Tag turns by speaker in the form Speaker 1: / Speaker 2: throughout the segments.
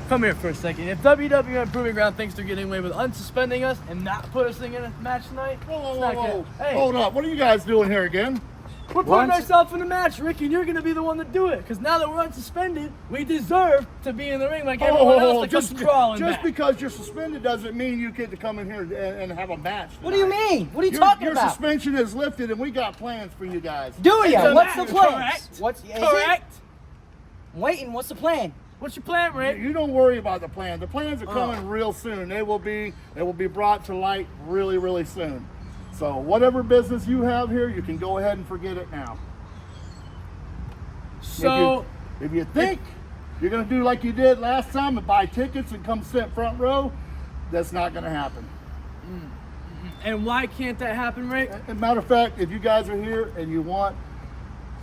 Speaker 1: Come here for a second. If WWN Proving Ground thinks they're getting away with unsuspending us and not put us in a match tonight,
Speaker 2: Whoa.
Speaker 1: Hey,
Speaker 2: Hold up. What are you guys doing here again?
Speaker 1: we're putting ourselves in the match, Ricky, and you're going to be the one to do it. Because now that we're unsuspended, we deserve to be in the ring like everyone else that comes crawling
Speaker 2: Just
Speaker 1: back.
Speaker 2: because you're suspended doesn't mean you get to come in here and have a match tonight.
Speaker 3: What do you mean? What are you talking about?
Speaker 2: Your suspension is lifted, and we got plans for you guys.
Speaker 3: Do ya?
Speaker 1: It's a
Speaker 3: What's the
Speaker 1: match,
Speaker 3: plan?
Speaker 1: correct?
Speaker 3: What's
Speaker 1: Correct?
Speaker 3: Waiting. What's the plan?
Speaker 1: What's your plan, Rick?
Speaker 2: You don't worry about the plans. The plans are coming real soon. They will be brought to light really, really soon. So whatever business you have here, you can go ahead and forget it now.
Speaker 1: So,
Speaker 2: if you think you're going to do like you did last time and buy tickets and come sit front row, that's not going to happen.
Speaker 1: and why can't that happen, Rick?
Speaker 2: As a matter of fact, if you guys are here and you want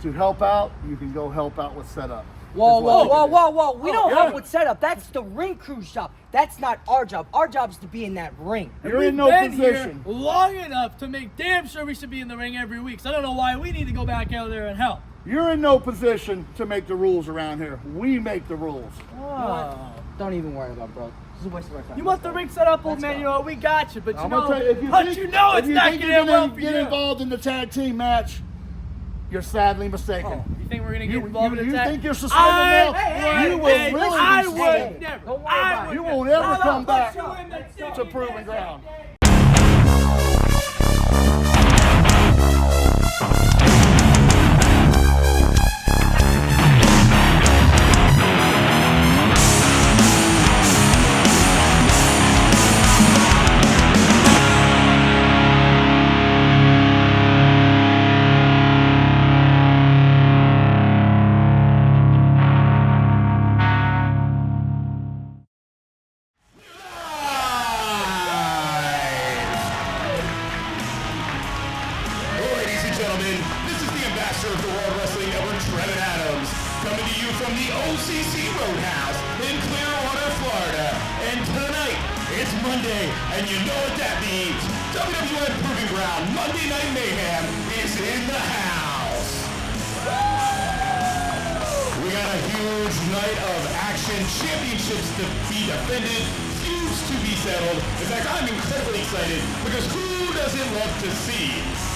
Speaker 2: to help out, you can go help out with setup.
Speaker 3: Whoa. We don't
Speaker 2: yeah.
Speaker 3: help with setup. That's the ring crew's job. That's not our job. Our job is to be in that ring.
Speaker 2: You're
Speaker 1: We've
Speaker 2: in no
Speaker 1: been
Speaker 2: position.
Speaker 1: here long enough to make damn sure we should be in the ring every week. So I don't know why we need to go back out there and help.
Speaker 2: You're in no position to make the rules around here. We make the rules.
Speaker 3: Don't even worry about it, bro. This is a waste of our time.
Speaker 1: You want the ring set up, old man? You know what? We got you. But you
Speaker 2: I'm
Speaker 1: know,
Speaker 2: gonna tell you, if you
Speaker 1: Hutch,
Speaker 2: think,
Speaker 1: you know
Speaker 2: if
Speaker 1: it's
Speaker 2: you
Speaker 1: not
Speaker 2: think
Speaker 1: going
Speaker 2: you're
Speaker 1: to end well
Speaker 2: gonna
Speaker 1: for
Speaker 2: get
Speaker 1: you.
Speaker 2: involved in the tag team match, you're sadly mistaken.
Speaker 1: You think we're going to get
Speaker 2: You
Speaker 1: involved in
Speaker 2: you
Speaker 1: that?
Speaker 2: think you're suspended now? You will really
Speaker 1: I
Speaker 2: be
Speaker 1: would
Speaker 2: suspended.
Speaker 1: never.
Speaker 3: Don't worry about it.
Speaker 2: You won't ever come back
Speaker 1: to
Speaker 2: to Proving Ground.
Speaker 4: Ladies and gentlemen, this is the Ambassador of the World Wrestling Network, Trevin Adams, coming to you from the OCC Road House in Clearwater, Florida. And tonight, it's Monday, and you know what that means. WWN Proving Ground, Monday Night Mayhem is in the house. We got a huge night of action, championships to be defended, feuds to be settled. In fact, I'm incredibly excited because who doesn't love to see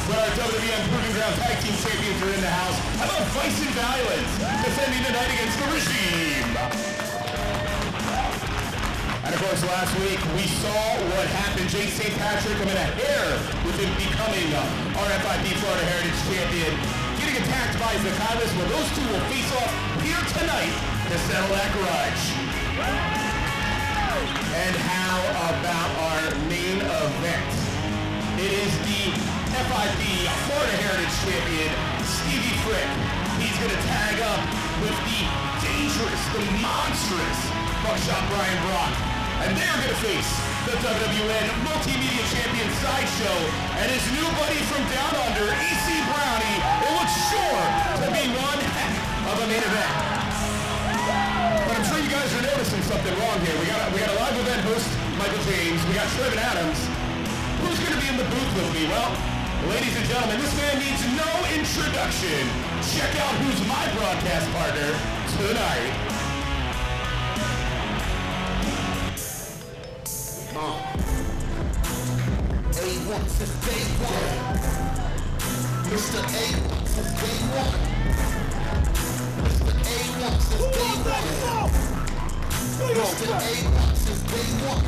Speaker 4: when our WWN Proving Ground Tag Team Champions are in the house? How about Vice and Violence defending tonight against the regime? And of course, last week we saw what happened. Jay St. Patrick coming a hair with him becoming RFID Florida Heritage Champion, getting attacked by Zachyras. Well, those two will face off here tonight to settle that grudge. And how about our main event? It is the FIB Florida Heritage Champion, Stevie Frick. He's going to tag up with the dangerous, the monstrous Buckshot Brian Brock. And they're going to face the WWN Multimedia Champion Sideshow and his new buddy from down under, EC Brownie. It looks sure to be one heck of a main event. But I'm sure you guys are noticing something wrong here. We got a live event host, Michael James. We got Trevin Adams. Who's going to be in the booth with me? Well, ladies and gentlemen, this man needs no introduction. Check out who's my broadcast partner tonight.
Speaker 5: A1 since day one. Mr. A1 since day one. Mr. A1 since day one. Mr. A1 since day one.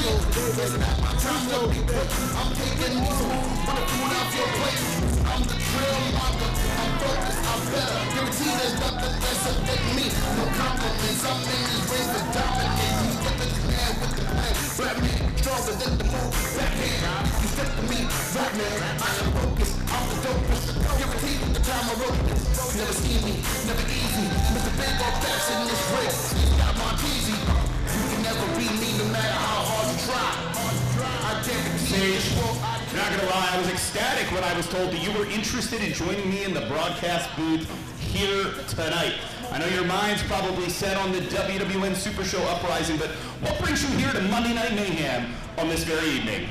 Speaker 5: It's not my time to be put. I'm taking these running food off your plate. I'm the trail walker. I'm focused. I'm better. Guaranteed there's nothing less than me. No compliments. I'm in this race to dominate. You get the man with the plan. Black man stronger than the move. Backhand. You step to me. Black man. I am focused. I'm the dopest. Guaranteed the time I wrote this. Never see me. Never easy. Mr. Big old fashion in this race. You got my cheesy. You can never beat me no matter how hard you try.
Speaker 4: Sage, not gonna lie, I was ecstatic when I was told that you were interested in joining me in the broadcast booth here tonight. I know your mind's probably set on the WWN Super Show Uprising, but what brings you here to Monday Night Mayhem on this very evening?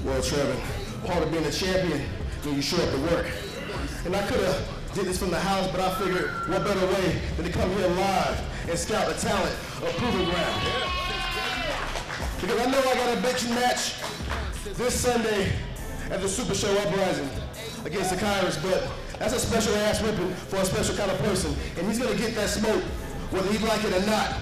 Speaker 5: Well, Trevin, part of being a champion, when you show up to work. And I could have did this from the house, but I figured what better way than to come here live
Speaker 4: and scout the talent of Proving Ground. Because I know I got a bitch match this Sunday at the Super Show Uprising against Zachyras, but that's a special ass whipping for a special kind of person, and he's gonna get that smoke whether he like it or not.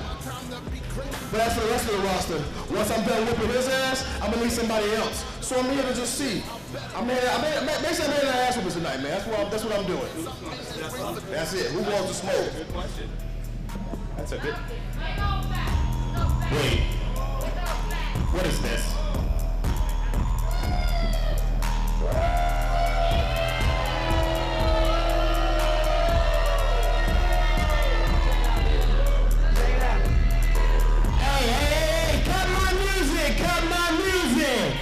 Speaker 4: But as for the rest of the roster, once I'm done whipping his ass, I'm gonna need somebody else. So I'm here to just see. Basically I'm here to ass whippers tonight, man. That's what I'm doing. That's it. Who wants the smoke?
Speaker 6: Good question.
Speaker 4: That's a good.
Speaker 6: Wait. What is this?
Speaker 4: Hey, cut my music! Cut my music!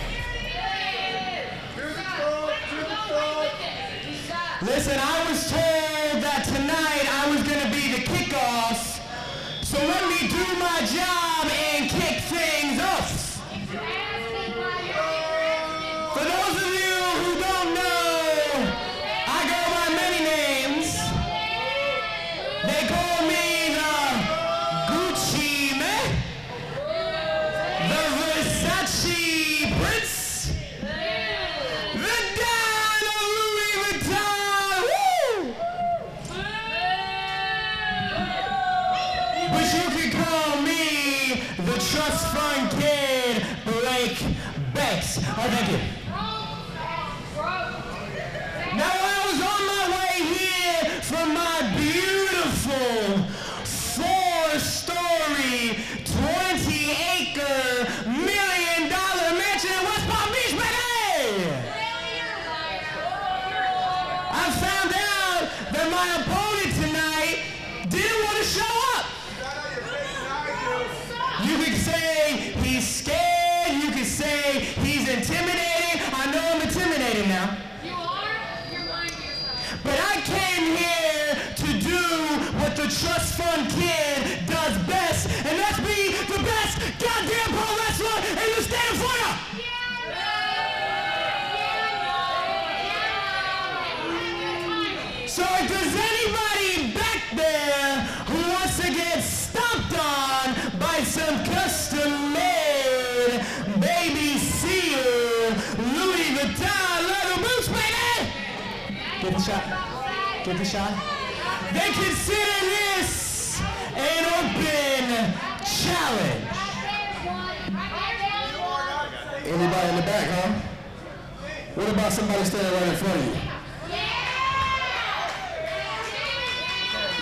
Speaker 4: Listen, I was told that tonight I was gonna be the kickoff, so let me do my job and kick things off. For those of you who don't know, I go by many names. They call me the Gucci Man, the Versace Prince, the Don of Louis Vuitton. Woo! But you can call me the Trust Fund Kid, Blake Bex. Oh, thank you. Now I was on my way here from my beautiful 4-story, 20-acre, $1 million mansion in West Palm Beach, baby! I found out that my opponent tonight didn't want to show up. You could say he's scared, you could say he's intimidating. I know I'm intimidating now.
Speaker 7: You are? You're lying to yourself.
Speaker 4: But I came here to do what the Trust Fund Kid does best, and that's be the best goddamn pro wrestler in the state of Florida! So if there's anybody back there who wants to get stomped on by some custom-made baby seal Louis Vuitton leather boots, baby! Get the shot. Get the shot. They consider this an open challenge. Anybody in the back, huh? What about somebody standing right in front of you?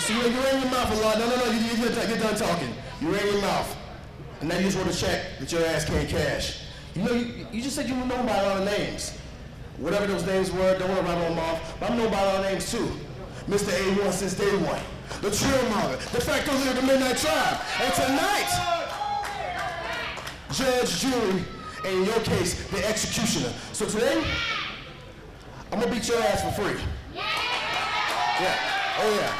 Speaker 4: So you ran your mouth a lot. No, you get done talking. You ran your mouth. And now you just want to check that your ass can't cash. You know, you just said you know about all the names. Whatever those names were, don't want to write them off, but I know about all the names too. Mr. A1 since day one. The Trill Mother, the facto leader of the Midnight Tribe. And tonight, judge, jury, and in your case, the executioner. So today, I'm gonna beat your ass for free. Yeah, oh yeah.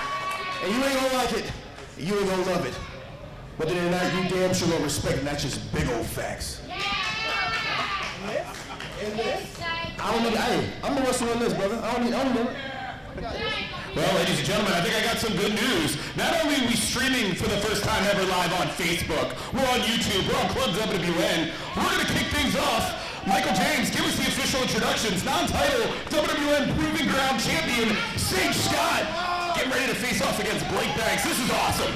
Speaker 4: And you ain't gonna like it, you ain't gonna love it. But then tonight, you damn sure gonna respect it, that's just big old facts. I don't know, I'm gonna wrestle on this, brother. I don't know.
Speaker 6: Well, ladies and gentlemen, I think I got some good news. Not only are we streaming for the first time ever live on Facebook, we're on YouTube, we're on Club WWN. We're going to kick things off. Michael James, give us the official introductions. Non-title WWN Proving Ground champion, Sage Scott. Getting ready to face off against Blake Banks. This is awesome.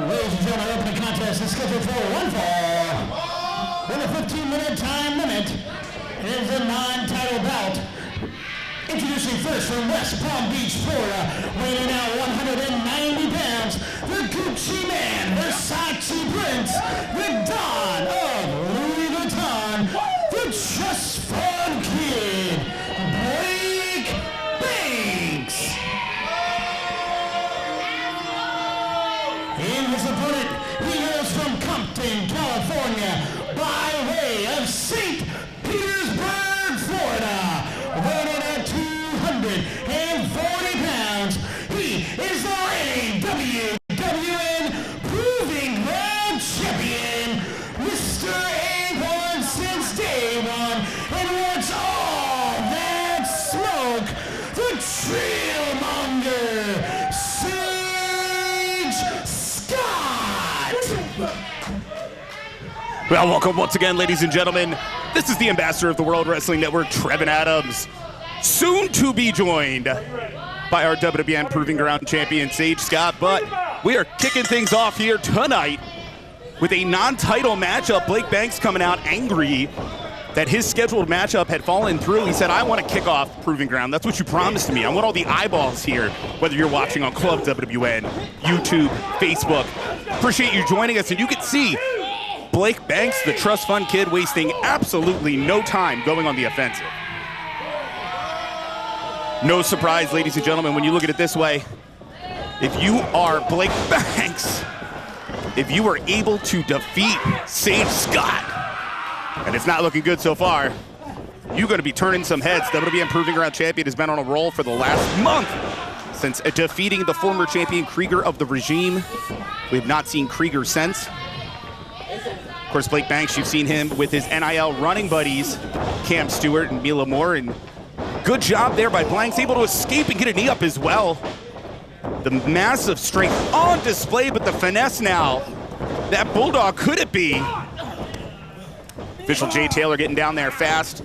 Speaker 4: Ladies and gentlemen, opening contest is scheduled for one fall. With a 15-minute time limit, it is a non-title bout. Introducing first from West Palm Beach, Florida, weighing out 190 pounds, the Gucci Man, Versace Prince, the Don of Louis Vuitton, the Trust Fund Kid, Blake Banks. In his opponent, he hails from Compton, California, by way of St. Petersburg, Florida, weighing at 240 pounds. He is the reigning WWN Proving Ground champion, Mr. A1 since day one, and wants all that smoke, the Trailmonger, Sage
Speaker 6: Well, welcome once again, ladies and gentlemen. This is the ambassador of the World Wrestling Network, Trevin Adams, soon to be joined by our WWN Proving Ground champion, Sage Scott. But we are kicking things off here tonight with a non-title matchup. Blake Banks coming out angry that his scheduled matchup had fallen through. He said, I want to kick off Proving Ground. That's what you promised me. I want all the eyeballs here, whether you're watching on Club WWN, YouTube, Facebook. Appreciate you joining us. And you can see Blake Banks, the trust fund kid, wasting absolutely no time going on the offensive. No surprise, ladies and gentlemen, when you look at it this way, if you are Blake Banks, if you were able to defeat Sage Scott, and it's not looking good so far, you're going to be turning some heads. WWN Proving Ground champion has been on a roll for the last month since defeating the former champion Krieger of the Regime. We have not seen Krieger since. Of course, Blake Banks, you've seen him with his NIL running buddies, Cam Stewart and Mila Moore, and good job there by Blanks, able to escape and get a knee up as well. The massive strength on display, but the finesse now. That Bulldog, could it be? Official Jay Taylor getting down there fast.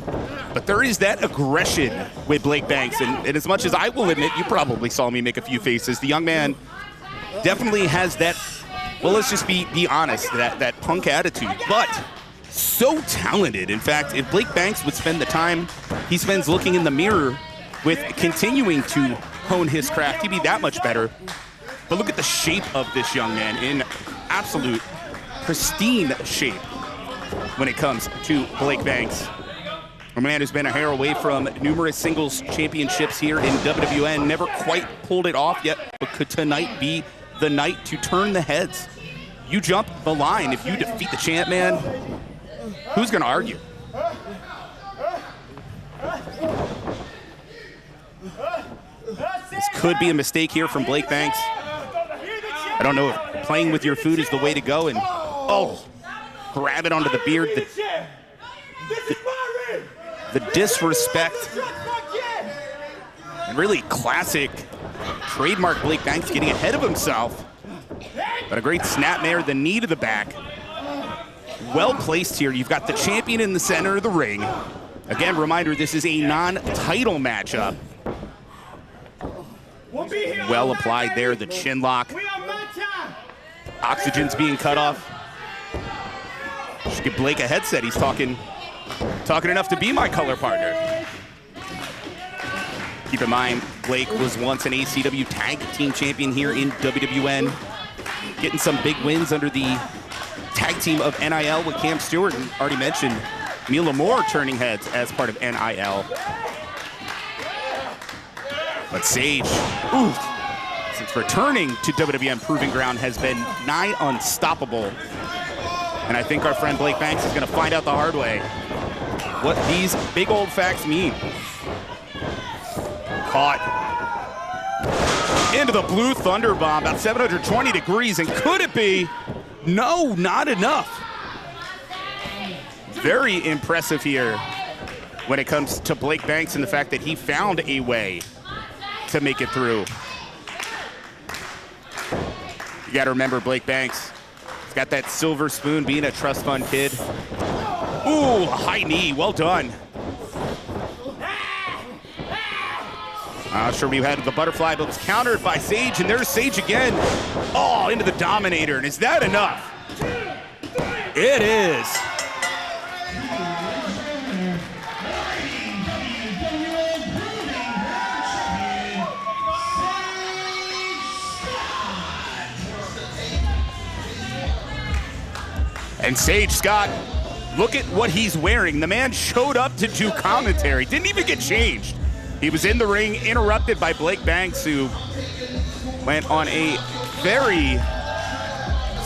Speaker 6: But there is that aggression with Blake Banks. And as much as I will admit, you probably saw me make a few faces, the young man definitely has that, well, let's just be honest, that punk attitude. But so talented. In fact, if Blake Banks would spend the time he spends looking in the mirror with continuing to hone his craft, he'd be that much better. But look at the shape of this young man, in absolute pristine shape when it comes to Blake Banks. A man who's been a hair away from numerous singles championships here in WWN, never quite pulled it off yet, but could tonight be the night to turn the heads. You jump the line. If you defeat the champ, man, who's going to argue? This could be a mistake here from Blake Banks. I don't know if playing with your food is the way to go. And, oh, grab it onto the beard. The disrespect. And really classic trademark Blake Banks getting ahead of himself. But a great snap there, the knee to the back. Well placed here. You've got the champion in the center of the ring. Again, reminder, this is a non-title matchup. Well applied there, the chin lock. Oxygen's being cut off. Should give Blake a headset. He's talking enough to be my color partner. Keep in mind, Blake was once an ACW tag team champion here in WWN. Getting some big wins under the tag team of NIL with Cam Stewart, and already mentioned Mila Moore turning heads as part of NIL. But Sage, since returning to WWN Proving Ground, has been nigh unstoppable. And I think our friend Blake Banks is going to find out the hard way what these big old facts mean. Caught into the blue thunder bomb, about 720 degrees, and could it be? No, not enough. Very impressive here when it comes to Blake Banks and the fact that he found a way to make it through. You got to remember Blake Banks. He's got that silver spoon, being a trust fund kid. Ooh, high knee, well done. Not sure we had the butterfly, but it was countered by Sage, and there's Sage again. Oh, into the Dominator, and is that enough? It is. And Sage Scott, look at what he's wearing. The man showed up to do commentary, didn't even get changed. He was in the ring, interrupted by Blake Banks, who went on a very,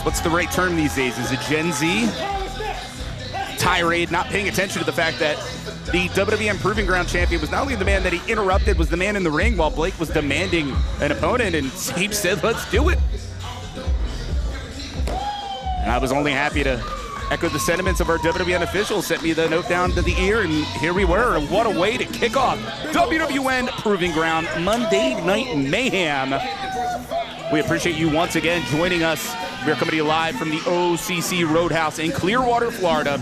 Speaker 6: what's the right term these days? Is it Gen Z? Tirade, not paying attention to the fact that the WWN Proving Ground champion was not only the man that he interrupted, was the man in the ring while Blake was demanding an opponent, and Sage said, let's do it. And I was only happy to echo the sentiments of our WWN officials, sent me the note down to the ear, and here we were. And what a way to kick off WWN Proving Ground Monday Night Mayhem. We appreciate you once again joining us We are coming to you live from the OCC Road House in Clearwater, Florida.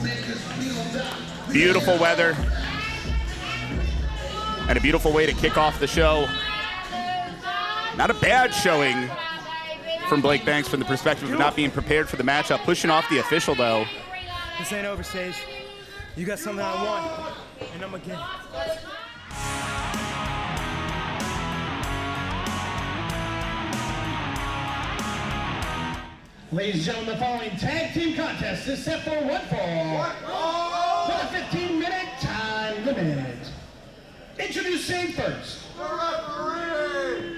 Speaker 6: Beautiful weather. And a beautiful way to kick off the show. Not a bad showing from Blake Banks from the perspective of not being prepared for the matchup. Pushing off the official, though.
Speaker 8: This ain't over, Sage. You got something I want, and I'm gonna get it.
Speaker 4: Ladies and gentlemen, the following tag team contest is set for one fall with a 15-minute time limit. Introducing first. The referee.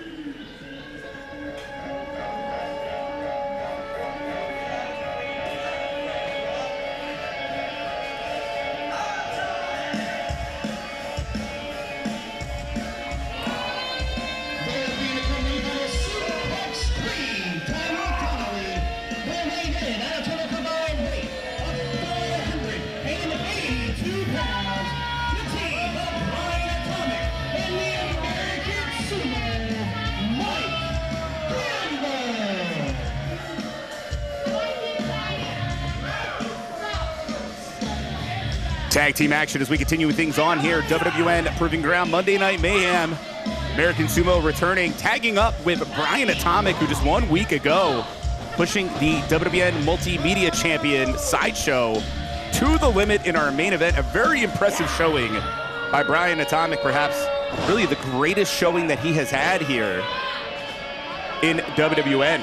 Speaker 6: Tag team action as we continue things on here. WWN Proving Ground, Monday Night Mayhem. American Sumo returning, tagging up with Brian Atomic, who just 1 week ago pushing the WWN Multimedia Champion Sideshow to the limit in our main event. A very impressive showing by Brian Atomic, perhaps really the greatest showing that he has had here in WWN.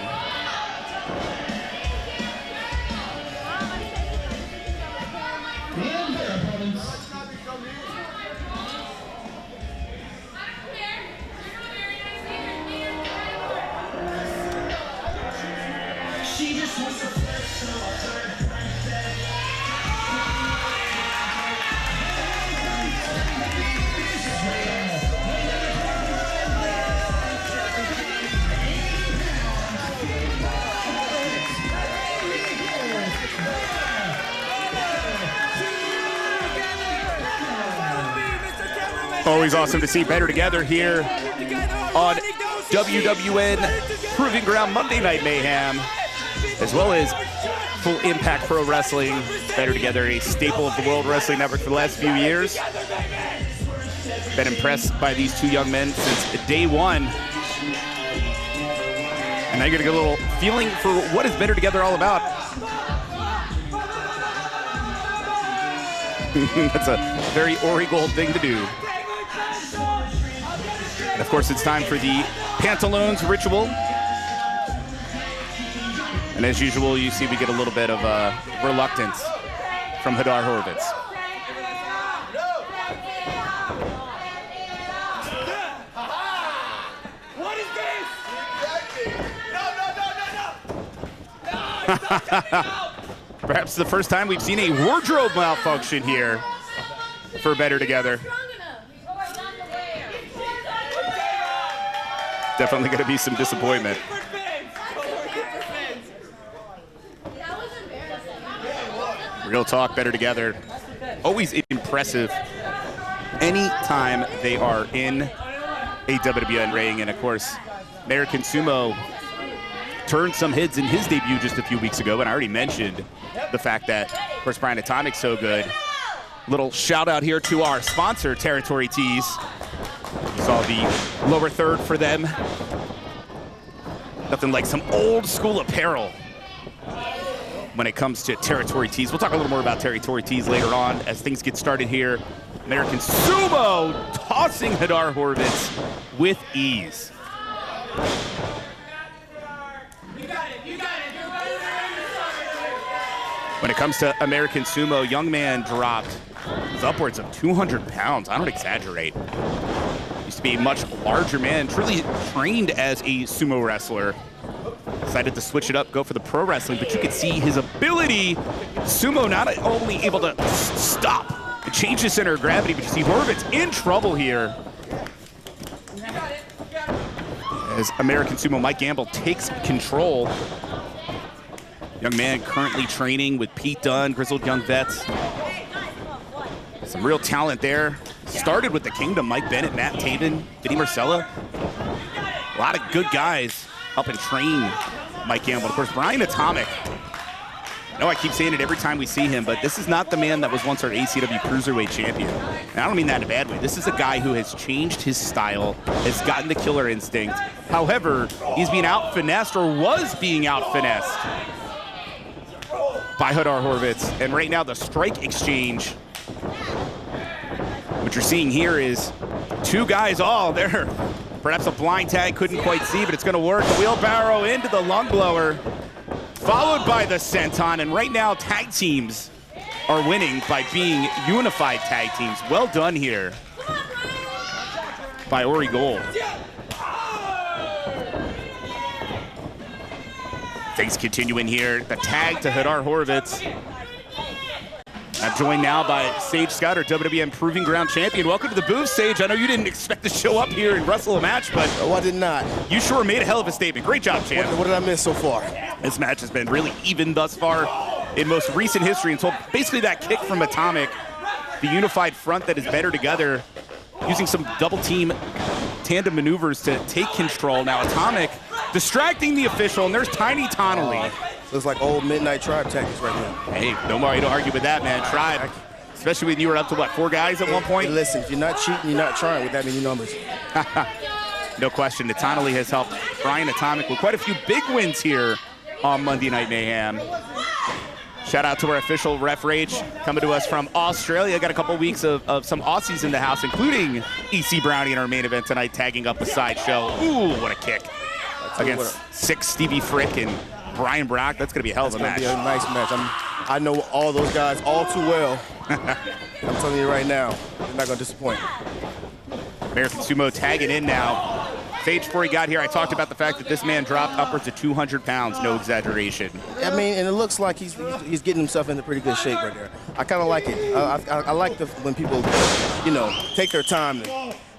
Speaker 6: Always awesome to see Better Together here on WWN Proving Ground Monday Night Mayhem, as well as Full Impact Pro Wrestling. Better Together, a staple of the World Wrestling Network for the last few years. Been impressed by these two young men since day one. And now you're gonna get a little feeling for what is Better Together all about. That's a very Ori Gold thing to do. And of course, it's time for the Pantaloons ritual. And as usual, you see we get a little bit of reluctance from Hadar Horvitz.
Speaker 1: What is this? No!
Speaker 6: Perhaps the first time we've seen a wardrobe malfunction here for Better Together. Definitely going to be some disappointment. Real talk, Better Together. Always impressive anytime they are in a WWN ring. And of course, American Sumo turned some heads in his debut just a few weeks ago. And I already mentioned the fact that, of course, Brian Atomic's so good. Little shout out here to our sponsor, Territory Tees. You saw the lower third for them. Nothing like some old school apparel when it comes to Territory Tees. We'll talk a little more about Territory Tees later on as things get started here. American Sumo tossing Hadar Horvitz with ease. When it comes to American Sumo, young man dropped upwards of 200 pounds. I don't exaggerate. Used to be a much larger man, truly trained as a sumo wrestler. Decided to switch it up, go for the pro wrestling, but you could see his ability. Sumo not only able to stop and change the center of gravity, but you see Horvitz in trouble here. As American Sumo Mike Gamble takes control. Young man currently training with Pete Dunne, grizzled young vets. Some real talent there. Started with the Kingdom, Mike Bennett, Matt Taven, Vinny Marcella. A lot of good guys helping train
Speaker 9: Mike Gamble. Of course, Brian Atomic. I know I keep saying it every time we see him, but this is not the man that was once our ACW Cruiserweight champion. And I don't mean that in a bad way. This is a guy who has changed his style, has gotten the killer instinct. However, he's being out-finessed, or was being out-finessed by Hadar Horvitz. And right now, the strike exchange. What you're seeing here is two guys all there. Perhaps a blind tag, couldn't quite see, but it's going to work. The wheelbarrow into the lung blower, followed by the senton. And right now, tag teams are winning by being unified tag teams. Well done here by Ori Gold. Things continuing here. The tag to Hadar Horvitz. I'm joined now by Sage Scott, our WWN Proving Ground champion. Welcome to the booth, Sage. I know you didn't expect to show up here and wrestle a match, but
Speaker 10: I did not.
Speaker 9: You sure made a hell of a statement. Great job, champ.
Speaker 10: What did I miss so far?
Speaker 9: This match has been really even thus far in most recent history until basically that kick from Atomic, the unified front that is better together, using some double team tandem maneuvers to take control. Now Atomic distracting the official, and there's Tiny Tanaily.
Speaker 10: Looks like old Midnight Tribe tactics right now.
Speaker 9: Hey, no more, you don't argue with that, man. Tribe, especially when you were up to, what, 4 guys at one point?
Speaker 10: Hey, listen, if you're not cheating, you're not trying with that many numbers.
Speaker 9: No question, Tanaily has helped Brian Atomic with quite a few big wins here on Monday Night Mayhem. Shout out to our official Ref Rage, coming to us from Australia. Got a couple weeks of some Aussies in the house, including EC Brownie in our main event tonight, tagging up with Sideshow. Ooh, what a kick. Against 6 Stevie Frick and Brian Brock. That's going to be a hell of a match.
Speaker 10: It's going to be a nice match. I know all those guys all too well. I'm telling you right now, they're not going to disappoint.
Speaker 9: American Sumo tagging in now. Sage, before he got here, I talked about the fact that this man dropped upwards of 200 pounds, no exaggeration.
Speaker 10: I mean, and it looks like he's getting himself into pretty good shape right there. I kind of like it. I like when people, you know, take their time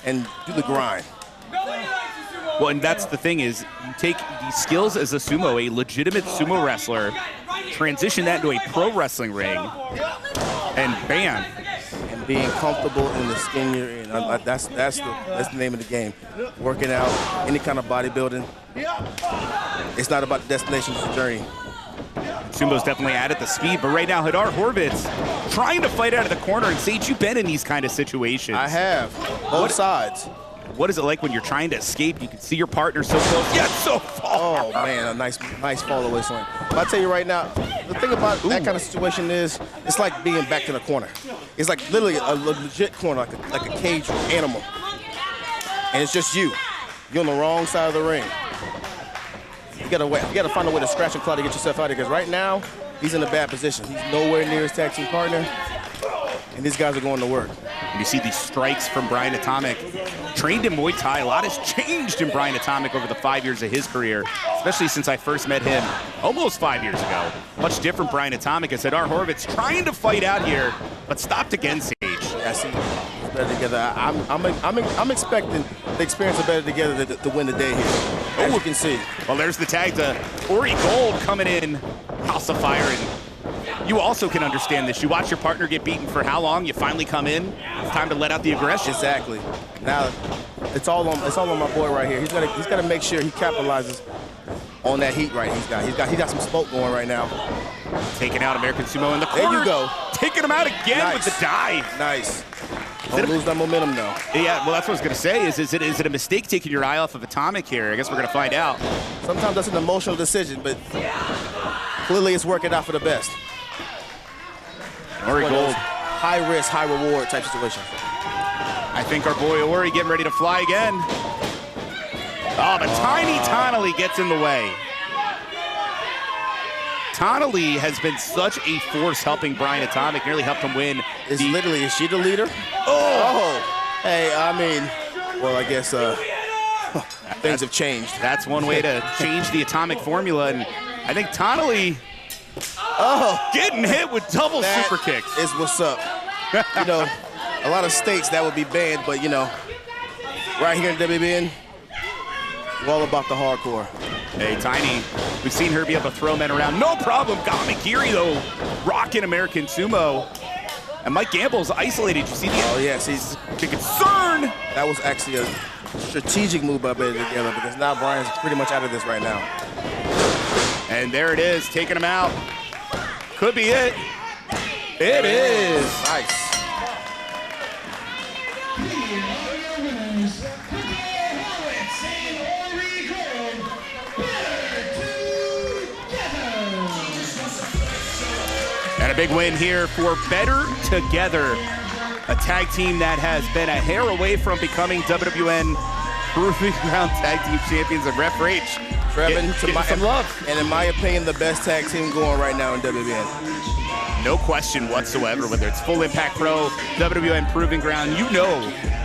Speaker 10: and do the grind.
Speaker 9: Well, and that's the thing is, you take these skills as a sumo, a legitimate sumo wrestler, transition that into a pro wrestling ring, and bam.
Speaker 10: And being comfortable in the skin you're in. That's the name of the game. Working out, any kind of bodybuilding. It's not about the destination, it's the journey.
Speaker 9: Sumo's definitely added the speed, but right now, Hadar Horvitz trying to fight out of the corner. And Sage, you've been in these kind of situations.
Speaker 10: I have, both sides.
Speaker 9: What is it like when you're trying to escape? You can see your partner so close, yet so far.
Speaker 10: Oh man, a nice fall away swing. But I tell you right now, the thing about that kind of situation is, it's like being back to the corner. It's like literally a legit corner, like a cage animal. And it's just you. You're on the wrong side of the ring. You gotta find a way to scratch and claw to get yourself out of here, because right now, he's in a bad position. He's nowhere near his tag team partner, and these guys are going to work.
Speaker 9: And you see these strikes from Brian Atomic. Trained in Muay Thai, a lot has changed in Brian Atomic over the 5 years of his career, especially since I first met him almost 5 years ago. Much different Brian Atomic as Hadar Horvitz trying to fight out here, but stopped again, Sage.
Speaker 10: I see. Better together. I'm expecting the experience of better together to win the day here. As you can see.
Speaker 9: Well, there's the tag to Ori Gold coming in, House of Fire, and you also can understand this. You watch your partner get beaten for how long? You finally come in. It's time to let out the aggression.
Speaker 10: Exactly. Now, it's all on my boy right here. He's got to make sure he capitalizes on that heat right he got some smoke going right now.
Speaker 9: Taking out American Sumo in the corner.
Speaker 10: There you go.
Speaker 9: Taking him out again with the dive.
Speaker 10: Nice. Don't lose that momentum though.
Speaker 9: Yeah, well, that's what I was going to say. Is it a mistake taking your eye off of Atomic here? I guess we're going to find out.
Speaker 10: Sometimes that's an emotional decision, but clearly it's working out for the best.
Speaker 9: Ori Gold.
Speaker 10: High risk, high reward type situation.
Speaker 9: I think our boy Ori getting ready to fly again. Oh, but Tiny Tanaily gets in the way. Tanaily has been such a force helping Brian Atomic, nearly helped him win.
Speaker 10: Is she the leader? Oh! Hey, I mean, well, I guess things have changed.
Speaker 9: That's one way to change the Atomic formula, and I think Tanaily getting hit with double super kicks.
Speaker 10: Is what's up. You know, a lot of states that would be banned, but you know, right here in WWN, we're all about the hardcore.
Speaker 9: Hey, Tiny, we've seen her be able to throw men around. No problem. Gamikiri, though, rocking American Sumo. And Mike Gamble's isolated. You see the
Speaker 10: he's
Speaker 9: the concern.
Speaker 10: That was actually a strategic move by Better Together, because now Brian's pretty much out of this right now.
Speaker 9: And there it is, taking him out. Could be it. It is.
Speaker 10: Nice.
Speaker 9: And a big win here for Better Together, a tag team that has been a hair away from becoming WWN Proving Ground Tag Team Champions of Ref Rage.
Speaker 10: Trevin,
Speaker 9: some love.
Speaker 10: And in my opinion, the best tag team going right now in WWN.
Speaker 9: No question whatsoever, whether it's Full Impact Pro, WWN Proving Ground, you know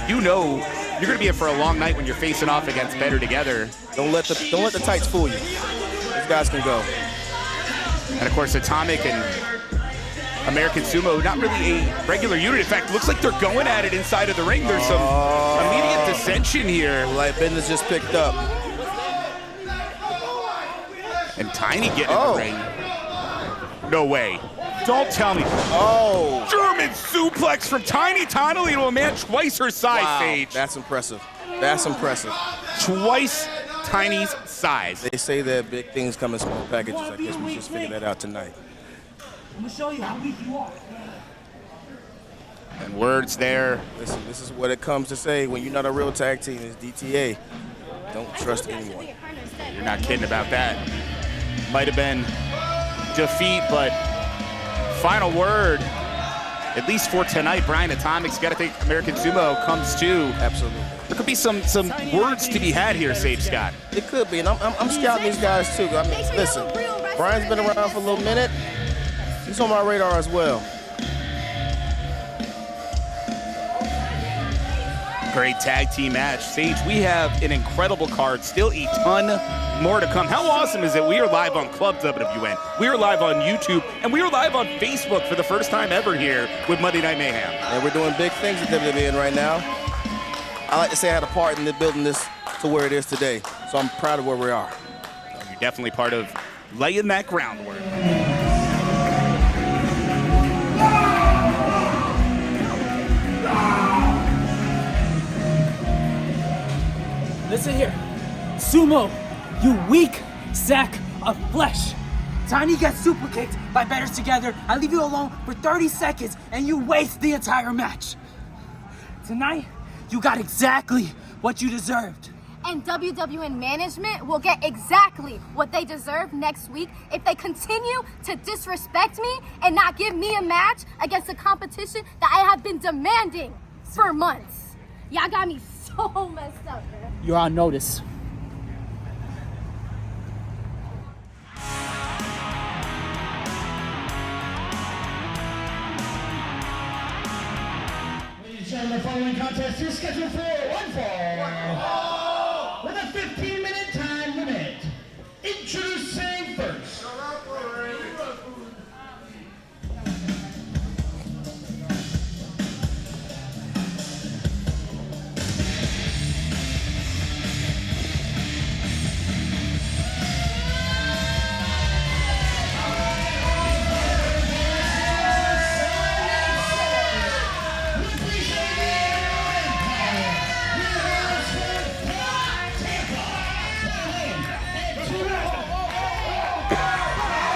Speaker 9: you're gonna be in for a long night when you're facing off against Better Together.
Speaker 10: Don't let the tights fool you. These guys can go.
Speaker 9: And of course, Atomic and American Sumo, not really a regular unit. In fact, it looks like they're going at it inside of the ring. There's some immediate dissension here.
Speaker 10: Like business just picked up.
Speaker 9: And Tiny getting in the ring. No way. Don't tell me.
Speaker 10: Oh.
Speaker 9: German suplex from Tiny Tanaily to a man twice her size,
Speaker 10: Wow.
Speaker 9: Sage.
Speaker 10: That's impressive. That's impressive.
Speaker 9: Twice Tiny's size.
Speaker 10: They say that big things come in small packages. I guess we just figured that out tonight.
Speaker 3: I'm gonna show you how weak you are.
Speaker 9: And words there.
Speaker 10: Listen, this is what it comes to say when you're not a real tag team. It's DTA. Don't trust anyone.
Speaker 9: You're not kidding about that. Might have been defeat, but final word, at least for tonight, Brian Atomic's got to think American Sumo comes to.
Speaker 10: Absolutely.
Speaker 9: There could be some words to be had here, Sage Scott.
Speaker 10: It could be, and I'm scouting these guys too. I mean, listen, Brian's been around for a little minute. He's on my radar as well.
Speaker 9: Great tag team match. Sage, we have an incredible card, still a ton more to come. How awesome is it? We are live on Club WWN, we are live on YouTube, and we are live on Facebook for the first time ever here with Monday Night Mayhem.
Speaker 10: And we're doing big things at WWN right now. I like to say I had a part in building this to where it is today, so I'm proud of where we are.
Speaker 9: You're definitely part of laying that groundwork.
Speaker 1: Listen here, Sumo, you weak sack of flesh.
Speaker 3: Tiny gets super kicked by Better Together. I leave you alone for 30 seconds and you waste the entire match. Tonight, you got exactly what you deserved.
Speaker 7: And WWN management will get exactly what they deserve next week if they continue to disrespect me and not give me a match against a competition that I have been demanding for months. Y'all got me so messed up, man.
Speaker 1: You're on notice.
Speaker 4: Ladies and gentlemen, the following contest is scheduled for one fall with a 15-minute time limit. Introducing first.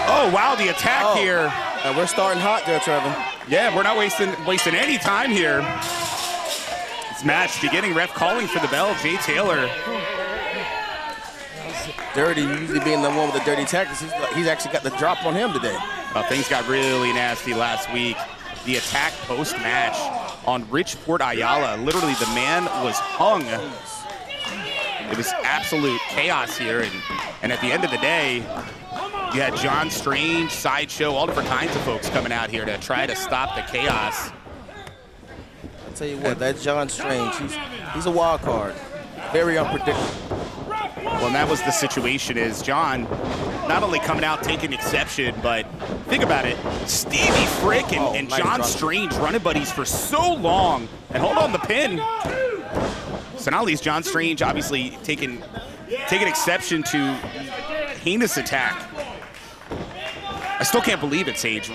Speaker 9: Oh, wow, the attack here.
Speaker 10: We're starting hot there, Trevin.
Speaker 9: Yeah, we're not wasting any time here. This match beginning, ref calling for the bell, Jay Taylor.
Speaker 10: Dirty, usually being the one with the dirty tactics, he's actually got the drop on him today.
Speaker 9: Things got really nasty last week. The attack post-match on Rich Port Ayala. Literally, the man was hung. It was absolute chaos here, and at the end of the day, you had John Strange, Sideshow, all different kinds of folks coming out here to try to stop the chaos.
Speaker 10: I'll tell you what, that John Strange, he's a wild card. Very unpredictable.
Speaker 9: Well, and that was the situation, is John not only coming out taking exception, but think about it, Stevie Frick and
Speaker 10: nice
Speaker 9: John
Speaker 10: drop.
Speaker 9: Strange running buddies for so long. And hold on the pin. So not only is John Strange obviously taking exception to heinous attack, I still can't believe it, Sage.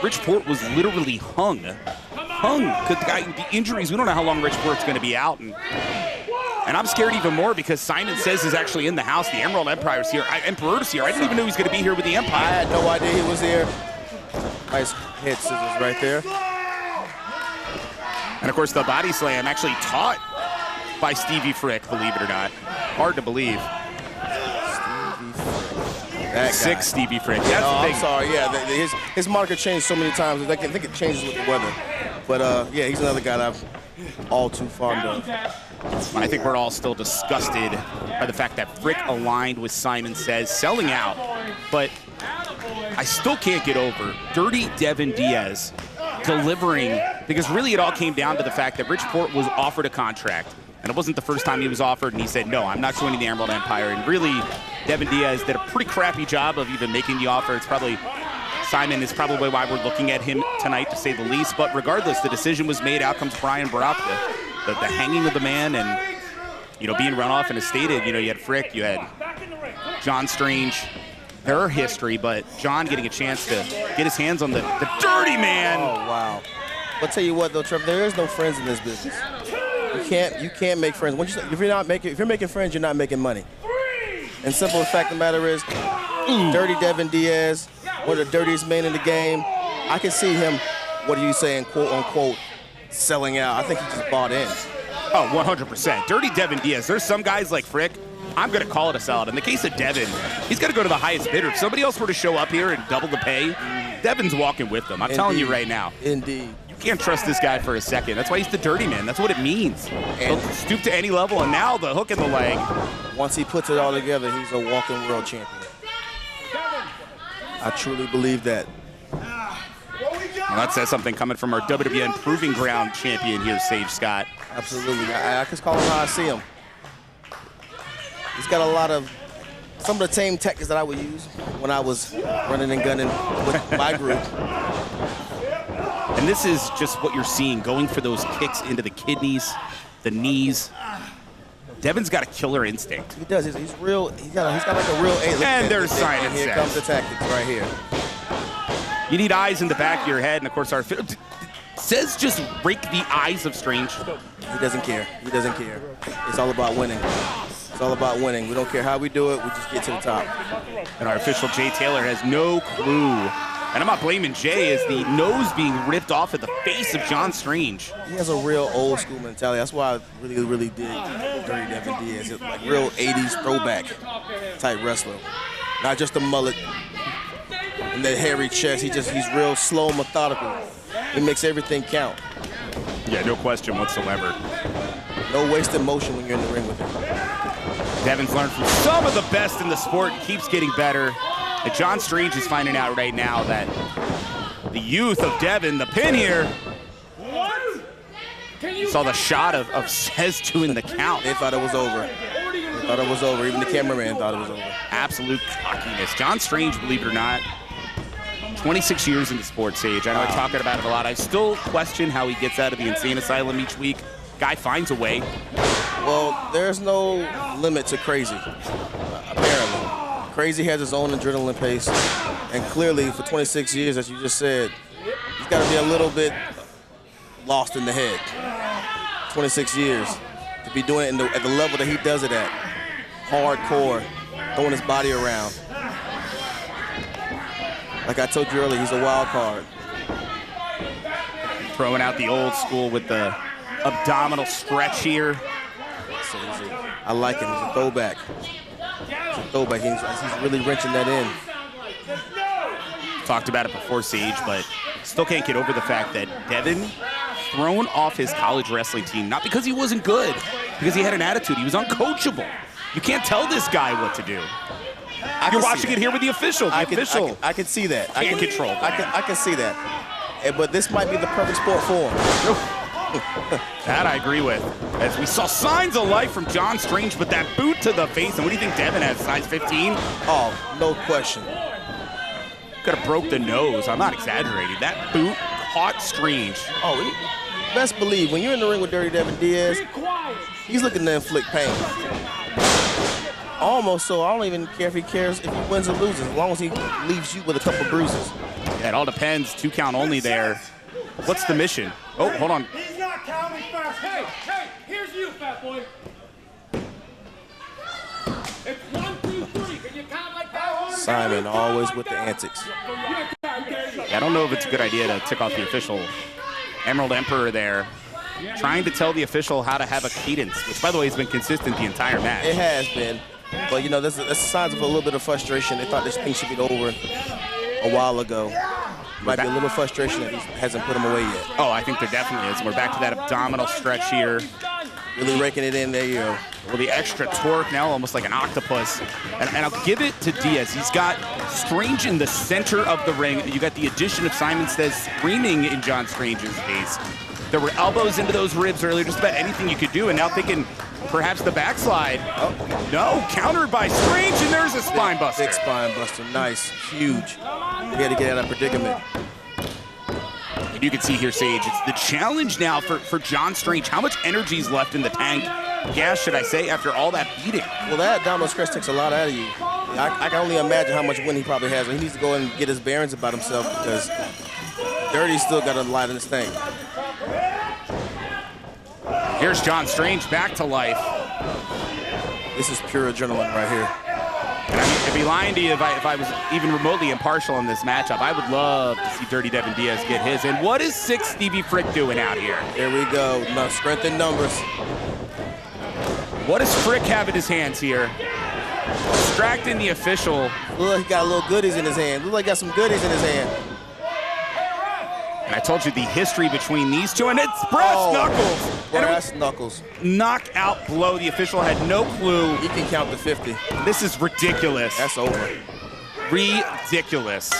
Speaker 9: Rich Port was literally hung. Because the injuries, we don't know how long Rich Port's going to be out. And And I'm scared even more because Simon Says is actually in the house. The Emerald Empire's here. Emperor's here. I didn't even know he was going to be here with the Empire.
Speaker 10: I had no idea he was here. Nice head scissors right there.
Speaker 9: And of course, the body slam actually taught by Stevie Frick, believe it or not. Hard to believe.
Speaker 10: That
Speaker 9: Sick Stevie Frick. That's
Speaker 10: oh,
Speaker 9: the thing.
Speaker 10: I'm sorry. Yeah, his marker changed so many times. I think it changes with the weather. But yeah, he's another guy that I'm all too fond of.
Speaker 9: I think we're all still disgusted by the fact that Frick aligned with Simon Says, selling out. But I still can't get over Dirty Devin Diaz delivering, because really it all came down to the fact that Rich Port was offered a contract. And it wasn't the first time he was offered, and he said, no, I'm not joining the Emerald Empire. And really, Devin Diaz did a pretty crappy job of even making the offer. It's probably, Simon is probably why we're looking at him tonight, to say the least. But regardless, the decision was made. Out comes Brian Baruch, the hanging of the man, and, you know, being run off. And as stated, you know, you had Frick, you had John Strange, their history, but John getting a chance to get his hands on the dirty man.
Speaker 10: Oh, wow. But tell you what, though, Trevor, there is no friends in this business. You can't make friends. If you're making friends, you're not making money. And simple fact of the matter is, Dirty Devin Diaz, one of the dirtiest men in the game. I can see him, what are you saying, quote unquote, selling out. I think he just bought in.
Speaker 9: Oh, 100%. Dirty Devin Diaz. There's some guys like Frick, I'm going to call it a sellout. In the case of Devin, he's got to go to the highest bidder. If somebody else were to show up here and double the pay, Devin's walking with them. I'm telling you right now.
Speaker 10: Indeed.
Speaker 9: Can't trust this guy for a second. That's why he's the dirty man. That's what it means. He'll stoop to any level, and now the hook in the leg.
Speaker 10: Once he puts it all together, he's a walking world champion. I truly believe that.
Speaker 9: Well, that says something coming from our WWN Proving Ground champion here, Sage Scott.
Speaker 10: Absolutely. I just call him how I see him. He's got a lot of some of the same tactics that I would use when I was running and gunning with my group.
Speaker 9: And this is just what you're seeing, going for those kicks into the kidneys, the knees. Devin's got a killer instinct.
Speaker 10: He does. He's real. He's got like a real A.
Speaker 9: And there's Simon Says.
Speaker 10: Here comes the tactics right here.
Speaker 9: You need eyes in the back of your head, and of course our Says just rake the eyes of Strange.
Speaker 10: He doesn't care. He doesn't care. It's all about winning. It's all about winning. We don't care how we do it. We just get to the top.
Speaker 9: And our official Jay Taylor has no clue. And I'm not blaming Jay as the nose being ripped off at the face of John Strange.
Speaker 10: He has a real old school mentality. That's why I really, really dig Dirty Devin Diaz. It's like real 80s throwback type wrestler. Not just a mullet and that hairy chest. He's real slow, methodical. He makes everything count.
Speaker 9: Yeah, no question whatsoever.
Speaker 10: No wasted motion when you're in the ring with him.
Speaker 9: Devin's learned from some of the best in the sport and keeps getting better. And John Strange is finding out right now that the youth of Devin, the pin here, saw the shot of Says doing the count.
Speaker 10: They thought it was over. They thought it was over. Even the cameraman thought it was over.
Speaker 9: Absolute cockiness. John Strange, believe it or not, 26 years in the sport, Sage. I know I talk about it a lot. I still question how he gets out of the insane asylum each week. Guy finds a way.
Speaker 10: Well, there's no limit to crazy, apparently. Crazy has his own adrenaline pace, and clearly for 26 years, as you just said, he's got to be a little bit lost in the head. 26 years to be doing it at the level that he does it at, hardcore, throwing his body around. Like I told you earlier, he's a wild card.
Speaker 9: Throwing out the old school with the abdominal stretch here.
Speaker 10: I like him. He's a throwback. Throwback. He's really wrenching that in.
Speaker 9: Talked about it before, Sage, but still can't get over the fact that Devin thrown off his college wrestling team, not because he wasn't good, because he had an attitude. He was uncoachable. You can't tell this guy what to do. You're watching it here with the official.
Speaker 10: I can see that.
Speaker 9: Can't control.
Speaker 10: I can see that. But this might be the perfect sport for him.
Speaker 9: That I agree with. As we saw signs of life from John Strange, but that boot to the face. And what do you think Devin has, size 15?
Speaker 10: Oh, no question.
Speaker 9: Could have broke the nose. I'm not exaggerating. That boot caught Strange.
Speaker 10: Oh, best believe, when you're in the ring with Dirty Devin Diaz, he's looking to inflict pain. Almost so, I don't even care if he cares if he wins or loses, as long as he leaves you with a couple bruises.
Speaker 9: Yeah, it all depends. 2 count only there. What's the mission? Oh, hold on.
Speaker 11: He's not counting fast. Hey, here's you, fat boy.
Speaker 10: Simon, always with the antics.
Speaker 9: Yeah, I don't know if it's a good idea to tick off the official. Emerald Emperor there, trying to tell the official how to have a cadence, which, by the way, has been consistent the entire match.
Speaker 10: It has been. But, you know, there's signs of a little bit of frustration. They thought this thing should be over a while ago. Might be a little frustration that he hasn't put him away yet.
Speaker 9: Oh, I think there definitely is. We're back to that abdominal stretch here.
Speaker 10: Really raking it in. There you go.
Speaker 9: Well, the extra torque now, almost like an octopus. And I'll give it to Diaz. He's got Strange in the center of the ring. You got the addition of Simon Says screaming in John Strange's face. There were elbows into those ribs earlier, just about anything you could do. And now thinking perhaps the backslide. Oh, no, countered by Strange, and there's a spine buster.
Speaker 10: Big spine buster, nice, huge. He had to get out of that predicament.
Speaker 9: And you can see here, Sage, it's the challenge now for John Strange. How much energy is left in the tank? Gas, should I say, after all that beating?
Speaker 10: Well, that abdominal stretch takes a lot out of you. I can only imagine how much wind he probably has. He needs to go and get his bearings about himself because Dirty's still got a light in his tank.
Speaker 9: Here's John Strange back to life.
Speaker 10: This is pure adrenaline right here.
Speaker 9: And I'd be lying to you if I was even remotely impartial in this matchup. I would love to see Dirty Devin Diaz get his. And what is 6 Stevie Frick doing out here?
Speaker 10: There we go. No, strength in numbers.
Speaker 9: What does Frick have in his hands here? Distracting the official.
Speaker 10: Look, he got little goodies in his hand. Look like he got some goodies in his hand.
Speaker 9: And I told you the history between these two, and it's brass knuckles.
Speaker 10: Brass knuckles.
Speaker 9: Knockout blow. The official had no clue.
Speaker 10: He can count to 50.
Speaker 9: This is ridiculous.
Speaker 10: That's over.
Speaker 9: Ridiculous.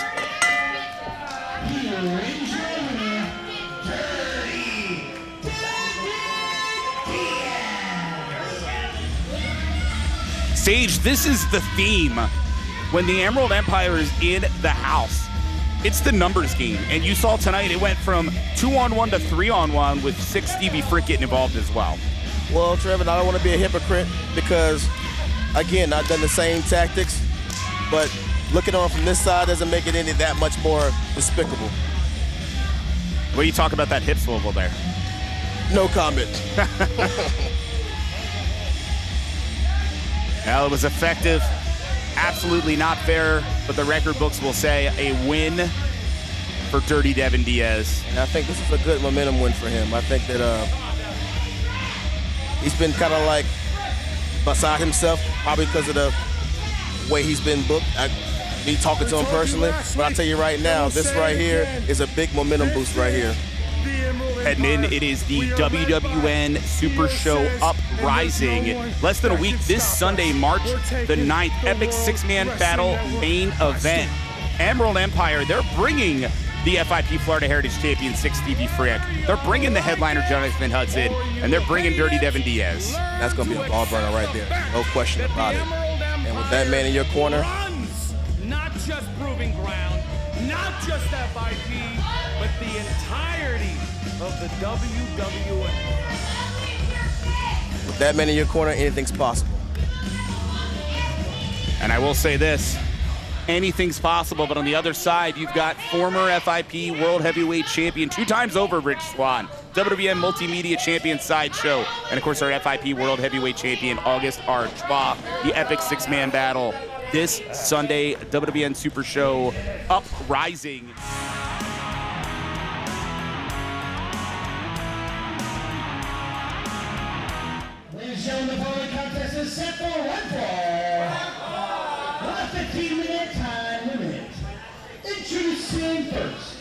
Speaker 9: Sage, this is the theme. When the Emerald Empire is in the house, it's the numbers game. And you saw tonight it went from 2-on-1 to 3-on-1 with 6 Stevie Frick getting involved as well.
Speaker 10: Well, Trevin, I don't want to be a hypocrite because, again, I've done the same tactics, but looking on from this side doesn't make it any that much more despicable.
Speaker 9: What do you talk about that hip swivel there?
Speaker 10: No comment.
Speaker 9: Well, it was effective. Absolutely not fair, but the record books will say a win for Dirty Devin Diaz.
Speaker 10: And I think this is a good momentum win for him. I think that he's been kind of like beside himself, probably because of the way he's been booked. Me talking to him personally, but I'll tell you right now, this right here is a big momentum boost right here.
Speaker 9: Heading in, it is the WWN Super Show Uprising. Less than a week this Sunday, March the 9th, epic 6-man battle main event. Emerald Empire, they're bringing the FIP Florida Heritage Champion 6 Stevie Frick. They're bringing the headliner Jonathan Hudson, and they're bringing Dirty Devin Diaz.
Speaker 10: That's going to be a ball burner right there. No question about it. And with that man in your corner,
Speaker 11: not just Proving Ground, not just FIP, but the entirety of the WWN.
Speaker 10: With that man in your corner, anything's possible.
Speaker 9: And I will say this, anything's possible, but on the other side, you've got former FIP World Heavyweight Champion, 2 times over Rich Swann, WWN Multimedia Champion Sideshow, and of course our FIP World Heavyweight Champion, August Archois, the epic 6-man battle this Sunday, WWN Super Show Uprising.
Speaker 4: Ladies and gentlemen, the following contest is set for 1 fall. A 15-minute time limit. Introducing first.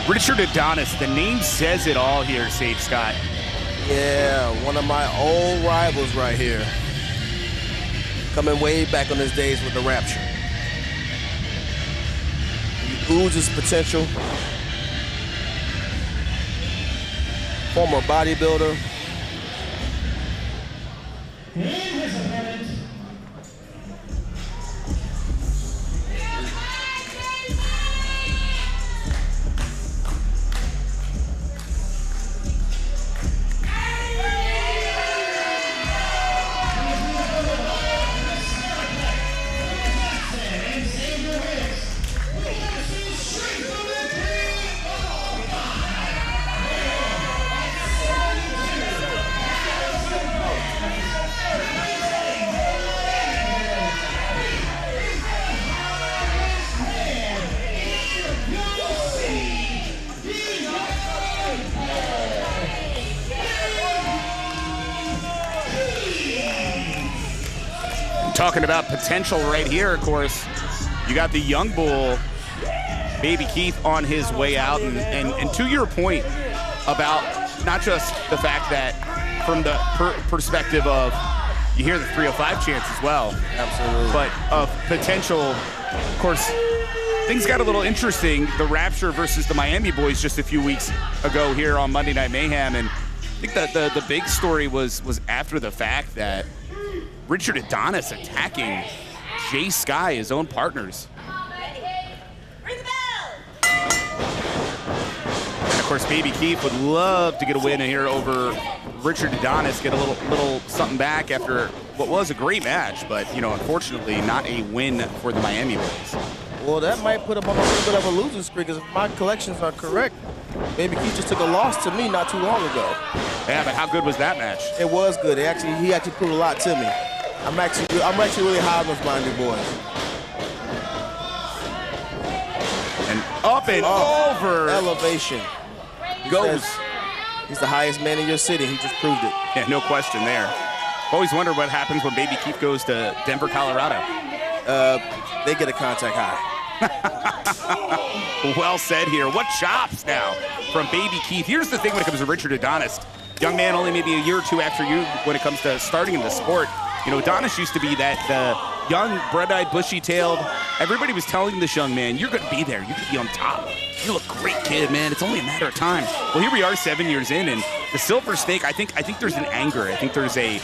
Speaker 9: Richard Adonis, the name says it all here, Sage Scott.
Speaker 10: Yeah, one of my old rivals right here. coming way back on his days with the Rapture. He oozes potential. Former bodybuilder.
Speaker 9: Talking about potential right here, of course. You got the young bull, Baby Keef, on his way out. And to your point about not just the fact that from the perspective of, you hear the 305 chants as well.
Speaker 10: Absolutely.
Speaker 9: But of potential, of course, things got a little interesting. The Rapture versus the Miami Boyz just a few weeks ago here on Monday Night Mayhem. And I think that the big story was after the fact that Richard Adonis attacking Jay Sky, his own partners.
Speaker 7: Ring the bell!
Speaker 9: And of course, Baby Keef would love to get a win here over Richard Adonis, get a little something back after what was a great match, but unfortunately not a win for the Miami Boyz.
Speaker 10: Well, that might put him on a little bit of a losing streak, because if my collections are correct, Baby Keef just took a loss to me not too long ago.
Speaker 9: Yeah, but how good was that match?
Speaker 10: It was good. He actually proved a lot to me. I'm actually really high on those Miami Boyz.
Speaker 9: And up and over.
Speaker 10: Elevation.
Speaker 9: Goes.
Speaker 10: He's the highest man in your city. He just proved it.
Speaker 9: Yeah, no question there. Always wonder what happens when Baby Keef goes to Denver, Colorado.
Speaker 10: They get a contact high.
Speaker 9: Well said here. What chops now from Baby Keef. Here's the thing when it comes to Richard Adonis. Young man, only maybe a year or two after you when it comes to starting in the sport. Adonis used to be that young, bright-eyed, bushy-tailed. Everybody was telling this young man, you're going to be there. You could be on top. You look great, kid, man. It's only a matter of time. Well, here we are 7 years in, and the Silver Snake, I think there's an anger. I think there's a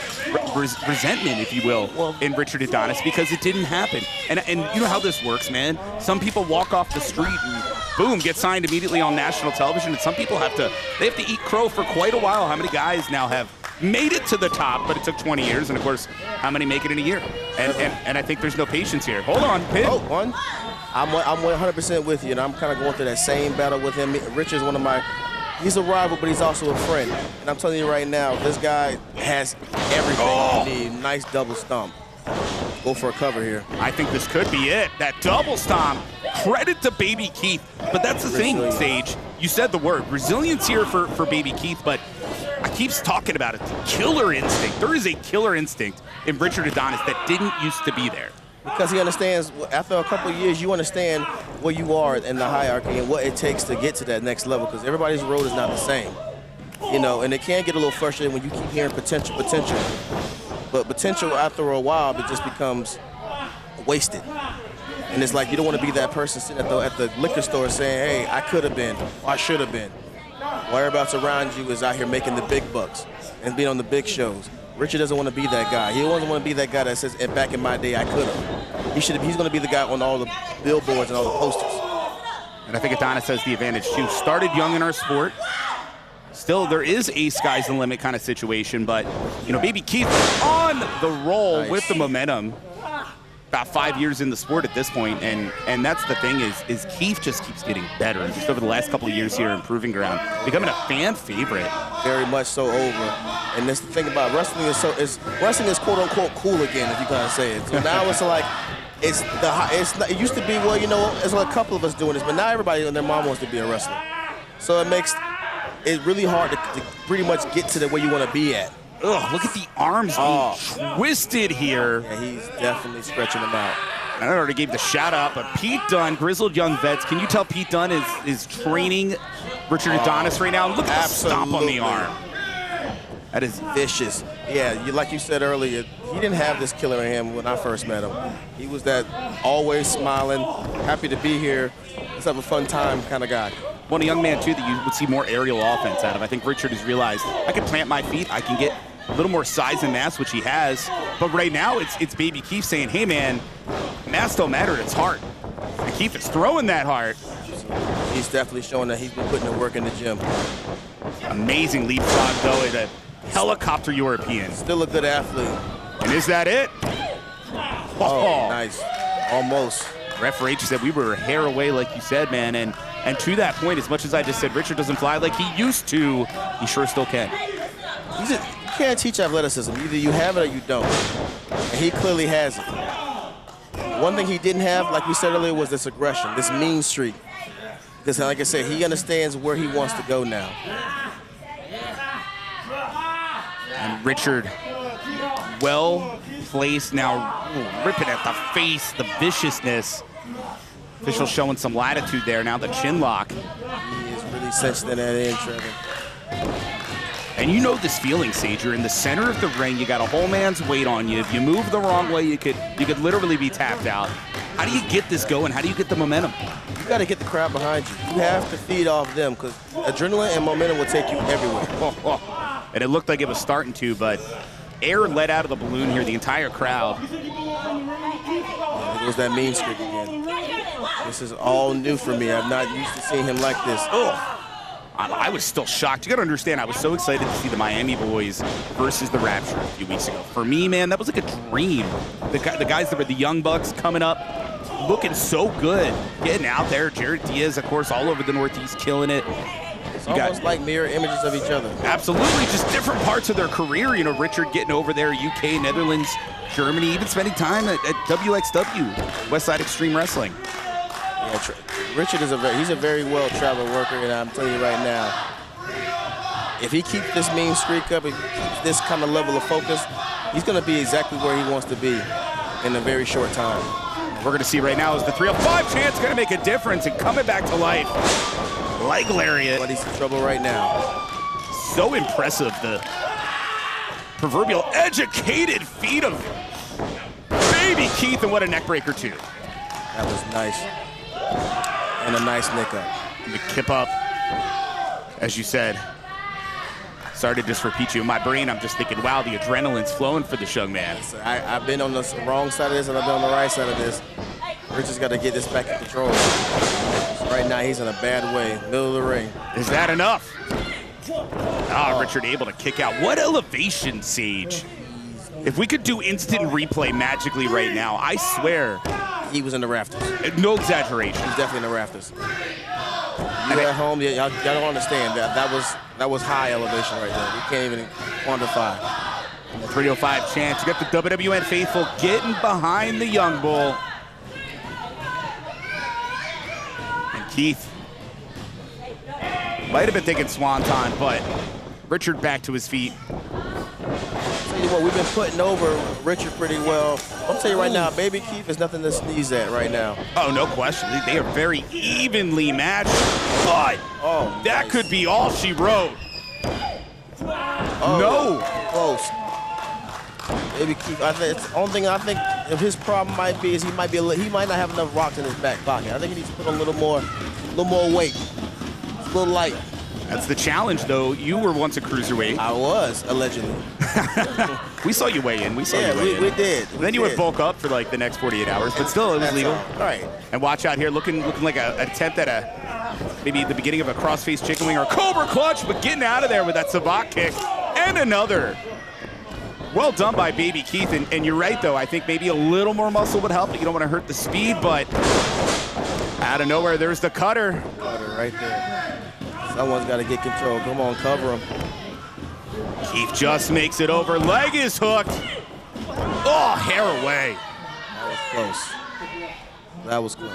Speaker 9: resentment, if you will, in Richard Adonis because it didn't happen. And you know how this works, man? Some people walk off the street and boom, get signed immediately on national television, and some people have to eat crow for quite a while. How many guys now have made it to the top, but it took 20 years, and of course, how many make it in a year? And I think there's no patience here. Hold on, Pin.
Speaker 10: Oh, one. I'm 100% with you, and I'm kind of going through that same battle with him. Richard's one of my, he's a rival, but he's also a friend. And I'm telling you right now, this guy has everything you need. Nice double stomp. Go for a cover here.
Speaker 9: I think this could be it. That double stomp. Credit to Baby Keef. But that's the thing, Sage. You said the word. Resilience here for Baby Keef, but I keep talking about it. The killer instinct. There is a killer instinct in Richard Adonis that didn't used to be there.
Speaker 10: Because he understands, after a couple of years, you understand where you are in the hierarchy and what it takes to get to that next level, because everybody's road is not the same. And it can get a little frustrating when you keep hearing potential. But potential, after a while, it just becomes wasted. And it's like you don't want to be that person sitting at the liquor store saying, hey, I could have been, or I should have been. While everybody else around you is out here making the big bucks and being on the big shows. Richard doesn't want to be that guy. He doesn't want to be that guy that says, back in my day, I could have. He's going to be the guy on all the billboards and all the posters.
Speaker 9: And I think Adonis has the advantage, too. Started young in our sport. Still, there is a sky's the limit kind of situation, but, Baby Keef on the roll with the momentum. About 5 years in the sport at this point, and that's the thing is Keef just keeps getting better. Just over the last couple of years here in Proving Ground, becoming a fan favorite.
Speaker 10: Very much so over. And that's the thing about wrestling wrestling is quote unquote cool again, if you kind of say it. So now it's like it used to be, well, there's a couple of us doing this, but now everybody and their mom wants to be a wrestler. So it makes it really hard to pretty much get to where you want to be at.
Speaker 9: Ugh, look at the arms being twisted here.
Speaker 10: Yeah, he's definitely stretching them out.
Speaker 9: I already gave the shout out, but Pete Dunne, Grizzled Young Vets, can you tell Pete Dunne is training Richard Adonis right now? Look at the stomp on the arm. That is
Speaker 10: vicious. Yeah, like you said earlier, he didn't have this killer in him when I first met him. He was that always smiling, happy to be here, let's have a fun time kind of guy.
Speaker 9: One young man, too, that you would see more aerial offense out of. I think Richard has realized, I can plant my feet, I can get a little more size and mass, which he has. But right now, it's Baby Keef saying, hey, man, mass don't matter, it's heart. And Keef is throwing that heart.
Speaker 10: He's definitely showing that he's been putting in work in the gym.
Speaker 9: Amazing leapfrog, though, at a helicopter European.
Speaker 10: Still a good athlete.
Speaker 9: And is that it?
Speaker 10: Oh, nice. Almost.
Speaker 9: Ref H said we were a hair away, like you said, man. And to that point, as much as I just said Richard doesn't fly like he used to, he sure still can.
Speaker 10: You can't teach athleticism. Either you have it or you don't. And he clearly has it. One thing he didn't have, like we said earlier, was this aggression, this mean streak. Because, like I said, he understands where he wants to go now.
Speaker 9: And Richard, well placed now, ripping at the face, the viciousness. Official showing some latitude there now, the chin lock.
Speaker 10: He is really cinched in that end, Trevin.
Speaker 9: And you know this feeling, Sage. You're in the center of the ring. You got a whole man's weight on you. If you move the wrong way, you could literally be tapped out. How do you get this going? How do you get the momentum?
Speaker 10: You got to get the crowd behind you. You have to feed off them because adrenaline and momentum will take you everywhere.
Speaker 9: And it looked like it was starting to, but air let out of the balloon here, the entire crowd.
Speaker 10: Yeah, it was that mean streak again. This is all new for me. I'm not used to seeing him like this.
Speaker 9: Oh. I was still shocked. You got to understand, I was so excited to see the Miami Boyz versus the Rapture a few weeks ago. For me, man, that was like a dream. The guys that were the Young Bucks coming up, looking so good, getting out there. Jared Diaz, of course, all over the Northeast, killing it.
Speaker 10: It's almost like mirror images of each other.
Speaker 9: Absolutely, just different parts of their career. You know, Richard getting over there, UK, Netherlands, Germany, even spending time at WXW, Westside Extreme Wrestling.
Speaker 10: Yeah, Richard is he's a very well-traveled worker, and I'm telling you right now, if he keeps this mean streak up, if he keeps this kind of level of focus, he's going to be exactly where he wants to be in a very short time.
Speaker 9: We're going to see right now is the 305 chance going to make a difference and coming back to life. Leg lariat.
Speaker 10: But he's in trouble right now.
Speaker 9: So impressive, the proverbial educated feet of Baby Keef, and what a neck breaker too.
Speaker 10: That was nice. And a nice nick up.
Speaker 9: The kip up, as you said. Sorry to just repeat you. In my brain, I'm just thinking, wow, the adrenaline's flowing for this young man.
Speaker 10: I've been on the wrong side of this and I've been on the right side of this. Richard's got to get this back in control. Right now, he's in a bad way, middle of the ring.
Speaker 9: Is that enough? Ah, Richard able to kick out. What elevation, Sage. If we could do instant replay magically right now, I swear.
Speaker 10: He was in the rafters.
Speaker 9: No exaggeration.
Speaker 10: He's definitely in the rafters. You at home, y'all don't understand that. That was high elevation right there. We can't even quantify.
Speaker 9: 305 chance. You got the WWN faithful getting behind the young bull. And Keith might have been thinking swanton, but Richard back to his feet.
Speaker 10: Tell you what, we've been putting over Richard pretty well. I'll tell you right now, Baby Keef is nothing to sneeze at right now.
Speaker 9: Oh, no question. They are very evenly matched, but that could be all she wrote. No.
Speaker 10: Close. Baby Keef, it's the only thing I think if his problem might be is he might not have enough rocks in his back pocket. I think he needs to put a little more weight. It's a little light.
Speaker 9: That's the challenge, though. You were once a cruiserweight.
Speaker 10: I was, allegedly.
Speaker 9: We saw you weigh in. We
Speaker 10: did.
Speaker 9: Then you would bulk up for like the next 48 hours, but still, it was legal.
Speaker 10: All right. And
Speaker 9: watch out here, looking like an attempt at maybe the beginning of a cross-face chicken wing or cobra clutch, but getting out of there with that savate kick and another. Well done by Baby Keef, and you're right, though. I think maybe a little more muscle would help. You don't want to hurt the speed, but out of nowhere, there's the cutter.
Speaker 10: Cutter right there. Someone's got to get control. Come on, cover him.
Speaker 9: Keef just makes it over. Leg is hooked. Oh, hair away.
Speaker 10: That was close.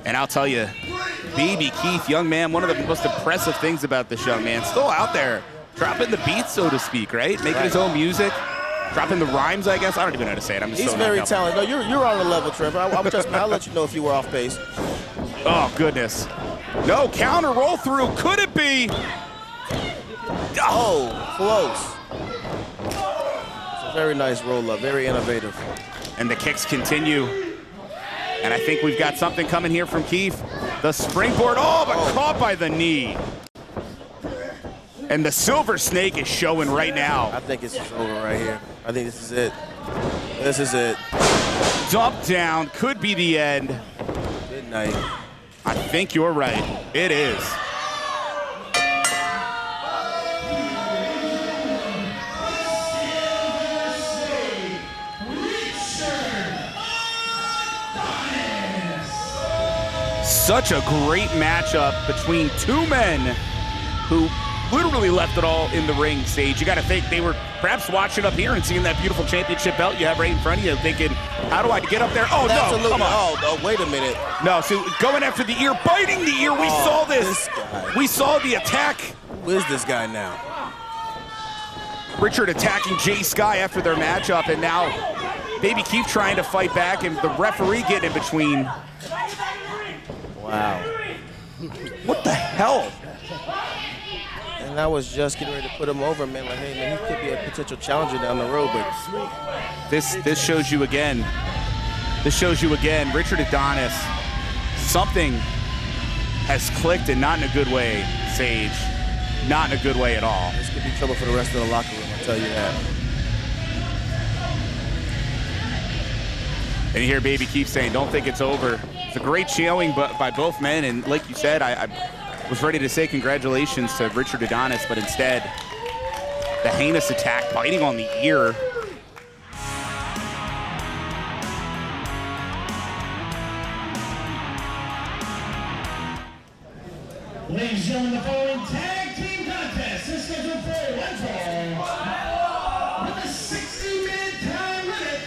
Speaker 9: And I'll tell you, Baby Keef, young man, one of the most impressive things about this young man, still out there, dropping the beats, so to speak, right? Making his own music, dropping the rhymes, I guess. I don't even know how to say it. I'm just
Speaker 10: He's
Speaker 9: so
Speaker 10: very talented. No, you're on the level, Trevor. I'll let you know if you were off pace.
Speaker 9: Oh, goodness. No, counter roll through. Could it be?
Speaker 10: Oh, close. It's a very nice roll-up, very innovative.
Speaker 9: And the kicks continue. And I think we've got something coming here from Keef. The springboard, but caught by the knee. And the Silver Snake is showing right now.
Speaker 10: I think it's over right here. I think this is it. This is it.
Speaker 9: Dump down, could be the end.
Speaker 10: Good night.
Speaker 9: I think you're right. It is. Such a great matchup between two men who literally left it all in the ring, Sage. You got to think they were perhaps watching up here and seeing that beautiful championship belt you have right in front of you, thinking, how do I get up there? Oh,
Speaker 10: absolutely.
Speaker 9: No, come on.
Speaker 10: Oh, wait a minute.
Speaker 9: No, so going after the ear, biting the ear. We saw this. We saw the attack.
Speaker 10: Who is this guy now?
Speaker 9: Richard attacking Jay Sky after their matchup, and now Baby Keef trying to fight back, and the referee getting in between.
Speaker 10: Wow.
Speaker 9: What the hell?
Speaker 10: And I was just getting ready to put him over, man. Like, hey, man, he could be a potential challenger down the road, but
Speaker 9: this shows you again. This shows you again, Richard Adonis, something has clicked, and not in a good way, Sage. Not in a good way at all.
Speaker 10: This could be trouble for the rest of the locker room, I'll tell you that.
Speaker 9: And you hear Baby Keef saying, don't think it's over. It's a great showing by both men, and like you said, I was ready to say congratulations to Richard Adonis, but instead, the heinous attack, biting on the ear.
Speaker 4: Ladies and gentlemen, the following tag team contest is scheduled for one fall. With a 60-minute time limit,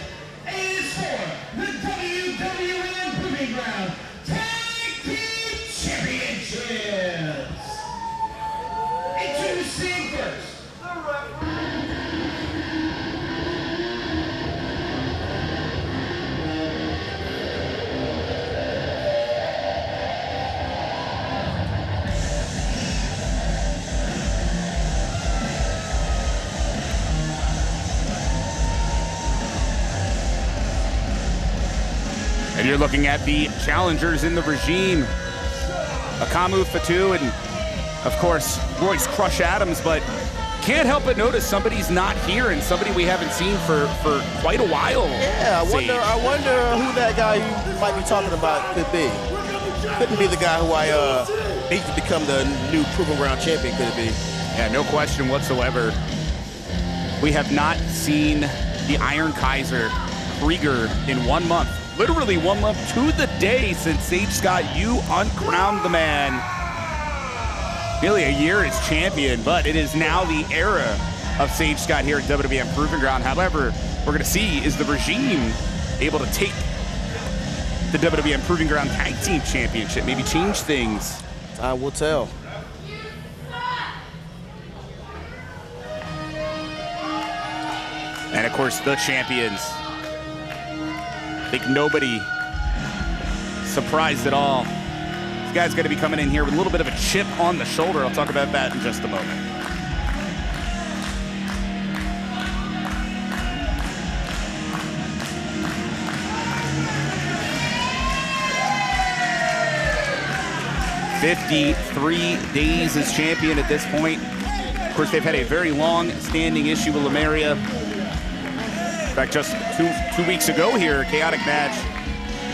Speaker 4: is for the WWN Proving Ground Tag Team Championships. Introducing first.
Speaker 9: And you're looking at the challengers in the regime. Akamu Fatu and, of course, Royce Crush Adams, but can't help but notice somebody's not here and somebody we haven't seen for quite a while.
Speaker 10: Yeah, I wonder who that guy you might be talking about could be. Couldn't be the guy who I need to become the new Proving Ground champion, could it be?
Speaker 9: Yeah, no question whatsoever. We have not seen the Iron Kaiser Krieger in 1 month. Literally 1 month to the day since Sage Scott, you uncrowned the man. Nearly a year as champion, but it is now the era of Sage Scott here at WWN Proving Ground. However, we're gonna see, is the regime able to take the WWN Proving Ground Tag Team Championship, maybe change things?
Speaker 10: Time will tell.
Speaker 9: And of course, the champions. I think nobody surprised at all. This guy's gonna be coming in here with a little bit of a chip on the shoulder. I'll talk about that in just a moment. "53 days as champion at this point." Of course, they've had a very long-standing issue with Lemuria. In fact, just two weeks ago here, a chaotic match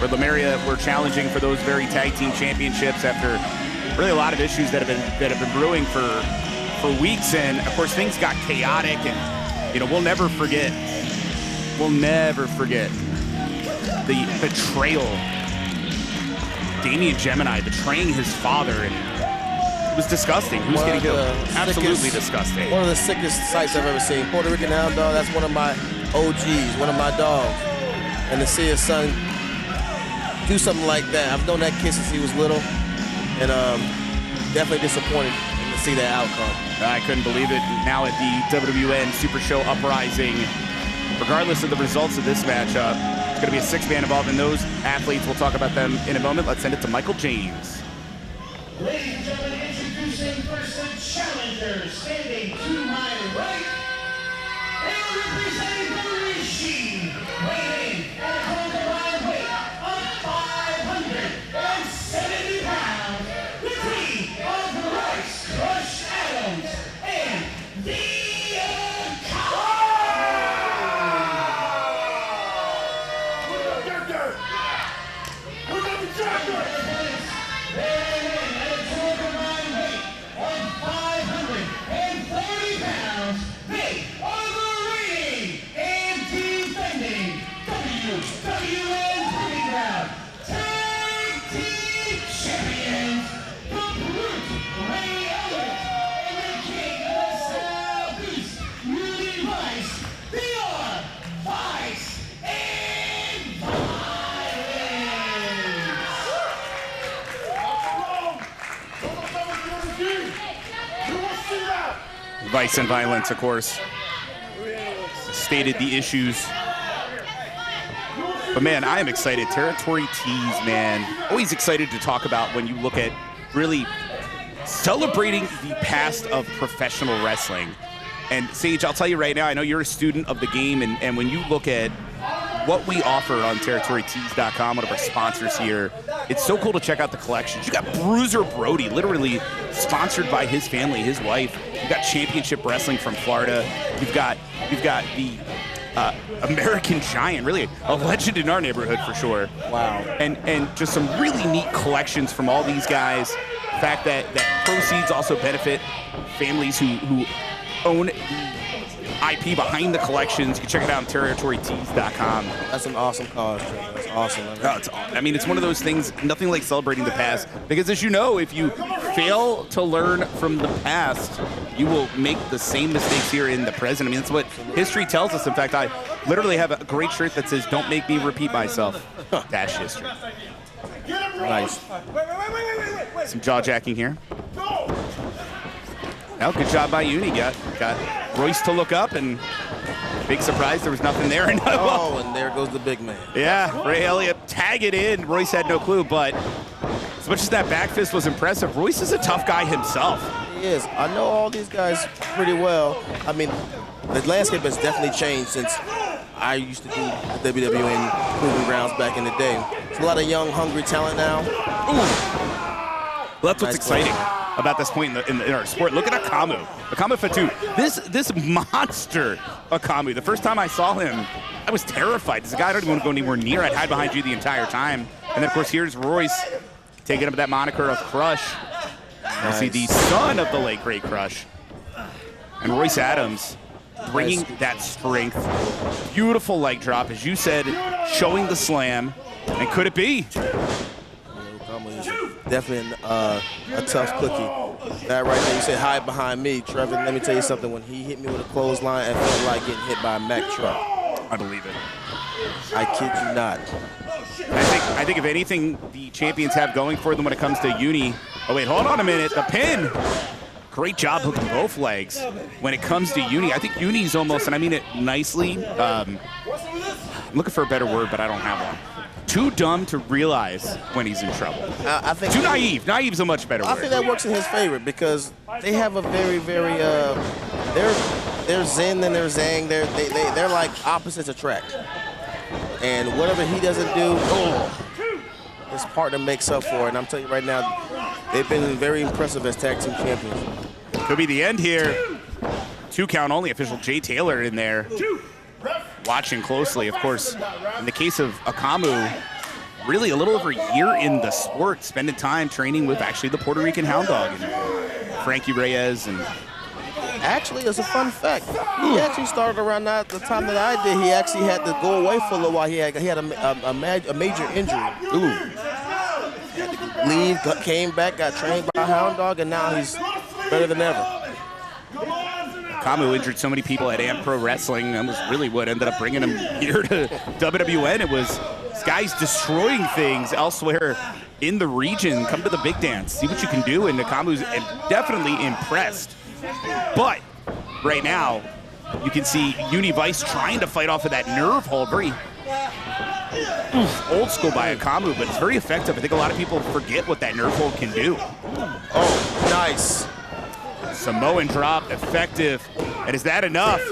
Speaker 9: where Lemuria were challenging for those very tag team championships after really a lot of issues that have been brewing for weeks. And of course, things got chaotic, and we'll never forget the betrayal. Damian Gemini betraying his father, and it was disgusting. Who's getting killed? Absolutely disgusting.
Speaker 10: One of the sickest sights I've ever seen. Puerto Rican Hound Dog, that's one of my OGs, one of my dogs. And to see his son do something like that, I've known that kid since he was little, and definitely disappointed to see that outcome.
Speaker 9: I couldn't believe it. Now at the WWN Super Show Uprising, regardless of the results of this matchup, it's going to be a 6-man involved in those athletes. We'll talk about them in a moment. Let's send it to Michael James.
Speaker 4: Ladies and gentlemen, introducing first the challenger, standing to my right, and representing the regime, weighing in at a combined weight of 570 pounds, the team of Royce Crush Adams and Diaz. WWN Proving Ground Tag Team Champions, the Brute, Raegan, and the King of the Southeast, Uni Vice, PR, Vice, and Violence.
Speaker 9: Vice and Violence, of course, stated the issues. But man, I am excited. Territory tees, man. Always excited to talk about when you look at really celebrating the past of professional wrestling. And Sage, I'll tell you right now, I know you're a student of the game, and when you look at what we offer on territorytees.com, one of our sponsors here, it's so cool to check out the collections. You got Bruiser Brody, literally sponsored by his family, his wife. You got Championship Wrestling from Florida. You've got the American Giant, really a legend in our neighborhood for sure. Wow. And just some really neat collections from all these guys. The fact that proceeds also benefit families who own the IP behind the collections. You can check it out on territorytees.com.
Speaker 10: That's an awesome cause, Joe. That's awesome.
Speaker 9: I mean, it's one of those things, nothing like celebrating the past, because as you know, if you fail to learn from the past, you will make the same mistakes here in the present. I mean, that's what history tells us. In fact, I literally have a great shirt that says, "Don't make me repeat myself." Dash history.
Speaker 10: Nice.
Speaker 9: Some jaw jacking here. Well, good job by Uni. Got Royce to look up, and big surprise, there was nothing there.
Speaker 10: Oh, and there goes the big man.
Speaker 9: Yeah, Ray Elliott tag it in. Royce had no clue, but as much as that back fist was impressive, Royce is a tough guy himself.
Speaker 10: He is. I know all these guys pretty well. I mean, the landscape has definitely changed since I used to do the WWN Proving Grounds back in the day. There's a lot of young, hungry talent now.
Speaker 9: Ooh. Well, that's what's exciting about this point in our sport. Look at Akamu Fatu. This monster Akamu. The first time I saw him, I was terrified. This guy I don't even want to go anywhere near. I'd hide behind you the entire time. And then, of course, here's Royce taking up that moniker of Crush. You see the son of the late great Crush. And Royce Adams bringing that strength. Beautiful leg drop, as you said, showing the slam. And could it be?
Speaker 10: Definitely a tough cookie. That right there, you said hide behind me. Trevin, let me tell you something. When he hit me with a clothesline, it felt like getting hit by a Mack truck.
Speaker 9: I believe it.
Speaker 10: I kid you not.
Speaker 9: I think if anything the champions have going for them when it comes to Uni. Oh, wait, hold on a minute. The pin. Great job hooking both legs. When it comes to Uni, I think Uni's almost, and I mean it nicely, I'm looking for a better word, but I don't have one. Too dumb to realize when he's in trouble.
Speaker 10: I think
Speaker 9: too naive. Naive's a much better word.
Speaker 10: I think that works in his favor because they have a very, very, they're zen and they're zang. They're like opposites attract. And whatever he doesn't do, his partner makes up for it. And I'm telling you right now, they've been very impressive as tag team champions.
Speaker 9: Could be the end here. 2 count only. Official Jay Taylor in there. Watching closely, of course. In the case of Akamu, really a little over a year in the sport, spending time training with actually the Puerto Rican Hound Dog and Frankie Reyes. And
Speaker 10: actually, it's a fun fact. He actually started around the time that I did. He actually had to go away for a little while. He had a major injury. Leave, came back, got trained by Hound Dog, and now he's better than ever.
Speaker 9: Akamu injured so many people at Amp Pro Wrestling. That was really what ended up bringing him here to WWN. It was this guy's destroying things elsewhere in the region. Come to the big dance. See what you can do. And Akamu's definitely impressed. But right now, you can see Uni Vice trying to fight off of that nerve hold. Very Old school by Akamu, but it's very effective. I think a lot of people forget what that nerve hold can do.
Speaker 10: Oh, nice.
Speaker 9: Samoan drop, effective. And is that enough?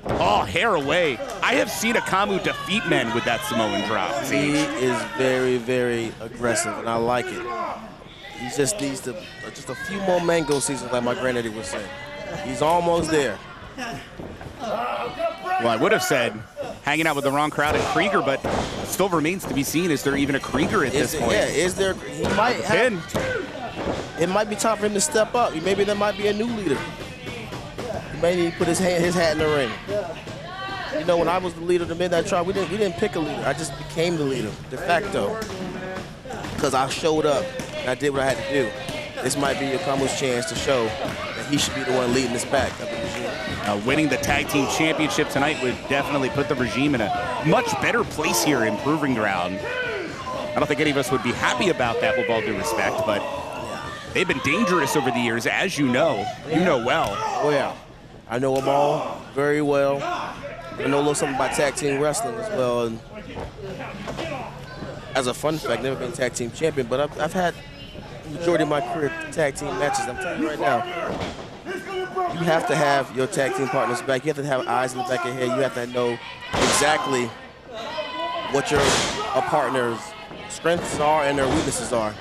Speaker 9: Oh, hair away. I have seen Akamu defeat men with that Samoan drop.
Speaker 10: He is very, very aggressive, and I like it. He just needs to, just a few more mango seasons, like my granddaddy would say. He's almost there.
Speaker 9: Well, I would have said hanging out with the wrong crowd at Krieger, but it still remains to be seen. Is there even a Krieger at this point?
Speaker 10: Yeah, is there? He might have. It might be time for him to step up. Maybe there might be a new leader. He may need to put his hat in the ring. You know, when I was the leader of the Midnight Tribe, we didn't pick a leader. I just became the leader, de facto, because I showed up and I did what I had to do. This might be Akamu's chance to show that he should be the one leading this back of the regime.
Speaker 9: Winning the tag team championship tonight would definitely put the regime in a much better place here in Proving Ground. I don't think any of us would be happy about that, with all due respect, but they've been dangerous over the years, as you know. You know well.
Speaker 10: Oh, yeah. I know them all very well. I know a little something about tag team wrestling as well. And as a fun fact, never been tag team champion, but I've had the majority of my career tag team matches. I'm telling you right now, you have to have your tag team partners back. You have to have eyes in the back of your head. You have to know exactly what your partner's strengths are and their weaknesses are.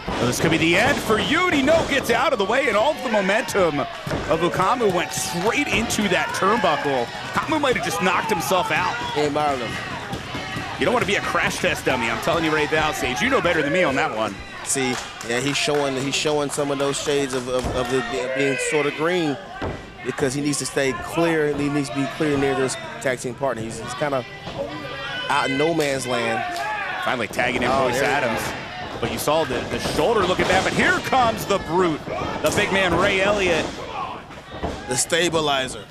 Speaker 9: Well, this could be the end for Yudi. No, gets out of the way, and all of the momentum of Akamu went straight into that turnbuckle. Akamu might have just knocked himself out.
Speaker 10: Came out of him.
Speaker 9: You don't want to be a crash test dummy. I'm telling you right now, Sage. You know better than me on that one.
Speaker 10: See, yeah, he's showing some of those shades of being sort of green, because he needs to stay clear. He needs to be clear near this tag team partner. He's kind of out in no man's land.
Speaker 9: Finally tagging in Boyz Adams. But you saw the shoulder, look at that, but here comes the brute, the big man Ray Elliott.
Speaker 10: The stabilizer.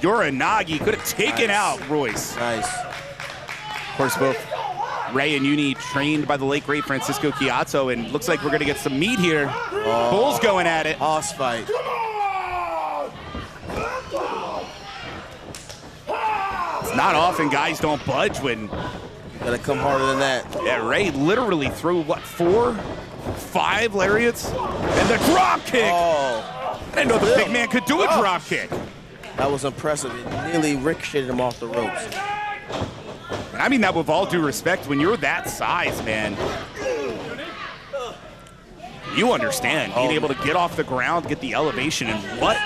Speaker 9: Uranagi could have taken out Royce.
Speaker 10: Nice.
Speaker 9: Of course, both Ray and Uni trained by the late great Francisco Chiazzo, and looks like we're gonna get some meat here. Bulls going at it.
Speaker 10: Boss fight.
Speaker 9: It's not often guys don't budge when
Speaker 10: gotta come harder than that.
Speaker 9: Yeah, Ray literally threw, what, 4, 5 lariats? And the drop kick!
Speaker 10: Oh.
Speaker 9: I didn't know the big man could do a drop kick.
Speaker 10: That was impressive. It nearly ricocheted him off the ropes.
Speaker 9: I mean that with all due respect, when you're that size, man, you understand being able to get off the ground, get the elevation, and what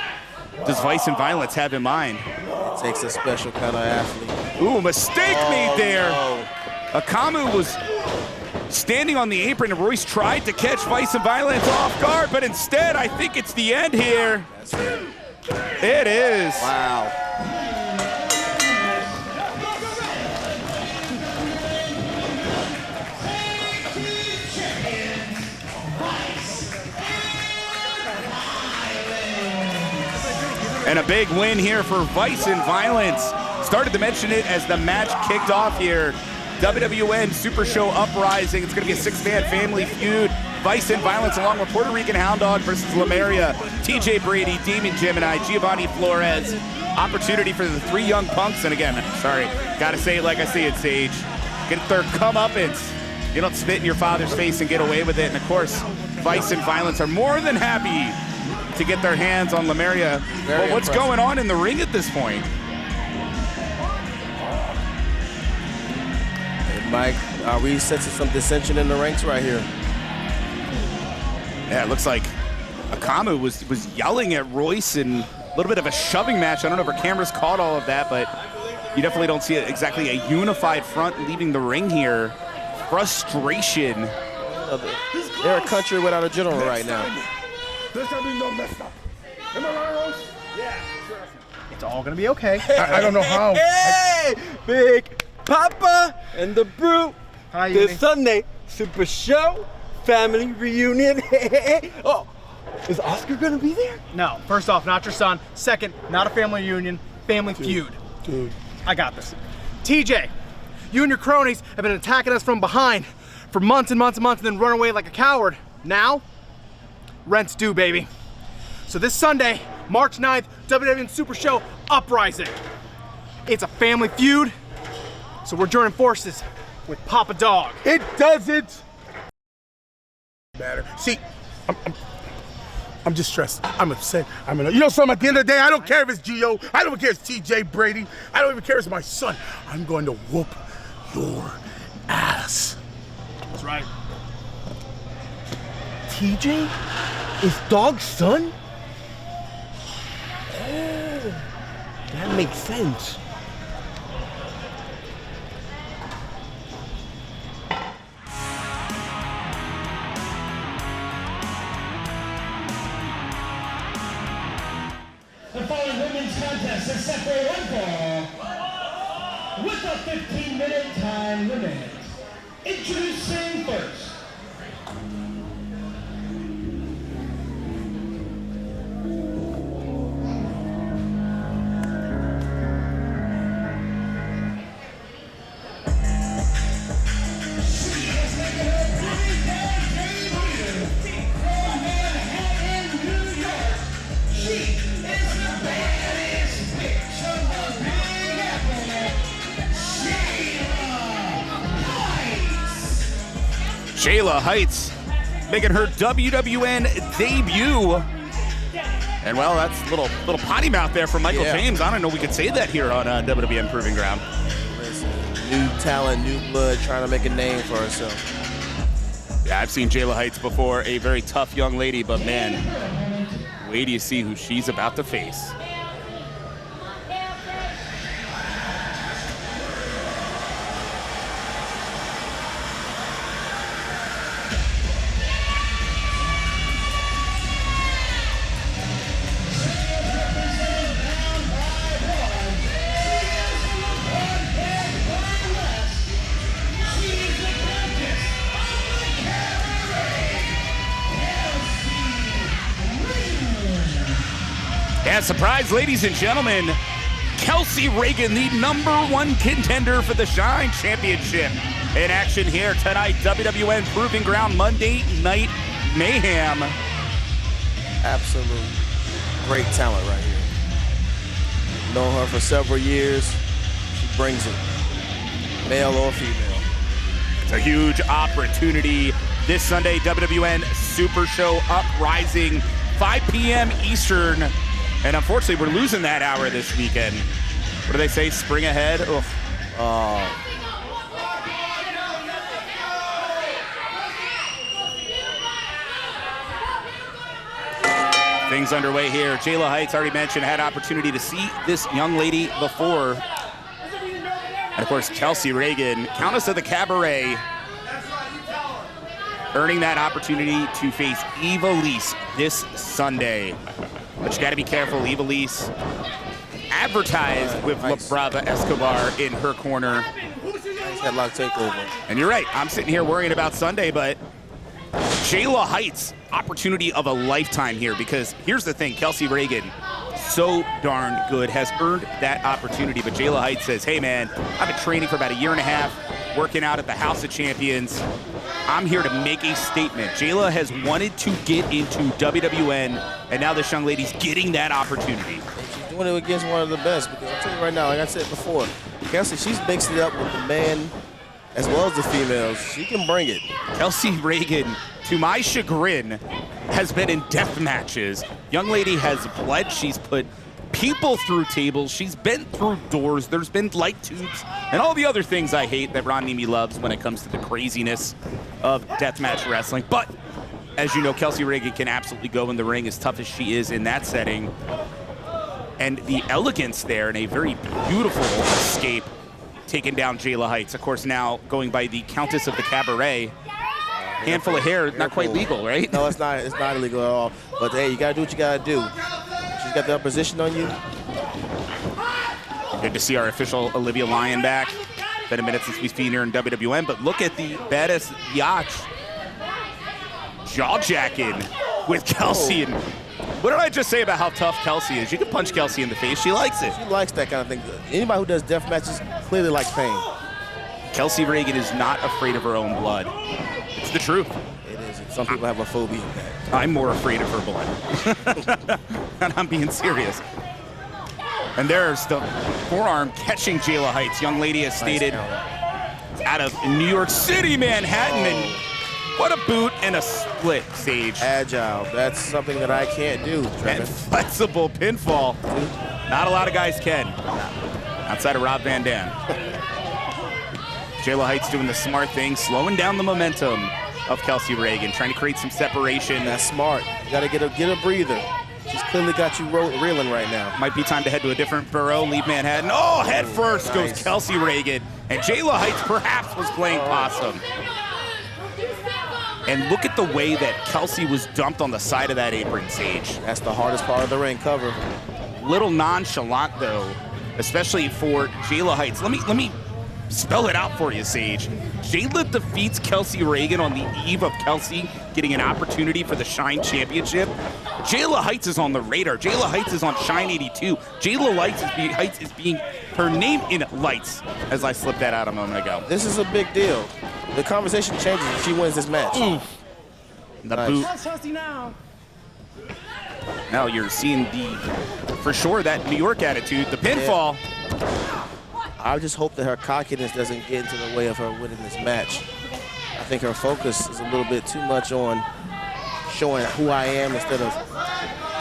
Speaker 9: does Vice and Violence have in mind?
Speaker 10: It takes a special kind of athlete.
Speaker 9: Ooh, mistake made there. No. Akamu was standing on the apron, and Royce tried to catch Vice and Violence off guard, but instead, I think it's the end here.
Speaker 10: That's it.
Speaker 9: It is.
Speaker 10: Wow.
Speaker 9: And a big win here for Vice and Violence. Started to mention it as the match kicked off here. WWN Super Show Uprising. It's going to be a 6-man family feud. Vice and Violence along with Puerto Rican Hound Dog versus Lemuria, TJ Brady, Damon Gemini, Giovanni Flores. Opportunity for the 3 young punks. And again, sorry, got to say it like I see it, Sage. Get their comeuppance. You don't spit in your father's face and get away with it. And of course, Vice and Violence are more than happy to get their hands on Lemuria. But what's going on in the ring at this point?
Speaker 10: Mike, are we sensing some dissension in the ranks right here?
Speaker 9: Yeah, it looks like Akamu was yelling at Royce in a little bit of a shoving match. I don't know if our cameras caught all of that, but you definitely don't see exactly a unified front leaving the ring here. Frustration.
Speaker 10: They're a country without a general right now.
Speaker 12: It's all gonna be okay. I don't know how.
Speaker 13: Hey, Big Papa and the Brute.
Speaker 12: Hi,
Speaker 13: this Sunday, Super Show, family reunion. Oh, is Oscar gonna be there?
Speaker 12: No, first off, not your son. Second, not a family reunion, family feud.
Speaker 13: Dude.
Speaker 12: I got this. TJ, you and your cronies have been attacking us from behind for months and months and months and then run away like a coward. Now, rent's due, baby. So this Sunday, March 9th, WWN Super Show Uprising. It's a family feud. So we're joining forces with Papa Dog.
Speaker 13: It doesn't matter. See, I'm just stressed. I'm upset. You know something, at the end of the day, I don't care if it's Gio. I don't care if it's TJ Brady. I don't even care if it's my son. I'm going to whoop your ass.
Speaker 12: That's right.
Speaker 13: TJ is Dog's son? Oh, that makes sense.
Speaker 4: The following women's contest is set for one fall with a 15-minute time limit. Introducing first.
Speaker 9: Jayla Heights making her WWN debut. And well, that's a little potty mouth there from Michael James. I don't know we could say that here on WWN Proving Ground.
Speaker 10: Listen, new talent, new blood, trying to make a name for herself.
Speaker 9: Yeah, I've seen Jayla Heights before, a very tough young lady, but man, wait till you see who she's about to face. And surprise, ladies and gentlemen, Kelsey Reagan, the #1 contender for the Shine Championship. In action here tonight, WWN Proving Ground Monday Night Mayhem.
Speaker 10: Absolute great talent right here. Known her for several years. She brings it, male or female.
Speaker 9: It's a huge opportunity this Sunday, WWN Super Show Uprising, 5 p.m. Eastern. And unfortunately, we're losing that hour this weekend. What do they say? Spring ahead? Ugh. Things underway here. Jayla Heights, already mentioned, had opportunity to see this young lady before. And of course, Kelsey Reagan, Countess of the Cabaret, earning that opportunity to face Ivelisse this Sunday. But you got to be careful. Ivelisse advertised with La Brava Escobar in her corner.
Speaker 10: Nice headlock takeover.
Speaker 9: And you're right. I'm sitting here worrying about Sunday, but Jayla Heights, opportunity of a lifetime here, because here's the thing. Kelsey Reagan, so darn good, has earned that opportunity. But Jayla Heights says, hey, man, I've been training for about a year and a half, working out at the House of Champions. I'm here to make a statement. Jayla has wanted to get into WWN, and now this young lady's getting that opportunity.
Speaker 10: And she's doing it against one of the best, because I'll tell you right now, like I said before, Kelsey, she's mixed it up with the man as well as the females. She can bring it.
Speaker 9: Kelsey Reagan, to my chagrin, has been in death matches. Young lady has bled. She's put people through tables. She's been through doors. There's been light tubes and all the other things I hate that Ron Nemi loves when it comes to the craziness of deathmatch wrestling. But as you know, Kelsey Reagan can absolutely go in the ring, as tough as she is in that setting. And the elegance there, and a very beautiful escape, taking down Jayla Heights. Of course, now going by the Countess of the Cabaret. Handful of hair, not quite legal, right?
Speaker 10: No, it's not illegal at all. But hey, you gotta do what you gotta do. She's got the opposition on you.
Speaker 9: Good to see our official Olivia Lyon back. Been a minute since we've seen her in WWN, but look at the badass yacht jaw-jacking with Kelsey. And what did I just say about how tough Kelsey is? You can punch Kelsey in the face. She likes it.
Speaker 10: She likes that kind of thing. Anybody who does death matches clearly likes pain. Kelsey
Speaker 9: Reagan is not afraid of her own blood. It's the truth.
Speaker 10: It is. Some people have a phobia of that.
Speaker 9: I'm more afraid of her blood. And I'm being serious. And there's the forearm catching Jayla Heights. Young lady has stated out of New York City, Manhattan. And what a boot and a split, Sage.
Speaker 10: Agile. That's something that I can't do, Trevin.
Speaker 9: And flexible pinfall. Not a lot of guys can. Outside of Rob Van Dam. Jayla Heights doing the smart thing, slowing down the momentum of Kelsey Reagan, trying to create some separation.
Speaker 10: That's smart. You got to get a breather. She's clearly got you reeling right now.
Speaker 9: Might be time to head to a different borough, leave Manhattan. Oh, head first goes Kelsey Reagan. And Jayla Heights perhaps was playing possum. And look at the way that Kelsey was dumped on the side of that apron, Sage.
Speaker 10: That's the hardest part of the ring, cover.
Speaker 9: Little nonchalant, though, especially for Jayla Heights. Let me spell it out for you, Sage. Jayla defeats Kelsey Reagan on the eve of Kelsey getting an opportunity for the Shine Championship. Jayla Heights is on the radar. Jayla Heights is on Shine 82. Jayla Heights is being her name in lights, as I slipped that out a moment ago.
Speaker 10: This is a big deal. The conversation changes if she wins this match.
Speaker 9: The boot. Now you're seeing for sure, that New York attitude, the pinfall.
Speaker 10: Yeah. I just hope that her cockiness doesn't get into the way of her winning this match. I think her focus is a little bit too much on showing who I am instead of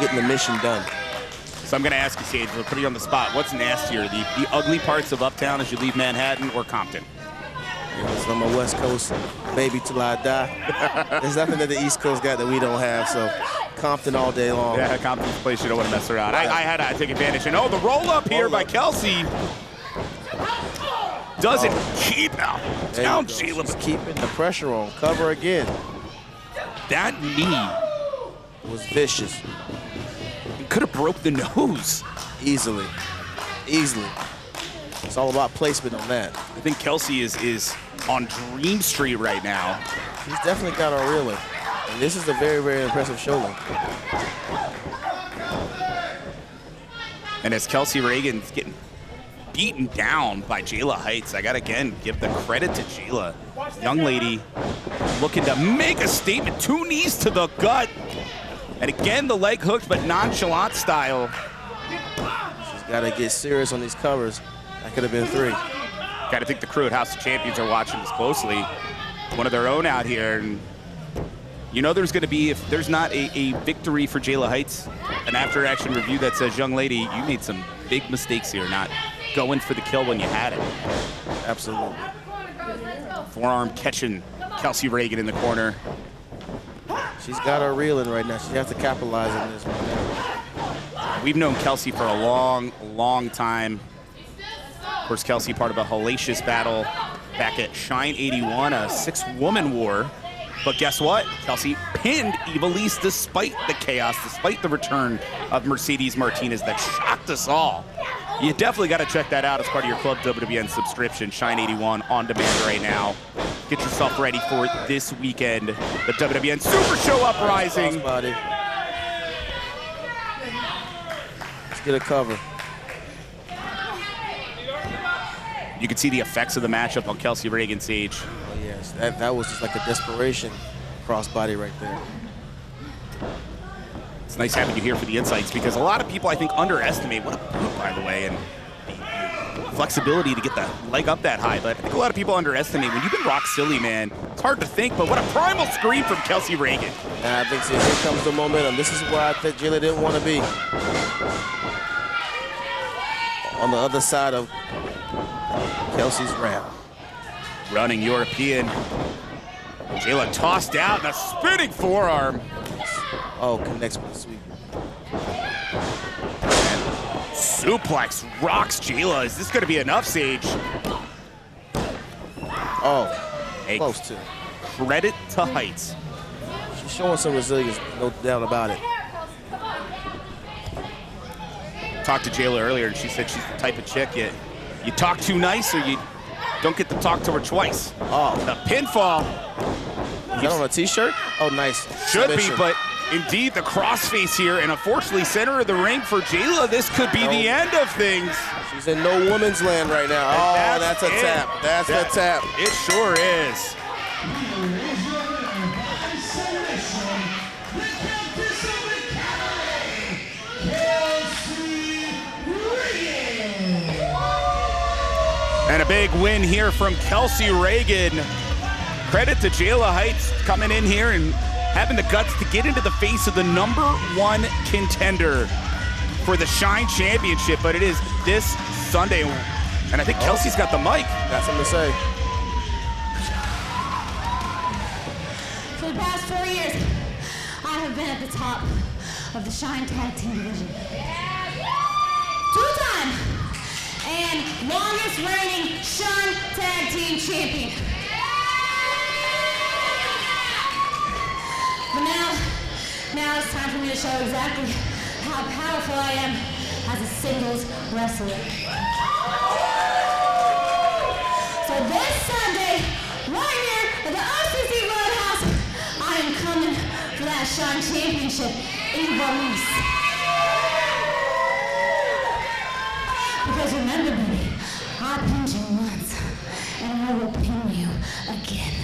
Speaker 10: getting the mission done.
Speaker 9: So I'm going to ask you, Sage, we'll put you on the spot. What's nastier, the ugly parts of Uptown as you leave Manhattan or Compton?
Speaker 10: So I'm a West Coast baby till I die. There's nothing that the East Coast got that we don't have, so Compton all day long.
Speaker 9: Yeah, Compton's a place you don't want to mess around. I had to take advantage. And the roll up here by Kelsey doesn't keep out. Down, Jayla.
Speaker 10: She's keeping the pressure on. Cover again.
Speaker 9: That knee
Speaker 10: was vicious.
Speaker 9: It could have broke the nose.
Speaker 10: Easily. It's all about placement on that.
Speaker 9: I think Kelsey is on Dream Street right now.
Speaker 10: He's definitely got her reeling. And this is a very, very impressive shoulder.
Speaker 9: And as Kelsey Reagan's getting beaten down by Jayla Heights, I gotta again give the credit to Jayla. Young lady looking to make a statement. 2 knees to the gut. And again, the leg hooked, but nonchalant style.
Speaker 10: She's gotta get serious on these covers. That could have been 3.
Speaker 9: Gotta think the crew at House of Champions are watching this closely. One of their own out here. And you know there's gonna be, if there's not a victory for Jayla Heights, an after-action review that says, young lady, you made some big mistakes here, not going for the kill when you had it.
Speaker 10: Absolutely.
Speaker 9: Forearm catching Kelsey Reagan in the corner.
Speaker 10: She's got her reeling right now. She has to capitalize on this right now.
Speaker 9: We've known Kelsey for a long, long time. Of course, Kelsey part of a hellacious battle back at Shine 81, a 6-woman war. But guess what? Kelsey pinned Ivelisse despite the chaos, despite the return of Mercedes Martinez that shocked us all. You definitely got to check that out as part of your Club WWN subscription. Shine 81 on demand right now. Get yourself ready for this weekend. The WWN Super Show Uprising.
Speaker 10: Let's get a cover.
Speaker 9: You can see the effects of the matchup on Kelsey Reagan, Sage.
Speaker 10: Oh, yes. That was just like a desperation crossbody right there.
Speaker 9: It's nice having you here for the insights because a lot of people, I think, underestimate what a boot, by the way, and the flexibility to get the leg up that high. But I think a lot of people underestimate when you've been rock silly, man. It's hard to think, but what a primal scream from Kelsey Reagan.
Speaker 10: And I think here comes the momentum. This is where I think Jayla didn't want to be. On the other side of Kelsey's ramp.
Speaker 9: Running European. Jayla tossed out and a spinning forearm.
Speaker 10: Oh, connects with the sweep.
Speaker 9: And suplex rocks Jayla. Is this going to be enough, Sage?
Speaker 10: Oh, close to.
Speaker 9: Credit to Heights.
Speaker 10: She's showing some resilience, no doubt about it.
Speaker 9: Talked to Jayla earlier, and she said she's the type of chick you talk too nice or you don't get to talk to her twice.
Speaker 10: Oh.
Speaker 9: The pinfall.
Speaker 10: Is that on a t-shirt? Oh, nice.
Speaker 9: Should
Speaker 10: Submission.
Speaker 9: be, but indeed the crossface here, and unfortunately center of the ring for Jayla. This could be the end of things.
Speaker 10: She's in no woman's land right now. Oh, that's a tap. That's a tap.
Speaker 9: It sure is. And a big win here from Kelsey Reagan. Credit to Jayla Heights coming in here and having the guts to get into the face of the #1 contender for the Shine Championship, but it is this Sunday. And I think Kelsey's got the mic.
Speaker 10: Got something to say.
Speaker 14: For the past 4 years, I have been at the top of the Shine Tag Team division. Two-time and longest reigning Shine Tag Team champion. But now it's time for me to show exactly how powerful I am as a singles wrestler. So this Sunday, right here at the OCC Road House, I am coming for that Shine Championship in Boyz. Because remember, baby, I pinned you once, and I will pin you again.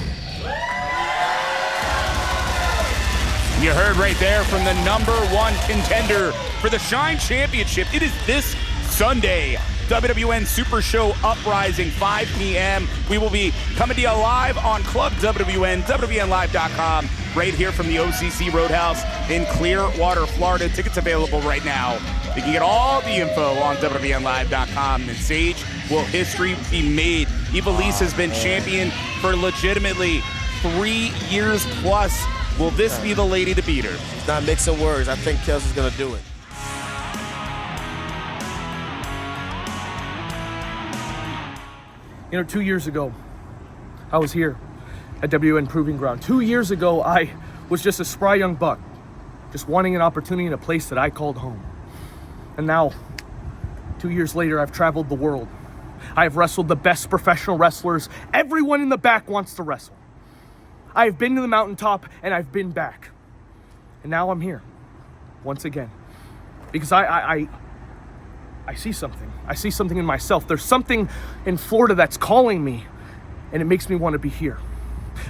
Speaker 9: You heard right there from the #1 contender for the Shine Championship. It is this Sunday. WWN Super Show Uprising, 5 p.m. We will be coming to you live on Club WWN, WWNLive.com, right here from the OCC Road House in Clearwater, Florida. Tickets available right now. You can get all the info on WWNLive.com. And Sage, will history be made? Ivelisse has been champion for legitimately 3 years plus. Will this be the lady to beat her?
Speaker 10: It's not mixing words. I think Kelsey's going to do it.
Speaker 1: You know, 2 years ago, I was here at WWN Proving Ground. 2 years ago, I was just a spry young buck, just wanting an opportunity in a place that I called home. And now, 2 years later, I've traveled the world. I have wrestled the best professional wrestlers everyone in the back wants to wrestle. I have been to the mountaintop, and I've been back. And now I'm here, once again. Because I see something. I see something in myself. There's something in Florida that's calling me, and it makes me want to be here.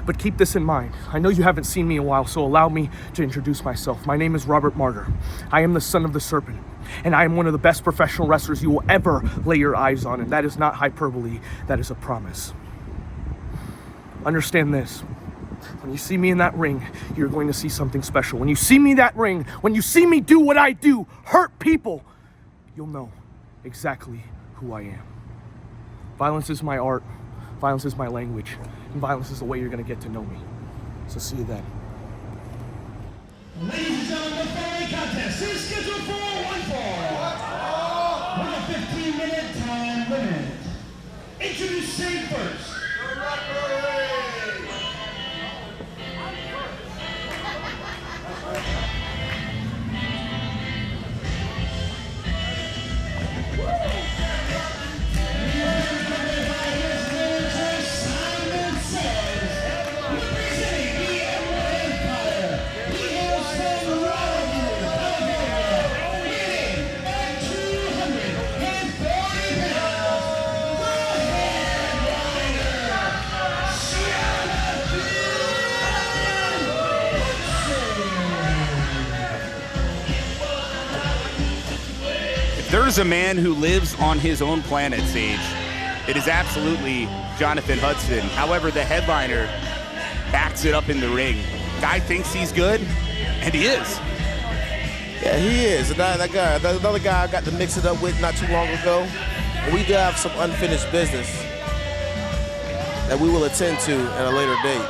Speaker 1: But keep this in mind. I know you haven't seen me in a while, so allow me to introduce myself. My name is Robert Martyr. I am the son of the serpent, and I am one of the best professional wrestlers you will ever lay your eyes on, and that is not hyperbole, that is a promise. Understand this. When you see me in that ring, you're going to see something special. When you see me in that ring, when you see me do what I do, hurt people, you'll know exactly who I am. Violence is my art, violence is my language, and violence is the way you're going to get to know me. So see you then.
Speaker 4: Ladies and gentlemen, the following contest is scheduled for one fall with a 15-minute time limit. Introducing first.
Speaker 9: There's a man who lives on his own planet, Sage. It is absolutely Jonathan Hudson. However, the headliner backs it up in the ring. Guy thinks he's good, and he is.
Speaker 10: Yeah, he is. Another guy I got to mix it up with not too long ago. And we do have some unfinished business that we will attend to at a later date.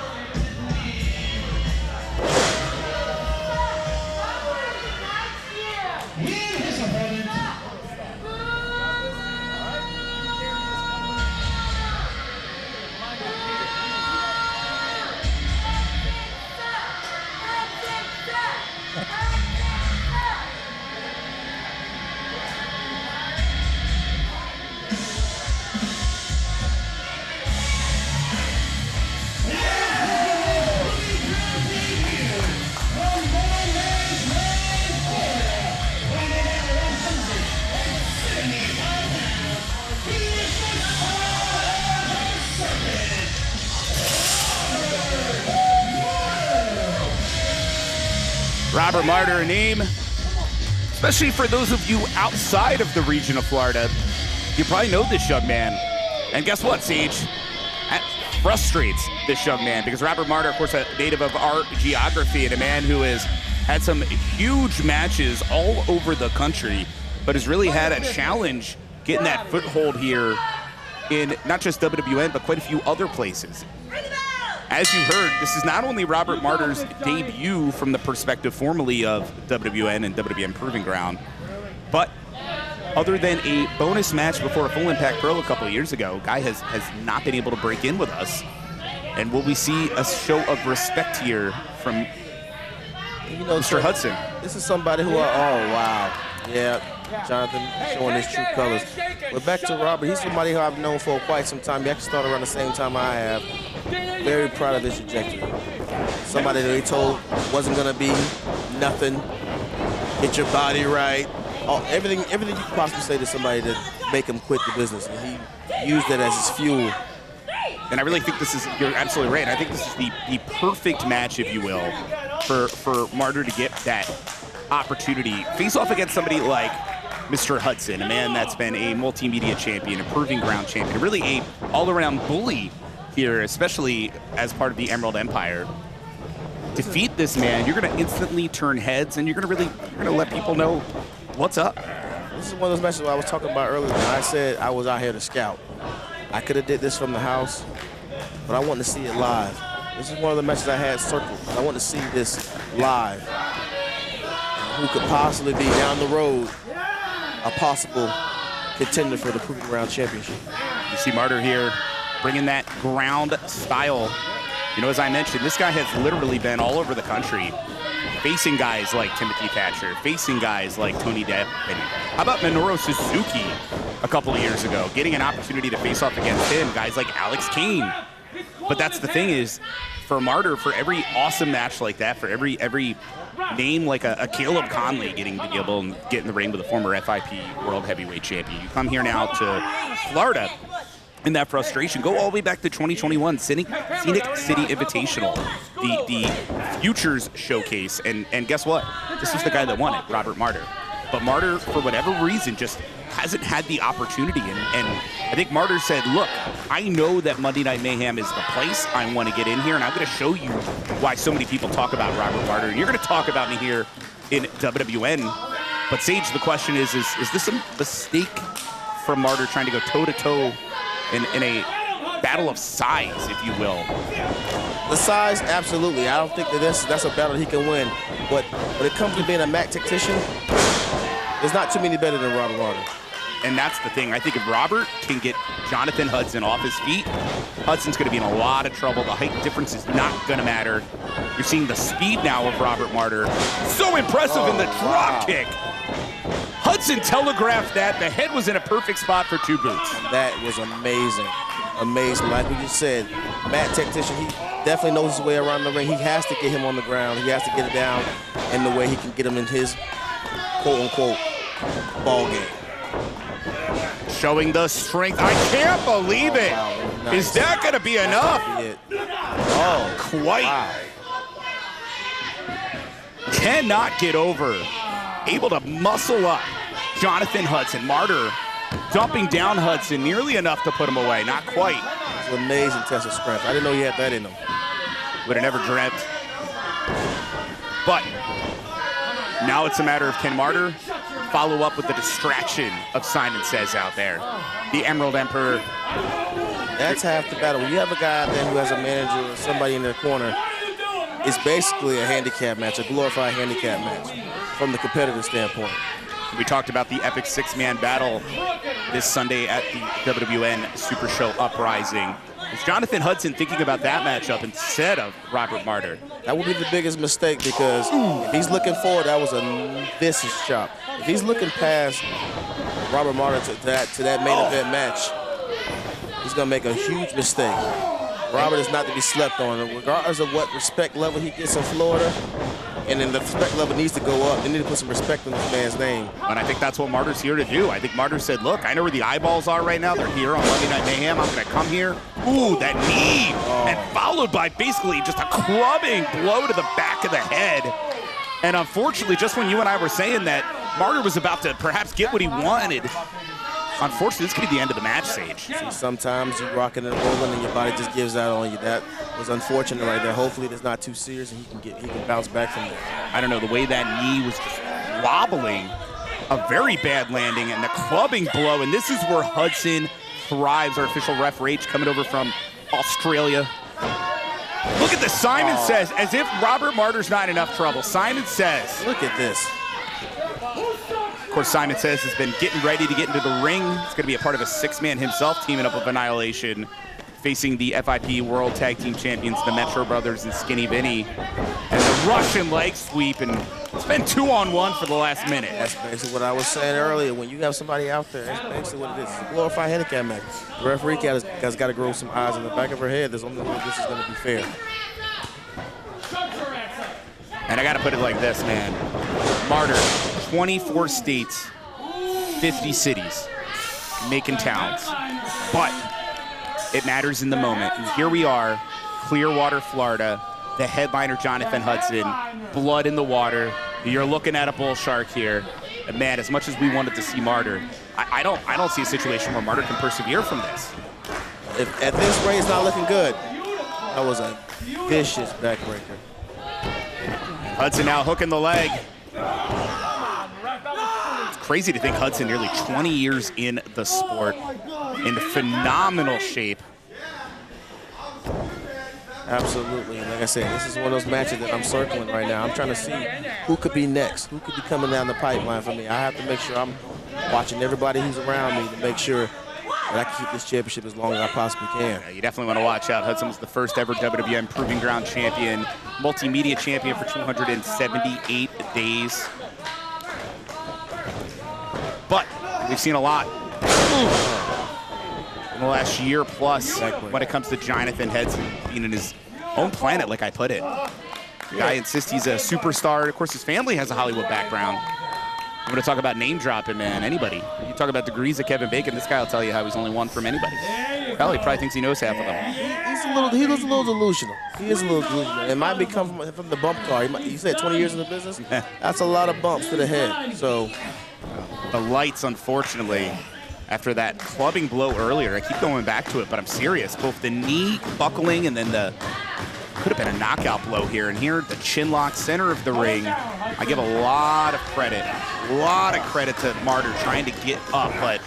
Speaker 9: Robert Martyr, a name, especially for those of you outside of the region of Florida, you probably know this young man. And guess what, Sage? That frustrates this young man because Robert Martyr, of course, a native of our geography and a man who has had some huge matches all over the country, but has really had a challenge getting that foothold here in not just WWN, but quite a few other places. As you heard, this is not only Robert Martyr's debut from the perspective formally of WWN and WWN Proving Ground, but other than a bonus match before a Full Impact Pro a couple of years ago, guy has not been able to break in with us. And will we see a show of respect here from Mr. Hudson?
Speaker 10: This is somebody who, oh, wow. Yeah, Jonathan showing his true colors. But back to Robert, he's somebody who I've known for quite some time. He actually started around the same time I have. Very proud of his trajectory. Somebody that they told wasn't going to be nothing. Get your body right. Everything you could possibly say to somebody to make him quit the business. And he used it as his fuel.
Speaker 9: And I really think this is, you're absolutely right. I think this is the perfect match, if you will, for Martyr to get that opportunity. Face off against somebody like Mr. Hudson, a man that's been a multimedia champion, a Proving Ground champion, really a all-around bully here, especially as part of the Emerald Empire. Defeat this man, you're going to instantly turn heads, and you're going to let people know what's up.
Speaker 10: This is one of those matches I was talking about earlier when I said I was out here to scout. I could have did this from the house, but I wanted to see it live. This is one of the matches I had circled. I want to see this live. And who could possibly be down the road a possible contender for the Proving Ground Championship.
Speaker 9: You see Martyr here bringing that ground style. You know, as I mentioned, this guy has literally been all over the country, facing guys like Timothy Thatcher, facing guys like Tony Depp. And how about Minoru Suzuki a couple of years ago, getting an opportunity to face off against him, guys like Alex Kane. But that's the thing is, for Martyr, for every awesome match like that, for every name like a Caleb Conley getting to be able to get in the ring with a former FIP World Heavyweight Champion, you come here now to Florida, and that frustration, go all the way back to 2021, Scenic City Invitational, the Futures Showcase, and guess what? This was the guy that won it, Robert Martyr. But Martyr, for whatever reason, just hasn't had the opportunity, and I think Martyr said, look, I know that Monday Night Mayhem is the place I want to get in here, and I'm going to show you why so many people talk about Robert Martyr, and you're going to talk about me here in WWN. But Sage, the question is this a mistake from Martyr trying to go toe-to-toe in a battle of size, if you will?
Speaker 10: The size, absolutely. I don't think that that's a battle he can win. But when it comes to being a mat tactician, there's not too many better than Robert Martyr.
Speaker 9: And that's the thing. I think if Robert can get Jonathan Hudson off his feet, Hudson's going to be in a lot of trouble. The height difference is not going to matter. You're seeing the speed now of Robert Martyr. So impressive in the drop kick. Hudson telegraphed that. The head was in a perfect spot for two boots.
Speaker 10: That was amazing. Amazing. Like we just said, mat tactician, he definitely knows his way around the ring. He has to get him on the ground. He has to get it down in the way he can get him in his quote-unquote ball game.
Speaker 9: Showing the strength. I can't believe it.
Speaker 10: Wow, nice.
Speaker 9: Is that going to be enough?
Speaker 10: Oh,
Speaker 9: quite.
Speaker 10: Wow.
Speaker 9: Cannot get over. Able to muscle up Jonathan Hudson. Martyr dumping down Hudson nearly enough to put him away. Not quite.
Speaker 10: It's an amazing test of strength. I didn't know he had that in him.
Speaker 9: Would have never dreamt. But now it's a matter of can Martyr follow up with the distraction of Simon Says out there. The Emerald Emperor.
Speaker 10: That's half the battle. When you have a guy out there who has a manager or somebody in their corner, it's basically a handicap match, a glorified handicap match from the competitive standpoint.
Speaker 9: We talked about the epic six-man battle this Sunday at the WWN Super Show Uprising. Is Jonathan Hudson thinking about that matchup instead of Robert Martyr?
Speaker 10: That would be the biggest mistake because if he's looking forward, that was a vicious chop. If he's looking past Robert Martyr to that main event match, he's going to make a huge mistake. Robert is not to be slept on, regardless of what respect level he gets in Florida. And then the respect level needs to go up. They need to put some respect on this man's name.
Speaker 9: And I think that's what Martyr's here to do. I think Martyr said, look, I know where the eyeballs are right now. They're here on Monday Night Mayhem. I'm going to come here. Ooh, that knee. And followed by basically just a clubbing blow to the back of the head. And unfortunately, just when you and I were saying that Martyr was about to perhaps get what he wanted, unfortunately, this could be the end of the match, Sage.
Speaker 10: See, sometimes you're rocking and rolling and your body just gives out on you. That was unfortunate right there. Hopefully it's not too serious and he can bounce back from there.
Speaker 9: I don't know, the way that knee was just wobbling, a very bad landing and the clubbing blow, and this is where Hudson thrives. Our official ref Rach coming over from Australia. Look at this, Simon says, as if Robert Martyr's not enough trouble. Simon says.
Speaker 10: Look at this.
Speaker 9: Of course, Simon says has been getting ready to get into the ring. He's going to be a part of a 6-man himself, teaming up with Annihilation, facing the FIP World Tag Team Champions, the Metro Brothers and Skinny Vinny. And the Russian leg sweep, and it's been 2-on-1 for the last minute.
Speaker 10: That's basically what I was saying earlier. When you have somebody out there, that's basically what it is. It's a glorified handicap match. The referee has got to grow some eyes in the back of her head. There's only way this is going to be fair.
Speaker 9: And I got to put it like this, man. Martyr, 24 states, 50 cities, making towns. But it matters in the moment. And here we are, Clearwater, Florida, the headliner Jonathan Hudson, blood in the water. You're looking at a bull shark here. And man, as much as we wanted to see Martyr, I don't see a situation where Martyr can persevere from this.
Speaker 10: If at this rate, it's not looking good. That was a vicious backbreaker.
Speaker 9: Hudson now hooking the leg. It's crazy to think Hudson, nearly 20 years in the sport, in phenomenal shape.
Speaker 10: Absolutely, and like I said, this is one of those matches that I'm circling right now. I'm trying to see who could be next, who could be coming down the pipeline for me. I have to make sure I'm watching everybody who's around me to make sure that I can keep this championship as long as I possibly can.
Speaker 9: Yeah, you definitely want to watch out. Hudson was the first ever WWN Proving Ground champion, multimedia champion for 278 days. But we've seen a lot in the last year plus when it comes to Jonathan Hudson being in his own planet, like I put it. The guy insists he's a superstar. Of course, his family has a Hollywood background. I'm going to talk about name dropping, man. Anybody. You talk about degrees of Kevin Bacon, this guy will tell you how he's only one from anybody. Hell, he probably thinks he knows half of them.
Speaker 10: He was a little delusional. He is a little delusional. It might be come from the bump car. He said 20 years in the business. That's a lot of bumps to the head. So
Speaker 9: the lights, unfortunately, after that clubbing blow earlier, I keep going back to it, but I'm serious. Both the knee buckling and then the could have been a knockout blow here. And here, the chin lock, center of the ring. I give a lot of credit to Martyr trying to get up, but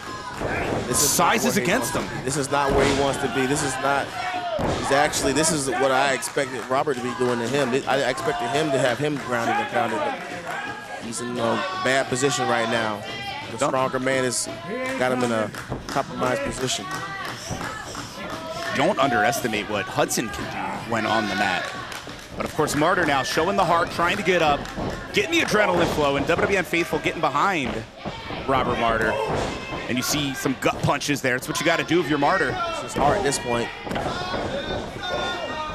Speaker 9: size is against him.
Speaker 10: This is not where he wants to be. This is not. This is what I expected Robert to be doing to him. I expected him to have him grounded and pounded, but he's in a bad position right now. The stronger man has got him in a compromised position.
Speaker 9: Don't underestimate what Hudson can do when on the mat. But of course, Martyr now showing the heart, trying to get up, getting the adrenaline flow, and WWN faithful getting behind Robert Martyr. And you see some gut punches there. It's what you got to do if you're Martyr.
Speaker 10: It's just hard at this point.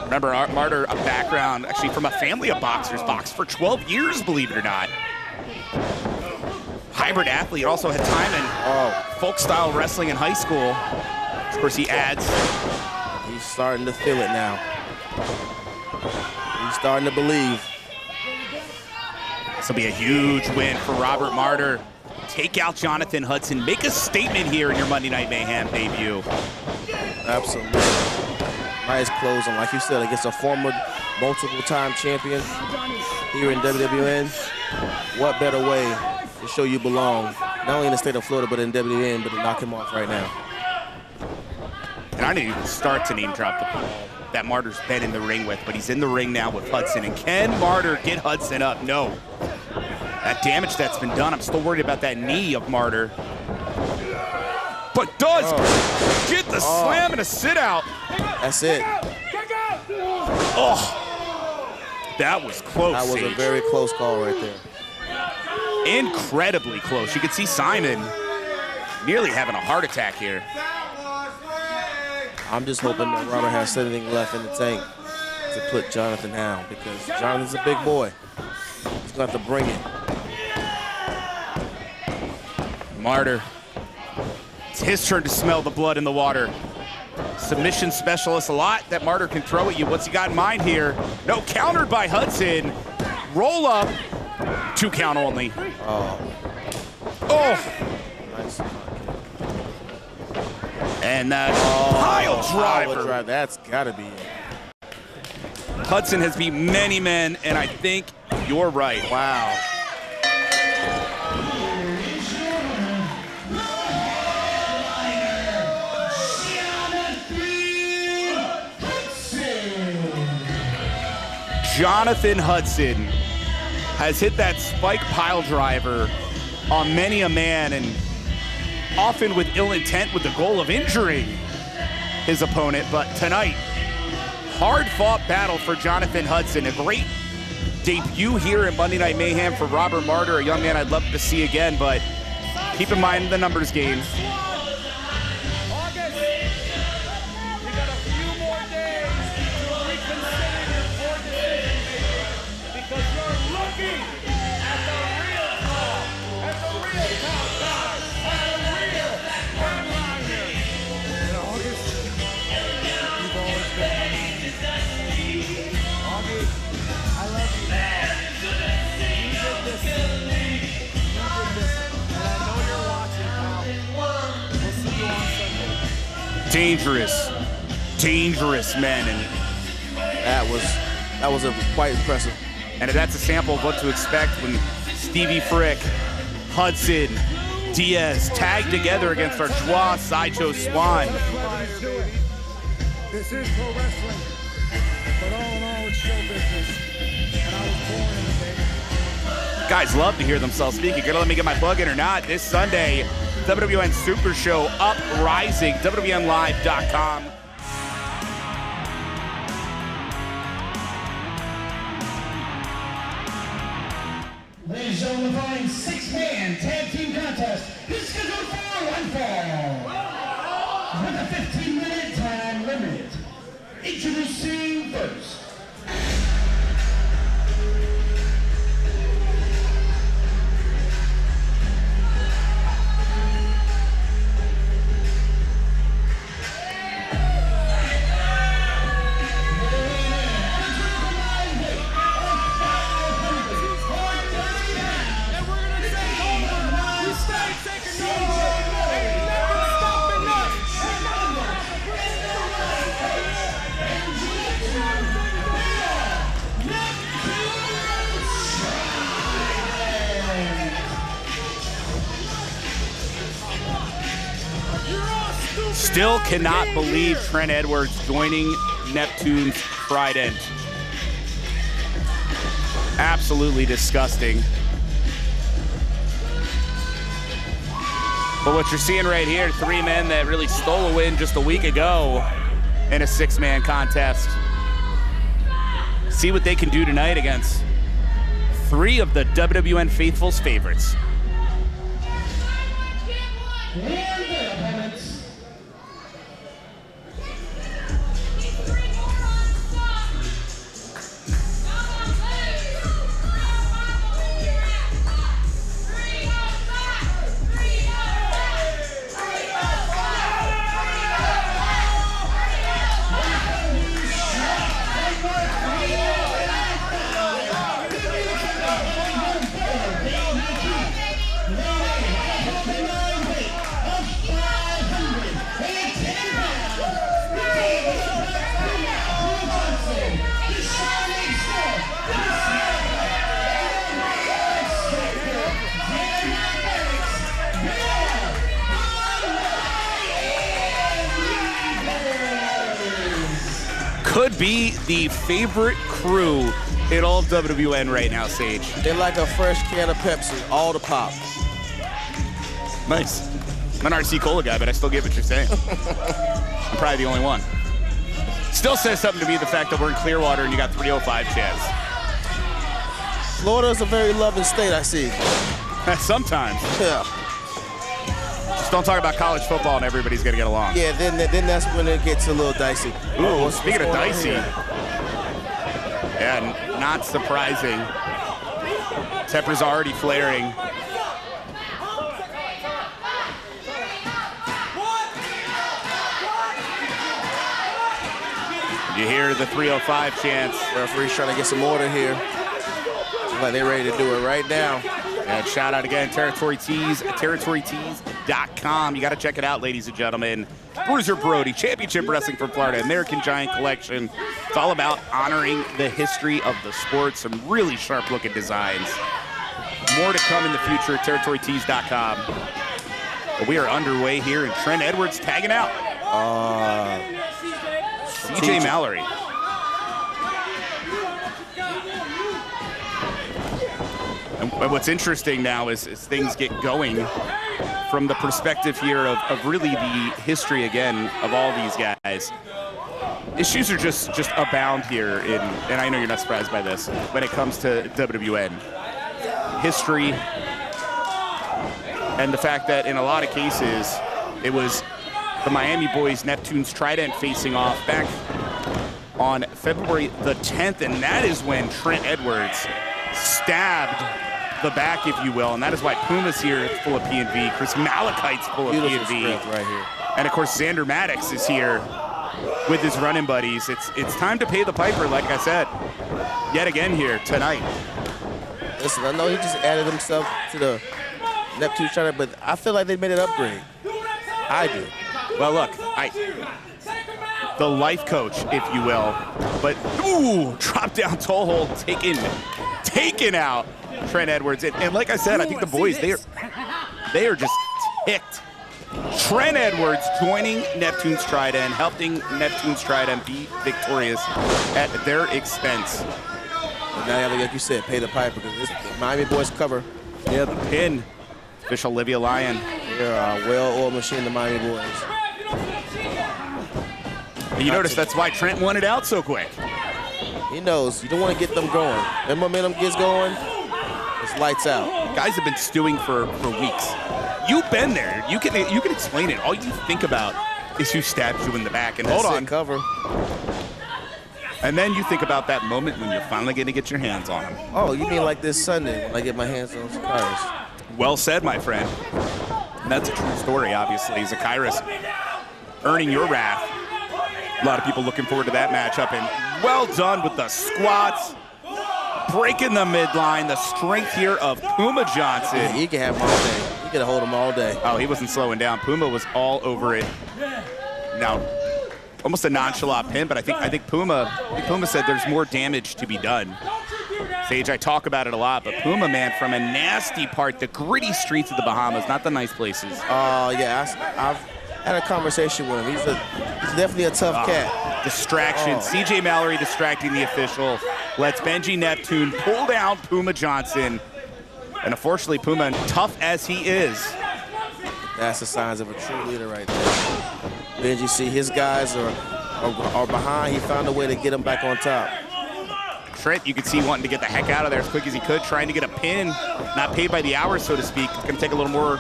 Speaker 9: Remember, Martyr, a background actually from a family of boxers, boxed for 12 years, believe it or not. Hybrid athlete, also had time in folk style wrestling in high school. Of course, he adds.
Speaker 10: He's starting to feel it now. He's starting to believe.
Speaker 9: This will be a huge win for Robert Martyr. Take out Jonathan Hudson. Make a statement here in your Monday Night Mayhem debut.
Speaker 10: Absolutely. Nice closing. Like you said, against a former multiple-time champion here in WWN. What better way to show you belong, not only in the state of Florida, but in WWN, but to knock him off right now.
Speaker 9: And I didn't even start to name drop the ball that Martyr's been in the ring with, but he's in the ring now with Hudson. And can Martyr get Hudson up? No. That damage that's been done, I'm still worried about that knee of Martyr. But does get the slam and a sit out.
Speaker 10: That's it.
Speaker 9: Oh, that was close.
Speaker 10: That was
Speaker 9: Sage.
Speaker 10: a very close call right there.
Speaker 9: Incredibly close. You could see Simon nearly having a heart attack here.
Speaker 10: I'm just hoping that Robert has anything left in the tank to put Jonathan down, because Jonathan's a big boy. He's going to have to bring it.
Speaker 9: Martyr. It's his turn to smell the blood in the water. Submission specialist, a lot that Martyr can throw at you. What's he got in mind here? No, countered by Hudson. Roll up. 2 count only.
Speaker 10: Oh.
Speaker 9: Oh.
Speaker 10: Nice.
Speaker 9: And that pile driver.
Speaker 10: That's gotta be it.
Speaker 9: Hudson has beat many men, and I think you're right.
Speaker 10: Wow.
Speaker 9: Jonathan Hudson has hit that spike pile driver on many a man, and often with ill intent, with the goal of injuring his opponent. But tonight, hard-fought battle for Jonathan Hudson. A great debut here in Monday Night Mayhem for Robert Martyr, a young man I'd love to see again, but keep in mind the numbers game. Dangerous men, and
Speaker 10: that was quite impressive.
Speaker 9: And that's a sample of what to expect when Stevie Frick, Hudson, Diaz tagged together against our Joie Sideshow Swan.
Speaker 15: This is pro wrestling, but all in all, it's show business. And I was born in the day.
Speaker 9: Guys love to hear themselves speak. You're gonna let me get my plug in or not? This Sunday, WWN Super Show Uprising, WWNLive.com.
Speaker 4: Ladies and gentlemen, following 6-man tag team contest, is scheduled for one fall with a 15-minute time limit. Introducing first.
Speaker 9: Still cannot believe Trent Edwards joining Neptune's Trident. Absolutely disgusting. But what you're seeing right here, 3 men that really stole a win just a week ago in a 6-man contest. See what they can do tonight against 3 of the WWN Faithful's favorites. Could be the favorite crew in all of WWN right now, Sage.
Speaker 10: They're like a fresh can of Pepsi, all the pop.
Speaker 9: Nice. I'm an RC Cola guy, but I still get what you're saying. I'm probably the only one. Still says something to me, the fact that we're in Clearwater and you got 305 chance.
Speaker 10: Florida is a very loving state, I see.
Speaker 9: Sometimes.
Speaker 10: Yeah.
Speaker 9: Just don't talk about college football and everybody's gonna get along.
Speaker 10: Yeah, then that's when it gets a little dicey.
Speaker 9: Ooh, speaking of dicey. Yeah, not surprising. Temper's already flaring. You hear the 305 chants.
Speaker 10: Referee's trying to get some order here. Like they're ready to do it right now.
Speaker 9: And shout out again, Territory Tees, territorytees.com. You got to check it out, ladies and gentlemen. Bruiser Brody, Championship Wrestling from Florida, American Giant Collection. It's all about honoring the history of the sport. Some really sharp-looking designs. More to come in the future at territorytees.com. But we are underway here, and Trent Edwards tagging out. CJ Mallory. And what's interesting now is things get going from the perspective here of really the history again of all these guys. Issues are just abound here and I know you're not surprised by this, when it comes to WWN. History and the fact that in a lot of cases it was the Miami Boyz Neptune's Trident facing off back on February the 10th, and that is when Trent Edwards stabbed the back, if you will, and that is why Puma's here full of P&V, Chris Malachite's full of P&V,
Speaker 10: right here.
Speaker 9: And of course Xander Maddox is here with his running buddies. It's time to pay the piper, like I said, yet again here tonight.
Speaker 10: Listen, I know he just added himself to the Neptune Trident, but I feel like they made an upgrade. I do.
Speaker 9: Well, look, the life coach, if you will, but ooh, drop down toe hold, taken out Trent Edwards, and like I said, I think the boys they are just ticked. Trent Edwards joining Neptune's Trident, helping Neptune's Trident be victorious at their expense.
Speaker 10: And now, like you said, pay the piper because this Miami Boyz cover.
Speaker 9: Yeah, the pin. Official Olivia Lyon.
Speaker 10: They're a well-oiled machine, the Miami Boyz.
Speaker 9: You notice that's why Trent won it out so quick.
Speaker 10: He knows you don't want to get them going. Their momentum gets going, it's lights out.
Speaker 9: Guys have been stewing for weeks. You've been there. You can explain it. All you think about is who stabs you in the back. And hold on.
Speaker 10: Cover.
Speaker 9: And then you think about that moment when you're finally going to get your hands on him.
Speaker 10: Oh, you mean like this Sunday when I get my hands on Zachyras?
Speaker 9: Well said, my friend. And that's a true story, obviously. Zachyras earning your wrath. A lot of people looking forward to that matchup. And well done with the squats. Breaking the midline. The strength here of Puma Johnson.
Speaker 10: Yeah, you can have him all day. You can hold him all day.
Speaker 9: Oh, he wasn't slowing down. Puma was all over it. Now, almost a nonchalant pin, but I think Puma said there's more damage to be done. Sage, I talk about it a lot, but Puma, man, from a nasty part, the gritty streets of the Bahamas, not the nice places.
Speaker 10: Yeah, I've had a conversation with him. He's definitely a tough cat.
Speaker 9: Distraction. CJ Mallory distracting the official. Lets Benji Neptune pull down Puma Johnson. And unfortunately, Puma, tough as he is.
Speaker 10: That's the signs of a true leader right there. Benji, see, his guys are behind. He found a way to get them back on top.
Speaker 9: Trent, you could see wanting to get the heck out of there as quick as he could, trying to get a pin, not paid by the hour, so to speak. It's going to take a little more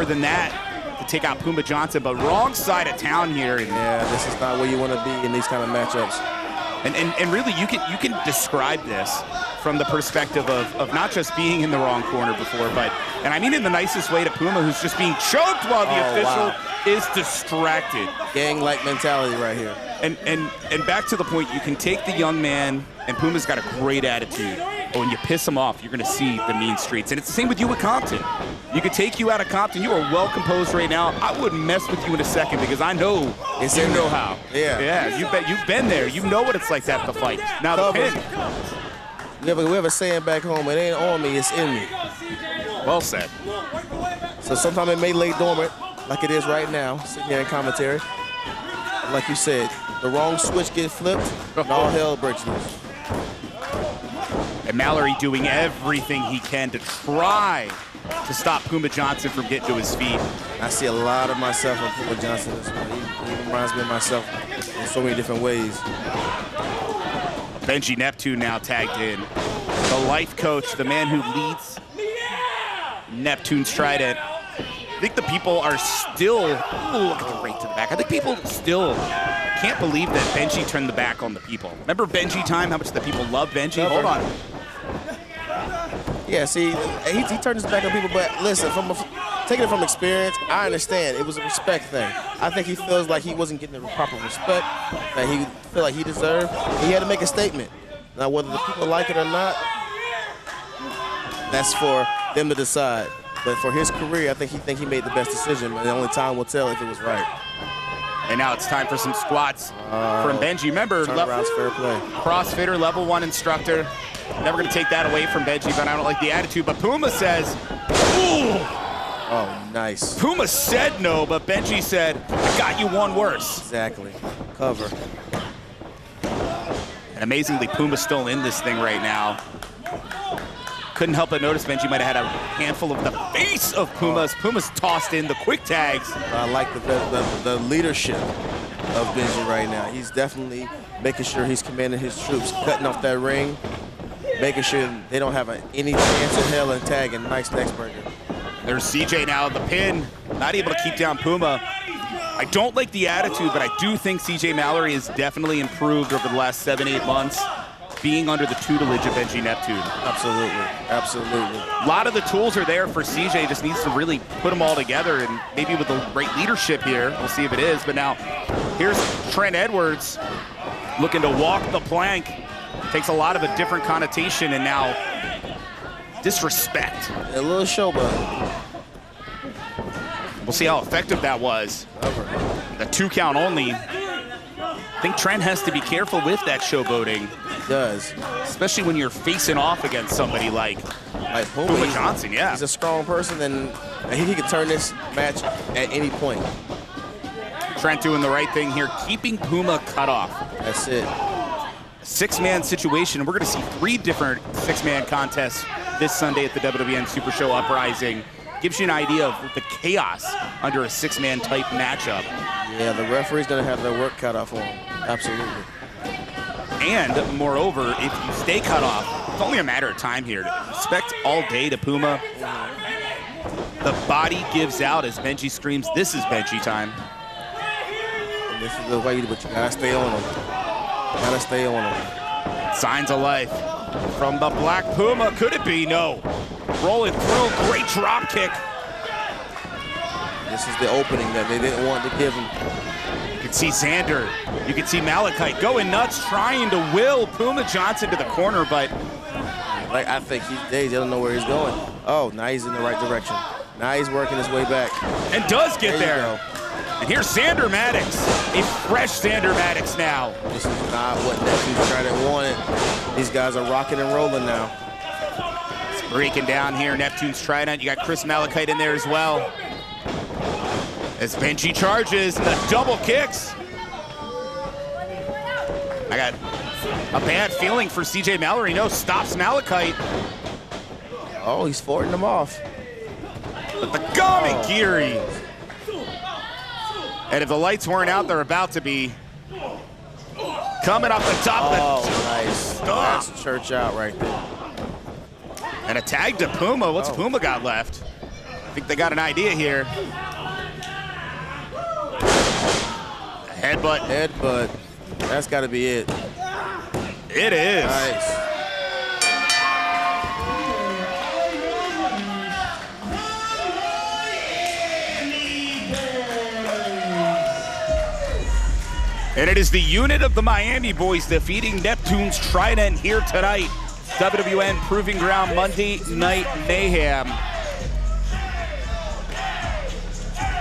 Speaker 9: than that to take out Puma Johnson, but wrong side of town here.
Speaker 10: Yeah, this is not where you want to be in these kind of matchups.
Speaker 9: And really, you can describe this from the perspective of not just being in the wrong corner before, and I mean in the nicest way to Puma, who's just being choked while the official is distracted.
Speaker 10: Gang-like mentality right here.
Speaker 9: And back to the point, you can take the young man, and Puma's got a great attitude, but when you piss him off, you're going to see the mean streets. And it's the same with you with Compton. You could take you out of Compton. You are well composed right now. I wouldn't mess with you in a second because I know you know how.
Speaker 10: Yeah.
Speaker 9: You've been there. You know what it's like to have to fight. Now the pin.
Speaker 10: We have a saying back home, it ain't on me, it's in me.
Speaker 9: Well said.
Speaker 10: So sometimes it may lay dormant, like it is right now, sitting here in commentary. Like you said, the wrong switch gets flipped, and all hell breaks loose.
Speaker 9: And Mallory doing everything he can to try to stop Puma Johnson from getting to his feet.
Speaker 10: I see a lot of myself in Puma Johnson this morning. He reminds me of myself in so many different ways.
Speaker 9: Benji Neptune now tagged in. The life coach, the man who leads Neptune's Trident. I think the people are still, look at the right to the back. I think people still can't believe that Benji turned the back on the people. Remember Benji time, how much the people love Benji? Hold on.
Speaker 10: Yeah, see, he turned his back on people, but listen, taking it from experience, I understand. It was a respect thing. I think he feels like he wasn't getting the proper respect that he felt like he deserved. He had to make a statement. Now, whether the people like it or not, that's for them to decide. But for his career, I think he made the best decision, and only time will tell if it was right.
Speaker 9: And now it's time for some squats from Benji. Remember,
Speaker 10: turnaround's fair play.
Speaker 9: CrossFitter, level 1 instructor. Never going to take that away from Benji, but I don't like the attitude. But Puma says, ooh.
Speaker 10: Oh, nice.
Speaker 9: Puma said no, but Benji said, I got you one worse.
Speaker 10: Exactly. Cover.
Speaker 9: And amazingly, Puma's still in this thing right now. Couldn't help but notice Benji might have had a handful of the face of Puma's. Puma's tossed in the quick tags.
Speaker 10: I like the leadership of Benji right now. He's definitely making sure he's commanding his troops, cutting off that ring, making sure they don't have any chance in hell and tagging. Nice next breaker.
Speaker 9: There's CJ now in the pin, not able to keep down Puma. I don't like the attitude, but I do think CJ Mallory has definitely improved over the last 7-8 months, being under the tutelage of Benji Neptune.
Speaker 10: Absolutely, absolutely.
Speaker 9: A lot of the tools are there for CJ, just needs to really put them all together, and maybe with the right leadership here, we'll see if it is. But now, here's Trent Edwards looking to walk the plank. Takes a lot of a different connotation, and now disrespect.
Speaker 10: A little showboat.
Speaker 9: We'll see how effective that was. The 2 count only. I think Trent has to be careful with that showboating.
Speaker 10: He does.
Speaker 9: Especially when you're facing off against somebody like Puma Johnson, yeah.
Speaker 10: He's a strong person, and he can turn this match at any point.
Speaker 9: Trent doing the right thing here, keeping Puma cut off.
Speaker 10: That's it.
Speaker 9: 6-man situation. We're going to see 3 different 6-man contests this Sunday at the WWN Super Show Uprising. Gives you an idea of the chaos under a 6-man type matchup.
Speaker 10: Yeah, the referee's going to have their work cut off on him. Absolutely.
Speaker 9: And moreover, if you stay cut off, it's only a matter of time here. Respect all day to Puma. The body gives out as Benji screams, this is Benji time.
Speaker 10: And this is the way, but you got to stay on him. Got to stay on him.
Speaker 9: Signs of life from the Black Puma. Could it be? No. Rolling through, great drop kick.
Speaker 10: This is the opening that they didn't want to give him.
Speaker 9: You can see Xander, you can see Malachite going nuts, trying to will Puma Johnson to the corner, but
Speaker 10: like I think he's dazed. He doesn't know where he's going. Oh, now he's in the right direction. Now he's working his way back.
Speaker 9: And does get there. And here's Xander Maddox, a fresh Xander Maddox now.
Speaker 10: This is not what Neptune's Trident wanted. These guys are rocking and rolling now.
Speaker 9: It's breaking down here, Neptune's Trident. You got Chris Malachite in there as well. As Benji charges and the double kicks. I got a bad feeling for CJ Mallory. No, stops Malachite.
Speaker 10: Oh, he's forting him off.
Speaker 9: But the Gamagiri. And if the lights weren't out, they're about to be. Coming off the top of the...
Speaker 10: Nice. That's church out right there.
Speaker 9: And a tag to Puma. What's Puma got left? I think they got an idea here. Headbutt.
Speaker 10: Headbutt. That's got to be it.
Speaker 9: It is.
Speaker 10: Nice.
Speaker 9: And it is the unit of the Miami Boys defeating Neptune's Trident here tonight. WWN Proving Ground Monday Night Mayhem.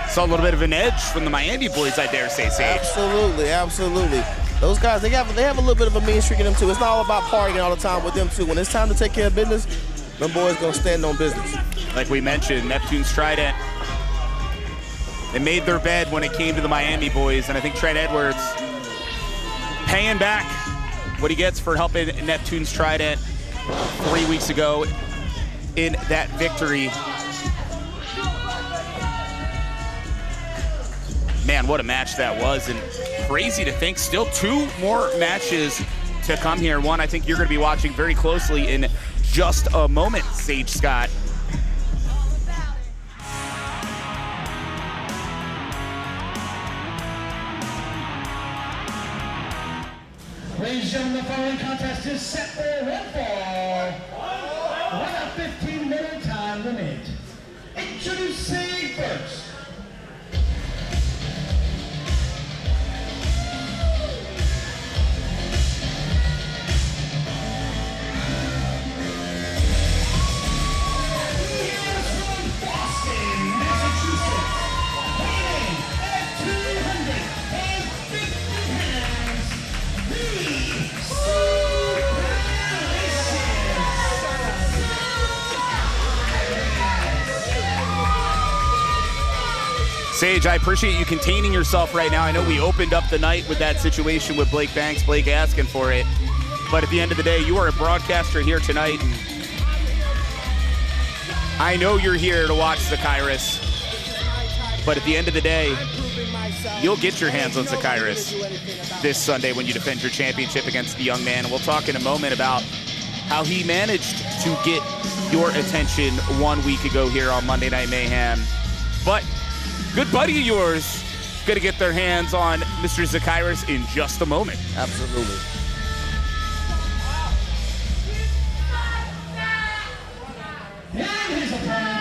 Speaker 9: Saw a little bit of an edge from the Miami Boys, I dare say, Sage.
Speaker 10: Absolutely, absolutely. Those guys, they have a little bit of a mean streak in them too. It's not all about partying all the time with them too. When it's time to take care of business, them boys gonna stand on business.
Speaker 9: Like we mentioned, Neptune's Trident, they made their bed when it came to the Miami Boys, and I think Trent Edwards paying back what he gets for helping Neptune's Trident 3 weeks ago in that victory. Man, what a match that was, and crazy to think still 2 more matches to come here. One I think you're going to be watching very closely in just a moment, Sage Scott.
Speaker 16: Ladies and gentlemen, the following contest is set for one fall. With a 15-minute time limit. Introducing first.
Speaker 9: Sage, I appreciate you containing yourself right now. I know we opened up the night with that situation with Blake Banks, Blake asking for it. But at the end of the day, you are a broadcaster here tonight. I know you're here to watch Zachyras. But at the end of the day, you'll get your hands on Zachyras this Sunday when you defend your championship against the young man. We'll talk in a moment about how he managed to get your attention 1 week ago here on Monday Night Mayhem. But good buddy of yours going to get their hands on Mr. Zachyras in just a moment.
Speaker 10: Absolutely.
Speaker 16: And his opponent.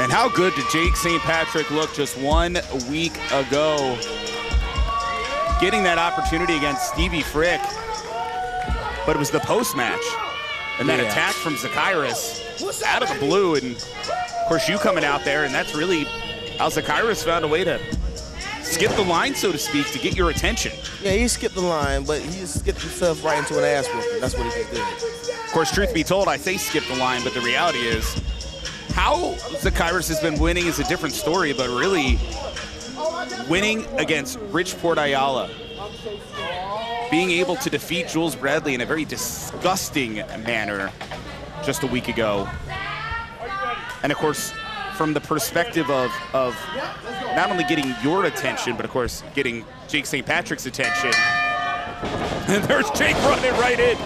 Speaker 9: And how good did Jake St. Patrick look just 1 week ago? Getting that opportunity against Stevie Frick. But it was the post-match. And that attack from Zachyras out of the blue. And of course you coming out there, and that's really how Zachyras found a way to skip the line, so to speak, to get your attention.
Speaker 10: Yeah, he skipped the line, but he just skipped himself right into an ass whooping. That's what he just did.
Speaker 9: Of course, truth be told, I say skip the line, but the reality is how Zachyras has been winning is a different story, but really winning against Bridgeport Ayala, being able to defeat Jules Bradley in a very disgusting manner just a week ago. And of course, from the perspective of not only getting your attention, but of course, getting Jake St. Patrick's attention. And there's Jake running right in.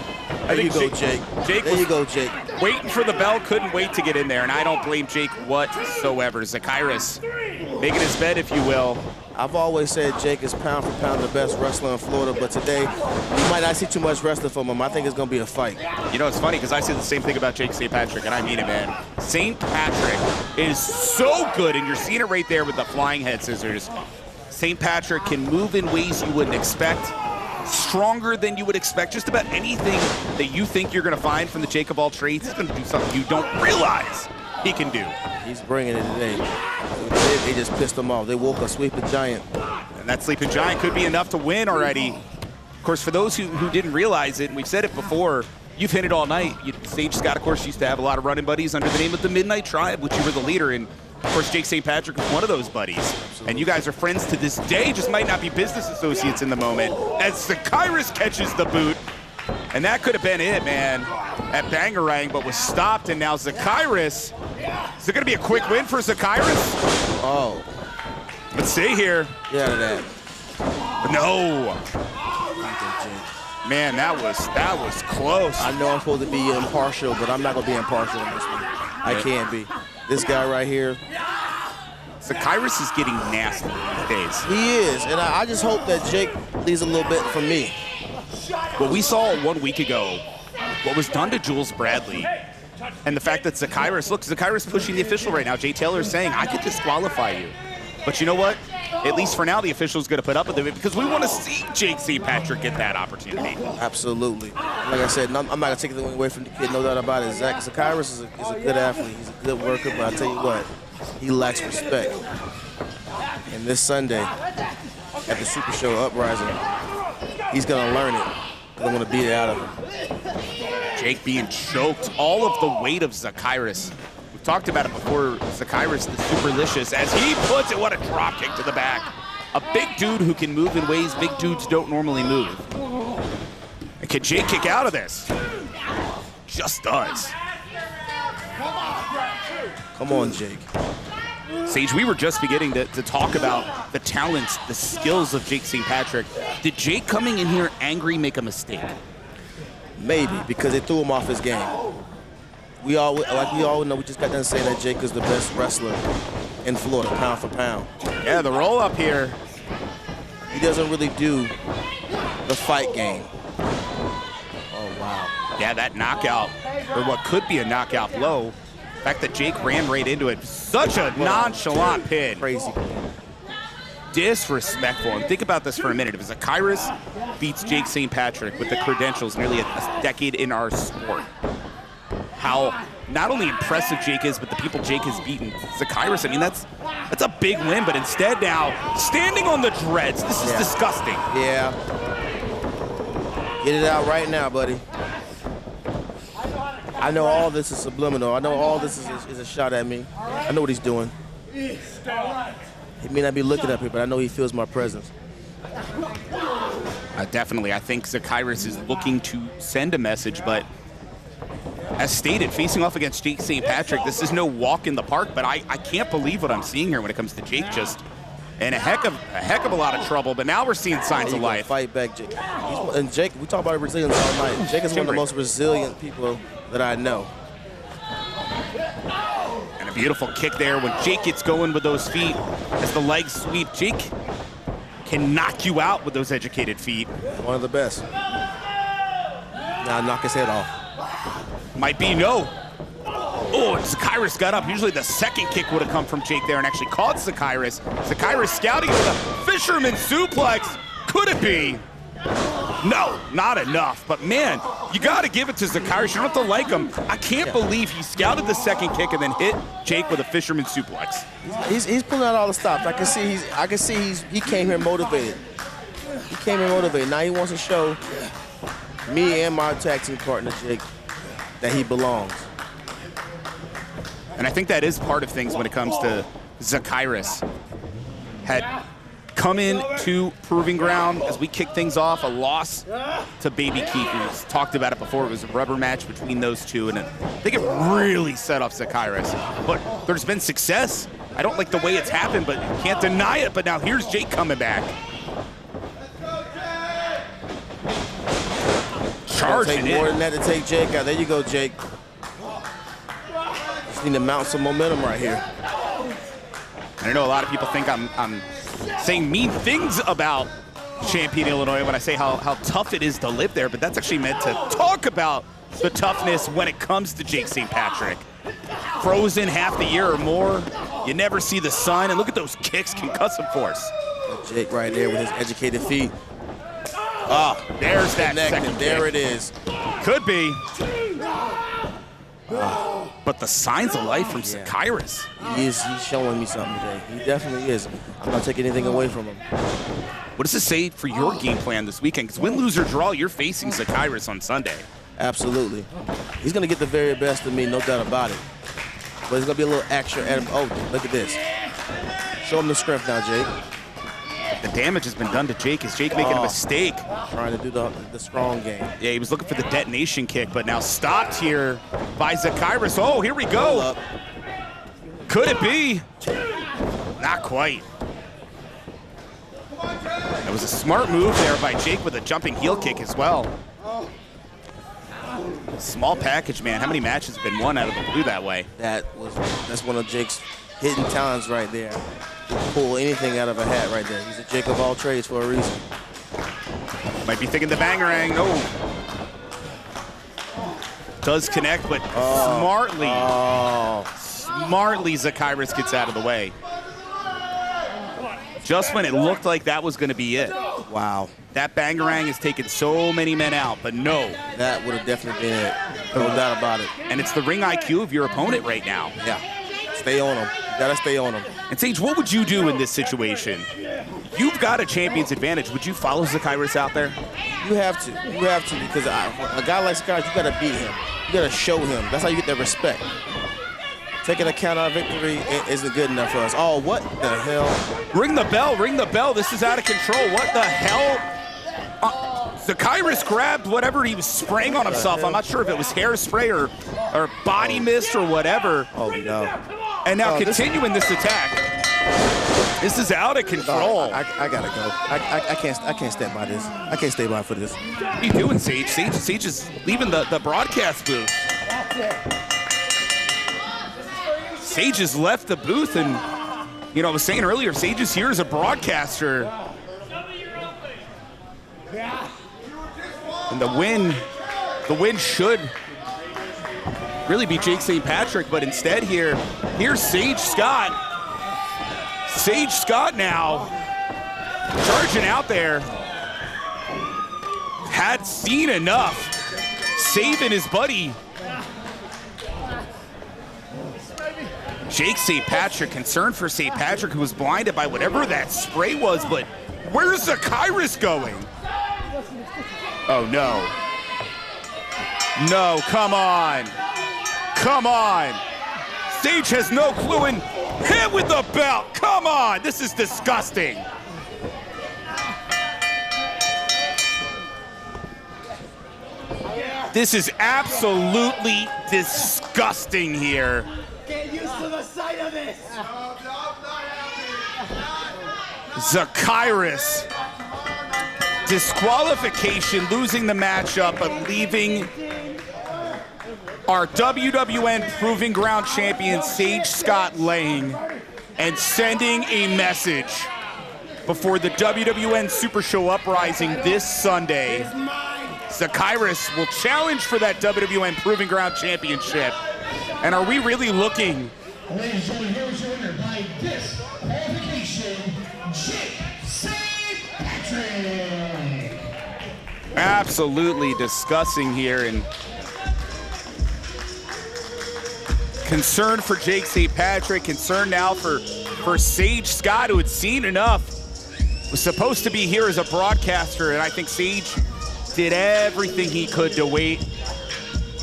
Speaker 10: There you go, Jake. There you go, Jake.
Speaker 9: Waiting for the bell, couldn't wait to get in there, and I don't blame Jake whatsoever. Zachyras making his bed, if you will.
Speaker 10: I've always said Jake is pound for pound the best wrestler in Florida, but today you might not see too much wrestling from him. I think it's going to be a fight.
Speaker 9: You know, it's funny because I say the same thing about Jake St. Patrick, and I mean it, man. St. Patrick is so good, and you're seeing it right there with the flying head scissors. St. Patrick can move in ways you wouldn't expect, stronger than you would expect. Just about anything that you think you're going to find from the Jake of all trades, he's going to do something you don't realize he can do.
Speaker 10: He's bringing it today. They just pissed him off. They woke a sleeping giant.
Speaker 9: And that sleeping giant could be enough to win already. Of course, for those who didn't realize it, and we've said it before, you've hit it all night. Sage Scott, of course, used to have a lot of running buddies under the name of the Midnight Tribe, which you were the leader in. Of course, Jake St. Patrick was one of those buddies. Absolutely. And you guys are friends to this day, just might not be business associates in the moment. As Zachyras catches the boot, and that could have been it, man, at Bangarang, but was stopped, and now Zachyras. Is it going to be a quick win for Zachyras?
Speaker 10: Oh.
Speaker 9: Let's see here.
Speaker 10: Get out of that.
Speaker 9: No. Man, that was close.
Speaker 10: I know I'm supposed to be impartial, but I'm not going to be impartial in this one. I can't be. This guy right here.
Speaker 9: Zachyras is getting nasty these days.
Speaker 10: He is, and I just hope that Jake leaves a little bit for me.
Speaker 9: What we saw 1 week ago, what was done to Jules Bradley, and the fact that Zachyras, look, Zachyras pushing the official right now. Jay Taylor's saying, I could disqualify you. But you know what? At least for now, the official's going to put up with it because we want to see Jake St. Patrick get that opportunity.
Speaker 10: Absolutely. Like I said, I'm not going to take anything away from the kid, no doubt about it. Zachyras is a good athlete. He's a good worker, but I tell you what, he lacks respect. And this Sunday, at the Super Show Uprising, he's going to learn it. I'm going to beat it out of him.
Speaker 9: Jake being choked, all of the weight of Zachyras. We've talked about it before, Zachyras, the Superlicious, as he puts it, what a drop kick to the back. A big dude who can move in ways big dudes don't normally move. And can Jake kick out of this? Just does.
Speaker 10: Come on, Jake.
Speaker 9: Sage, we were just beginning to talk about the talents, the skills of Jake St. Patrick. Did Jake coming in here angry make a mistake?
Speaker 10: Maybe, because they threw him off his game. We all know, we just got done saying that Jake is the best wrestler in Florida, pound for pound.
Speaker 9: Yeah, the roll up here.
Speaker 10: He doesn't really do the fight game. Oh, wow.
Speaker 9: Yeah, that knockout, or what could be a knockout blow. The fact that Jake ran right into it. Such a nonchalant pin.
Speaker 10: Crazy.
Speaker 9: Disrespectful. And think about this for a minute. If Zachyras beats Jake St. Patrick with the credentials nearly a decade in our sport, how not only impressive Jake is, but the people Jake has beaten. Zachyras, I mean, that's a big win, but instead now, standing on the dreads, this is disgusting.
Speaker 10: Yeah. Get it out right now, buddy. I know all this is subliminal. I know all this is a shot at me. I know what he's doing. He may not be looking at me, but I know he feels my presence.
Speaker 9: Definitely. I think Zachyras is looking to send a message, but as stated, facing off against Jake St. Patrick, this is no walk in the park, but I can't believe what I'm seeing here when it comes to Jake. Just in a heck of a lot of trouble, but now we're seeing signs of life.
Speaker 10: Fight back, Jake. And Jake, we talk about resilience all night. Jake is one of the most resilient people that I know.
Speaker 9: And a beautiful kick there when Jake gets going with those feet. As the legs sweep, Jake can knock you out with those educated feet.
Speaker 10: One of the best. Now knock his head off.
Speaker 9: Might be no. Oh, Zachyras got up. Usually the second kick would have come from Jake there and actually caught Zachyras. Zachyras scouting with a fisherman suplex. Could it be? No, not enough. But man, you got to give it to Zachyras. You don't have to like him. I can't believe he scouted the second kick and then hit Jake with a fisherman suplex.
Speaker 10: He's pulling out all the stops. I can see he came here motivated. He came here motivated. Now he wants to show me and my tag team partner Jake that he belongs.
Speaker 9: And I think that is part of things when it comes to Zachyras. Had come in to Proving Ground as we kick things off, a loss to Baby Keef. We've talked about it before. It was a rubber match between those two, and I think it really set off Zachyras. But there's been success. I don't like the way it's happened, but you can't deny it. But now here's Jake coming back. Charging in.
Speaker 10: More than that to take Jake out. There you go, Jake. Just need to mount some momentum right here.
Speaker 9: And I know a lot of people think I'm saying mean things about Champaign, Illinois when I say how tough it is to live there, but that's actually meant to talk about the toughness when it comes to Jake St. Patrick. Frozen half the year or more, you never see the sun, and look at those kicks, concussive force.
Speaker 10: Jake right there with his educated feet.
Speaker 9: Ah, there's that second
Speaker 10: There
Speaker 9: kick.
Speaker 10: it is.
Speaker 9: Could be. But the signs of life from Zachyras.
Speaker 10: He's showing me something today. He definitely is. I'm not taking anything away from him.
Speaker 9: What does this say for your game plan this weekend? Because win, lose, or draw, you're facing Zachyras on Sunday.
Speaker 10: Absolutely. He's going to get the very best of me, no doubt about it. But it's going to be a little extra at him. Oh, look at this. Show him the strength now, Jake.
Speaker 9: The damage has been done to Jake. Is Jake making a mistake?
Speaker 10: Trying to do the strong game.
Speaker 9: Yeah, he was looking for the detonation kick, but now stopped here by Zachyras. Oh, here we go. Could it be? Not quite. That was a smart move there by Jake with a jumping heel kick as well. Small package, man. How many matches have been won out of the blue that way?
Speaker 10: That's one of Jake's hidden talents right there. Pull anything out of a hat right there. He's a Jake of all trades for a reason.
Speaker 9: Might be thinking the bangerang. No. Does connect, but smartly Zachyras gets out of the way. Just when it looked like that was going to be it.
Speaker 10: Wow.
Speaker 9: That bangerang has taken so many men out, but no.
Speaker 10: That would have definitely been it. No doubt about it.
Speaker 9: And it's the ring IQ of your opponent right now.
Speaker 10: Yeah. Stay on him. You gotta stay on him.
Speaker 9: And Sage, what would you do in this situation? You've got a champion's advantage. Would you follow Zachyras out there?
Speaker 10: You have to. You have to, because a guy like Zachyras, you gotta beat him. You gotta show him. That's how you get that respect. Taking a count out victory isn't good enough for us. Oh, what the hell?
Speaker 9: Ring the bell, ring the bell. This is out of control. What the hell? Zachyras grabbed whatever he was spraying on himself. I'm not sure if it was hairspray or body mist or whatever.
Speaker 10: Oh, no.
Speaker 9: And now continuing this attack. This is out of control.
Speaker 10: I gotta go. I can't stand by this. I can't stay by for this.
Speaker 9: What are you doing, Sage? Sage is leaving the broadcast booth. Sage has left the booth, and you know, I was saying earlier, Sage is here as a broadcaster. And the win the win should really be Jake St. Patrick, but instead here's Sage Scott. Sage Scott now charging out there. Had seen enough, saving his buddy. Jake St. Patrick, concerned for St. Patrick, who was blinded by whatever that spray was, but where's Zachyras going? Oh no. No, come on. Come on. Sage has no clue and hit with the belt. Come on, this is disgusting. This is absolutely disgusting here.
Speaker 3: Get used to the sight of this.
Speaker 9: Zachyras. Disqualification, losing the matchup, but leaving our WWN Proving Ground champion Sage Scott laying and sending a message before the WWN Super Show Uprising this Sunday. Zachyras will challenge for that WWN Proving Ground championship. And are we really looking?
Speaker 16: Ladies and gentlemen, here is your winner by disqualification, Jake St. Patrick.
Speaker 9: Absolutely disgusting here, and concern for Jake St. Patrick, concern now for Sage Scott, who had seen enough. Was supposed to be here as a broadcaster, and I think Sage did everything he could to wait.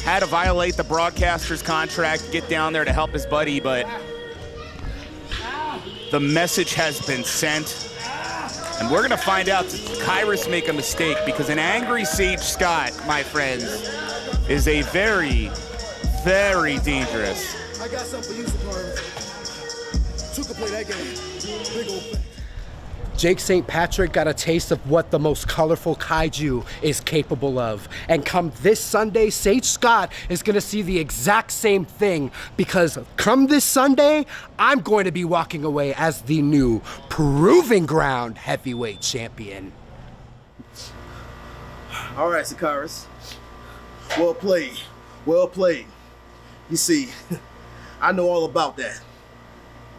Speaker 9: Had to violate the broadcaster's contract, get down there to help his buddy, but the message has been sent. And we're gonna find out did Zachyras make a mistake, because an angry Sage Scott, my friends, is a very, very dangerous.
Speaker 17: I got something for you, Zachyras. Two can play that game. Big old fact.
Speaker 18: Jake St. Patrick got a taste of what the most colorful kaiju is capable of. And come this Sunday, Sage Scott is gonna see the exact same thing, because come this Sunday, I'm going to be walking away as the new Proving Ground heavyweight champion.
Speaker 10: All right, Zachyras. Well played. Well played. You see, I know all about that.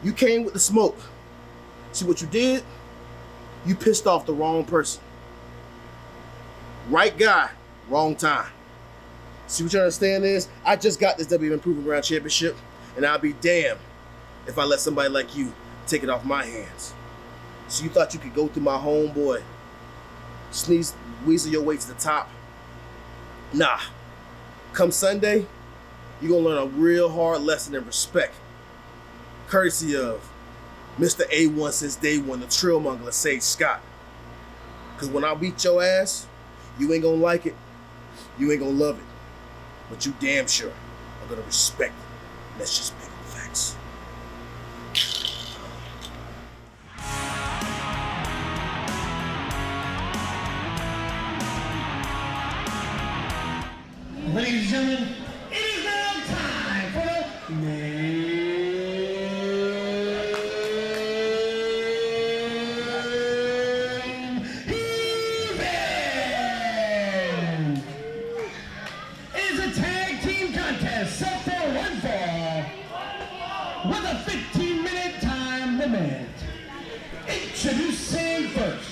Speaker 10: You came with the smoke. See what you did? You pissed off the wrong person. Right guy, wrong time. See what you understand is, I just got this WWN Proving Ground Championship, and I'll be damned if I let somebody like you take it off my hands. So you thought you could go through my homeboy, weasel your way to the top? Nah. Come Sunday, you're gonna learn a real hard lesson in respect, courtesy of Mr. A1 since day one, the Trill Mongler, Sage Scott. Cause when I beat your ass, you ain't gonna like it, you ain't gonna love it, but you damn sure are gonna respect it. Let's just make the facts.
Speaker 16: Ladies and gentlemen, it is now time for the main event. It is a tag team contest set for one fall with a 15-minute time limit. Introducing first.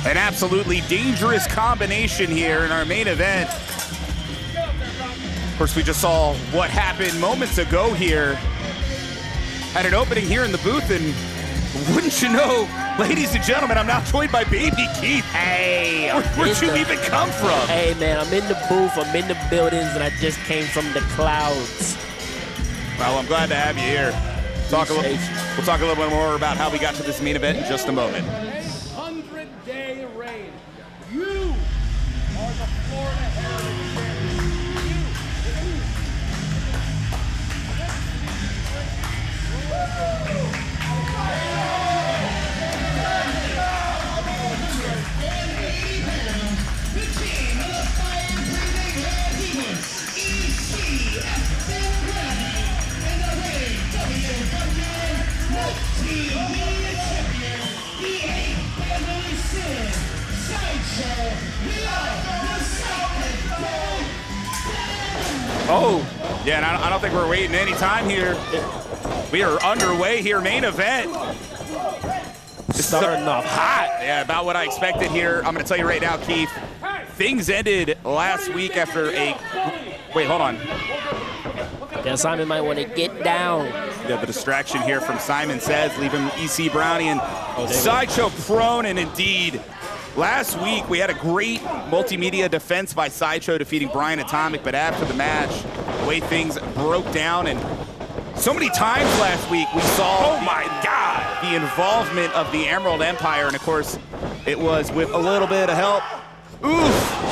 Speaker 9: An absolutely dangerous combination here in our main event. Of course, we just saw what happened moments ago here. Had an opening here in the booth, and wouldn't you know, ladies and gentlemen, I'm now joined by Baby Keef.
Speaker 19: Hey,
Speaker 9: where'd you even come from?
Speaker 19: Hey man, I'm in the booth, I'm in the buildings, and I just came from the clouds.
Speaker 9: Well, I'm glad to have you here. We'll talk a little bit more about how we got to this main event in just a moment.
Speaker 11: 100-day reign. You are the Florida Heritage
Speaker 9: Oh, yeah, and I don't think we're waiting any time here. We are underway here, main event. Starting off hot. Yeah, about what I expected here. I'm going to tell you right now, Keef, things ended last week after a... Wait, hold on.
Speaker 19: Yeah, Simon might want to get down.
Speaker 9: Yeah, the distraction here from Simon Says, leaving EC Brownie and Sideshow prone, and indeed, last week we had a great multimedia defense by Sideshow defeating Brian Atomic, but after the match, the way things broke down, and so many times last week we saw the involvement of the Emerald Empire, and of course, it was with a little bit of help. Oof!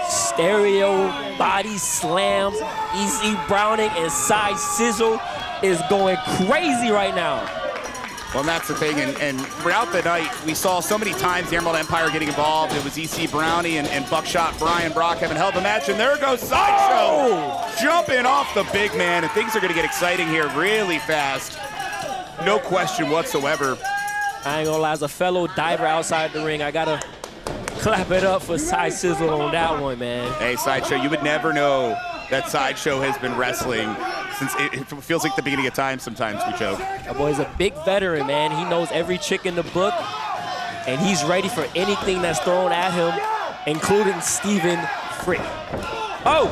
Speaker 19: Stereo body slams. EC Browning and Side Sizzle is going crazy right now.
Speaker 9: Well, and that's the thing, and throughout the night, we saw so many times the Emerald Empire getting involved. It was EC Brownie and Buckshot Brian Brock having held the match, and there goes Sideshow jumping off the big man, and things are going to get exciting here really fast. No question whatsoever.
Speaker 19: I ain't gonna lie, as a fellow diver outside the ring, I gotta clap it up for Side Sizzle on that one, man.
Speaker 9: Hey, Sideshow, you would never know that Sideshow has been wrestling since it feels like the beginning of time sometimes, we joke.
Speaker 19: That boy's a big veteran, man. He knows every trick in the book, and he's ready for anything that's thrown at him, including Stephen Frick.
Speaker 9: Oh!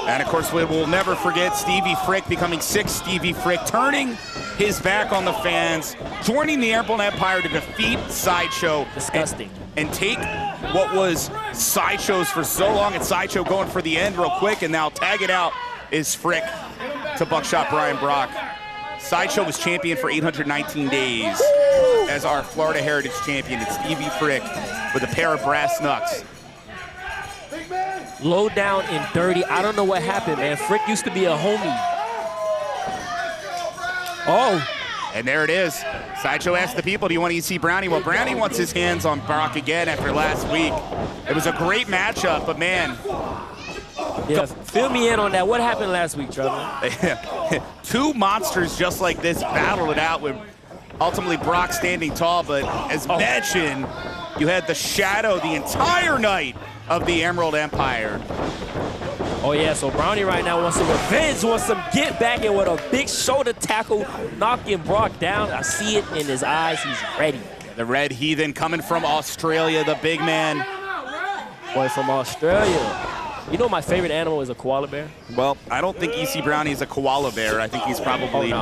Speaker 9: And of course, we will never forget Stevie Frick becoming 6 Stevie Frick, turning his back on the fans, joining the Emerald Empire to defeat Sideshow.
Speaker 19: Disgusting.
Speaker 9: And take what was Sideshow's for so long, and Sideshow going for the end real quick, and now tag it out is Frick to Buckshot Brian Brock. Sideshow was champion for 819 days as our Florida Heritage champion. It's Stevie Frick with a pair of brass knucks.
Speaker 19: Low down and dirty. I don't know what happened, man. Frick used to be a homie. Oh.
Speaker 9: And there it is. Sideshow asked the people, do you want to see Brownie? Well, Brownie wants his hands on Brock again after last week. It was a great matchup, but man.
Speaker 19: Yeah, fill me in on that. What happened last week, Trevin?
Speaker 9: Two monsters just like this battled it out with ultimately Brock standing tall, but as mentioned, you had the shadow the entire night of the Emerald Empire.
Speaker 19: Oh yeah, so Brownie right now wants some revenge, wants some get back, and with a big shoulder tackle, knocking Brock down. I see it in his eyes, he's ready.
Speaker 9: The Red Heathen coming from Australia, the big man.
Speaker 19: Boy, from Australia. You know my favorite animal is a koala bear?
Speaker 9: Well, I don't think EC Brownie is a koala bear. I think he's probably,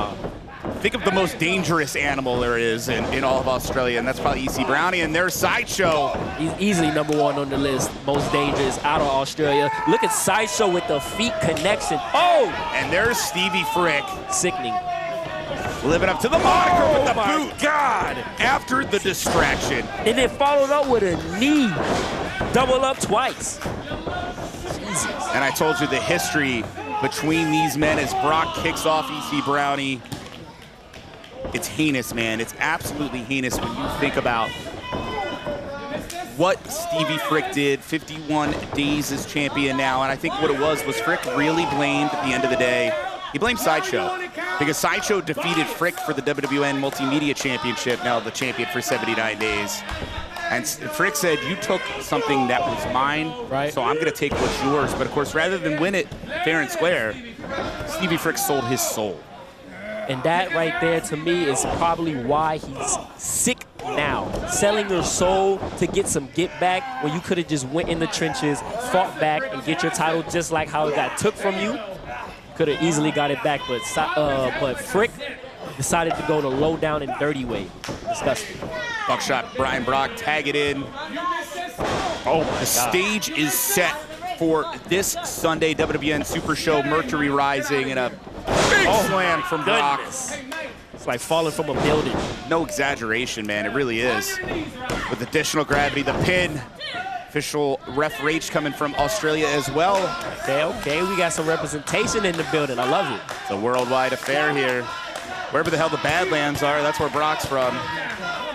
Speaker 9: think of the most dangerous animal there is in all of Australia, and that's probably EC Brownie, and there's Sideshow.
Speaker 19: He's easily #1 on the list, most dangerous out of Australia. Look at Sideshow with the feet connection. Oh!
Speaker 9: And there's Stevie Frick.
Speaker 19: Sickening.
Speaker 9: Living up to the moniker with the boot. God! After the distraction.
Speaker 19: And then followed up with a knee. Double up twice. Jesus.
Speaker 9: And I told you the history between these men as Brock kicks off EC Brownie. It's heinous, man. It's absolutely heinous when you think about what Stevie Frick did, 51 days as champion now, and I think what it was Frick really blamed at the end of the day. He blamed Sideshow because Sideshow defeated Frick for the WWN Multimedia Championship, now the champion for 79 days. And Frick said, you took something that was mine, so I'm going to take what's yours. But of course, rather than win it fair and square, Stevie Frick sold his soul.
Speaker 19: And that right there, to me, is probably why he's sick now. Selling your soul to get some get back when you could have just went in the trenches, fought back, and get your title just like how it got took from you. Could have easily got it back, but Frick decided to go the low down and dirty way. Disgusting.
Speaker 9: Buckshot Brian Brock, tag it in. Oh, the stage is set for this Sunday WWN Super Show, Mercury Rising, in a Big slam from Brock.
Speaker 19: It's like falling from a building.
Speaker 9: No exaggeration, man. It really is. With additional gravity, the pin. Official ref Rach coming from Australia as well.
Speaker 19: Okay, we got some representation in the building. I love it.
Speaker 9: It's a worldwide affair here. Wherever the hell the Badlands are, that's where Brock's from.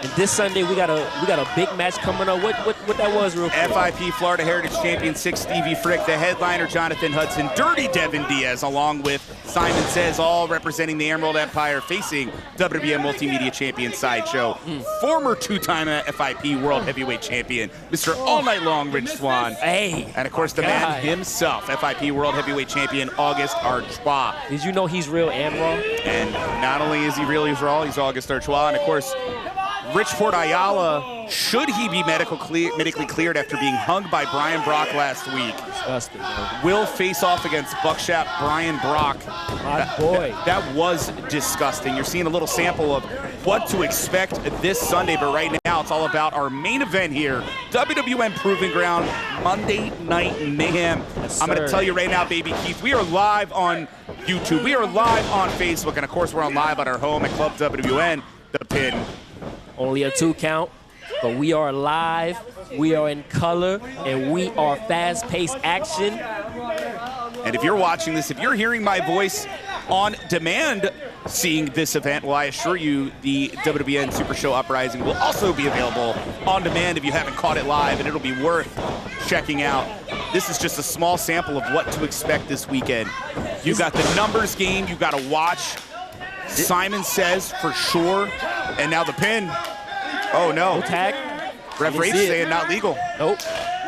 Speaker 19: And this Sunday we got a big match coming up. What that was real quick?
Speaker 9: FIP Florida Heritage Champion 6 Stevie Frick, the headliner Jonathan Hudson, Dirty Devin Diaz, along with Simon Says, all representing the Emerald Empire, facing WWN Multimedia Champion Sideshow, former two-time FIP World Heavyweight Champion, Mr. All Night Long Rich Swan.
Speaker 19: Hey.
Speaker 9: And of course the man himself, FIP World Heavyweight Champion August Artois.
Speaker 19: Did you know he's real and raw?
Speaker 9: And not only is he real, he's raw, he's August Artois. And of course, Richport Ayala, should he be medically cleared after being hung by Brian Brock last week,
Speaker 19: disgusting,
Speaker 9: will face off against Buckshot Brian Brock.
Speaker 19: My boy.
Speaker 9: That was disgusting. You're seeing a little sample of what to expect this Sunday, but right now it's all about our main event here, WWN Proving Ground, Monday Night Mayhem.
Speaker 19: Yes,
Speaker 9: I'm going to tell you right now, baby Keith, we are live on YouTube. We are live on Facebook, and of course we're on live at our home at Club WWN, The Pin.
Speaker 19: Only a 2 count, but we are live, we are in color, and we are fast-paced action.
Speaker 9: And if you're watching this, if you're hearing my voice on demand seeing this event, well, I assure you the WWN Super Show Uprising will also be available on demand if you haven't caught it live, and it'll be worth checking out. This is just a small sample of what to expect this weekend. You got the numbers game, you got to watch. Simon Says for sure, and now the pin. Oh no.
Speaker 19: No tag.
Speaker 9: Ref Rage saying not legal.
Speaker 19: Nope.